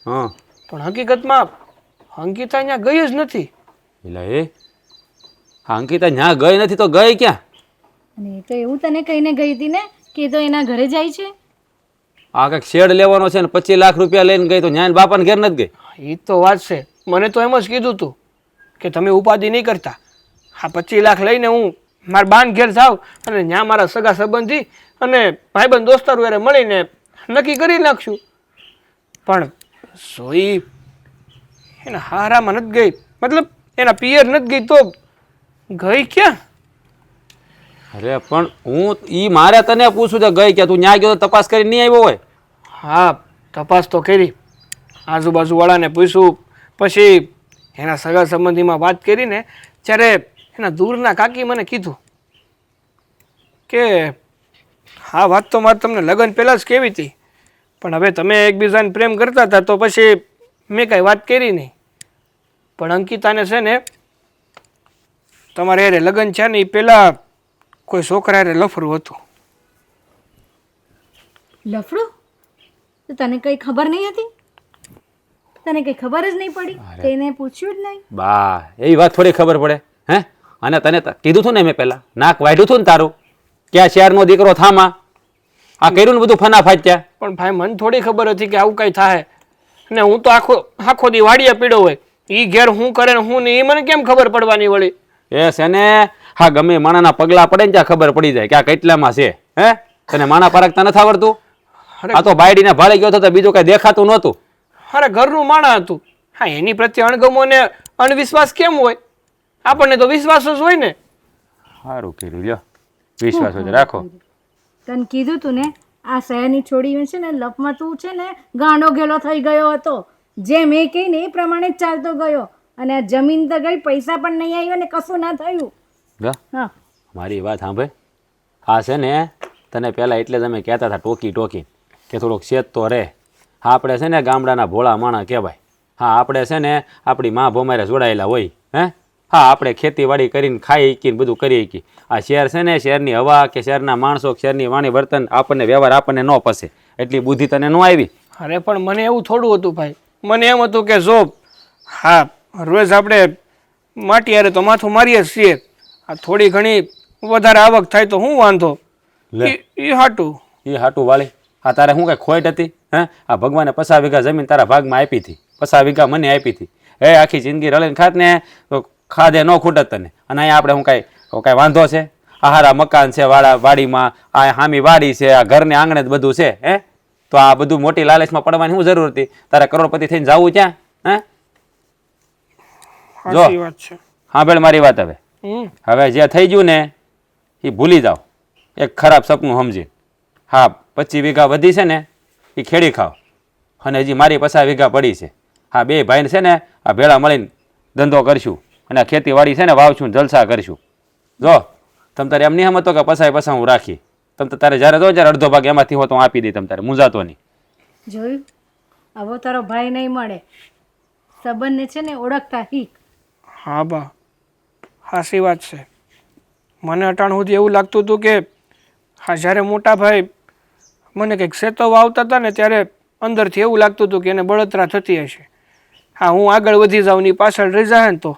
હા પણ હકીકતમાં અંકિતા અહીંયા ગઈ જ નથી. એટલે હા અંકિતા ત્યાં ગઈ નથી તો ગઈ ક્યાં? અને એ તો એવું તને કહીને ગઈ હતી ને કે એ તો એના ઘરે જાય છે. આ કંઈક શેડ લેવાનો છે ને 25 લાખ રૂપિયા લઈને ગઈ તો ન્યાય બાપાને ઘેર નથી ગઈ. એ તો વાત છે, મને તો એમ જ કીધું તું કે તમે ઉપાધિ નહીં કરતા, હા 25 લાખ લઈને હું મારા બાન ઘેર જાઉં અને ત્યાં મારા સગા સંબંધી અને ભાઈબંધ દોસ્તારો એને મળીને નક્કી કરી નાખશું. પણ સોઈ એના હારામાં નથી ગઈ, મતલબ એના પિયર નથી ગઈ તો ગઈ ક્યાં? અરે પણ હું ઈ મારે તને પૂછું છે ગઈ ક્યાં? તું ન્યા ગયો તો તપાસ કરીને નહીં આવ્યો હોય? હા તપાસ તો કરી, આજુબાજુવાળાને પૂછ્યું, પછી એના સગા સંબંધીમાં વાત કરીને ત્યારે એના દૂરના કાકી મને કીધું કે હા વાત તો મારે તમને લગ્ન પહેલાં જ કેવી હતી, પણ હવે તમે એકબીજાને પ્રેમ કરતા હતા તો પછી મેં કાંઈ વાત કરી નહીં. પણ અંકિતાને છે ને તમારે યારે લગ્ન છે ને એ પહેલાં કોઈ છોકરા યારે લફરું હતું. લફડો? તો તને કઈ ખબર નહીં હતી? તને કઈ ખબર જ નહીં પડી? તેને પૂછ્યું જ નહીં? બા એવી વાત થોડી ખબર પડે હે? અને તને કીધું હતું ને મેં પહેલા નાક વાઢ્યું હતું ને તારું કે આ શહેરનો દીકરો થામા આ કર્યું ને બધું ફના ફાચ્યા. પણ ભાઈ મને થોડી ખબર હતી કે આવું કંઈ થાય, ને હું તો આખો દી વાડિયા પીડો હોય, એ ઘેર હું કરે ને હું નહીં એ મને કેમ ખબર પડવાની વળી? એ છે ને હા ગમે માણાના પગલા પડે ને ત્યાં ખબર પડી જાય કે આ કેટલામાં છે. હે તને માણા પારખતા નથી આવડતું? આ તો બાયડીને ભાળી ગયો તો બીજું કઈ દેખાતું નહોતું. અરે ઘરનું માણા હતું, હા એની પ્રત્યે અણગમો ને અણવિશ્વાસ કેમ હોય? આપણને તો વિશ્વાસ જ હોય ને. સારું કર્યું લ્યો, વિશ્વાસ જ રાખો. તને કીધું તું ને આ શહેરની છોડી છે ને લપમાં તું છે ને ગાંડો ગેલો થઈ ગયો હતો. જે મેં કહી ને એ પ્રમાણે જ ચાલતો ગયો અને આ જમીન તો ગઈ, પૈસા પણ નહીં આવ્યો ને કશું ના થયું. લ્યો હા મારી વાત સાંભળ, આ છે ને તને પહેલાં એટલે જ અમે કહેતા હતા ટોકી કે થોડોક શેત તો રહે. હા આપણે છે ને ગામડાના ભોળા માણા કહેવાય. હા આપણે છે ને આપણી મા ભોમારે જોડાયેલા હોય. હે હા આપણે ખેતીવાડી કરીને ખાઈ શીખીને બધું કરી શીખી. આ શહેર છે ને શહેરની હવા કે શહેરના માણસો શહેરની વાણી વર્તન આપણને વ્યવહાર આપણને ન પસે, એટલી બુદ્ધિ તને ન આવી. અરે પણ મને એવું થોડું હતું ભાઈ, મને એમ હતું કે જો હા રોજ આપણે માટી હારે તો માથું મારીએ જ છીએ, આ થોડી ઘણી વધારે આવક થાય તો શું વાંધો? એ હાટું એ હાટું વાળી આ તારે શું કાંઈ ખોટ હતી? હે આ ભગવાને 50 વીઘા જમીન તારા ભાગમાં આપી હતી, 50 વીઘા મને આપી હતી. હે આખી જિંદગી રળીને ખાત ને તો ખાધે ન ખૂટત તને. અને અહીંયા આપણે હું કાંઈ વાંધો છે? આ હારા મકાન છે વાડીમાં, આ હામી વાડી છે, આ ઘરને આંગણે જ બધું છે. હે તો આ બધું મોટી લાલચમાં પડવાની શું જરૂર હતી? તારે કરોડપતિ થઈને જવું ક્યાં? હે જો સાચી વાત છે. સાંભળ મારી વાત. હવે જે થઈ ગયું ને એ ભૂલી જાઓ, એક ખરાબ સપનું સમજી. હા 25 વીઘા વધી છે ને એ ખેડી ખાઓ, અને હજી મારી 50 વીઘા પડી છે. હા બે ભાઈને છે ને આ ભેળા મળીને ધંધો કરશું અને આ ખેતીવાડી છે ને વાવશું, જલસા કરશું. જો તમ તારે એમ નહીં સમજતો કે પસાય હું રાખી. તમ તારે જ્યારે જો જ્યારે અડધો ભાગ એમાંથી હો તો હું આપી દઈ, તમ તારે મૂંઝાતો નહીં. જોયું? આવો તારો ભાઈ નહીં મળે. સંબંધને છે ને ઓળખતા શીખ. હા બા સાચી વાત છે. મને અટાણ સુધી એવું લાગતું હતું કે હા જ્યારે મોટા ભાઈ મને કંઈક સેતવવા આવતા હતા ને ત્યારે અંદરથી એવું લાગતું હતું કે એને બળતરા થતી હશે. હા હું આગળ વધી જાઉં ની પાછળ રહી જાય ને તો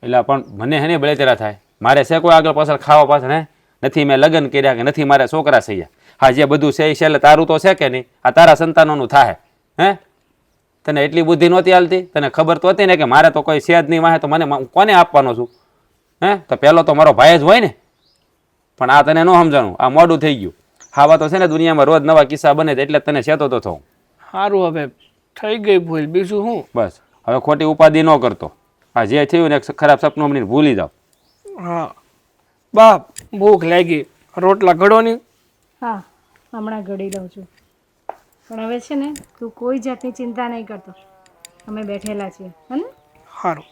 એટલે પણ મને હેને બળતરા થાય? મારે છે કોઈ આગળ પાછળ ખાવા પાછળ? હે નથી મેં લગ્ન કર્યા કે નથી મારે છોકરા થયા? હા જે બધું છે એ છે એટલે તારું તો છે કે નહીં? આ તારા સંતાનોનું થાય. હે તને એટલી બુદ્ધિ નહોતી હાલતી? તને ખબર તો હતી ને કે મારે તો કોઈ છે જ નહીં વાહે, તો મને કોને આપવાનો છું? હે તો પહેલો તો મારો ભાઈ જ હોય ને. પણ આ તને ન સમજાણું, આ મોડું થઈ ગયું. ખાવા તો છે ને દુનિયામાં રોજ નવા કિસ્સા બને છે એટલે તને છેતો તો થવું. સારું હવે થઈ ગઈ ભૂલ, બીજું શું? બસ હવે ખોટી ઉપાધિ ન કરતો. આ જે થયું ને ખરાબ સપનું અમને ભૂલી જાઓ. હા બાપ ભૂખ લાગી, રોટલા ઘડો નહીં. હા હમણાં ઘડી લઉં છું. પણ હવે છે ને તું કોઈ જાતની ચિંતા નહીં કરતો, અમે બેઠેલા છીએ. હે ને? સારું.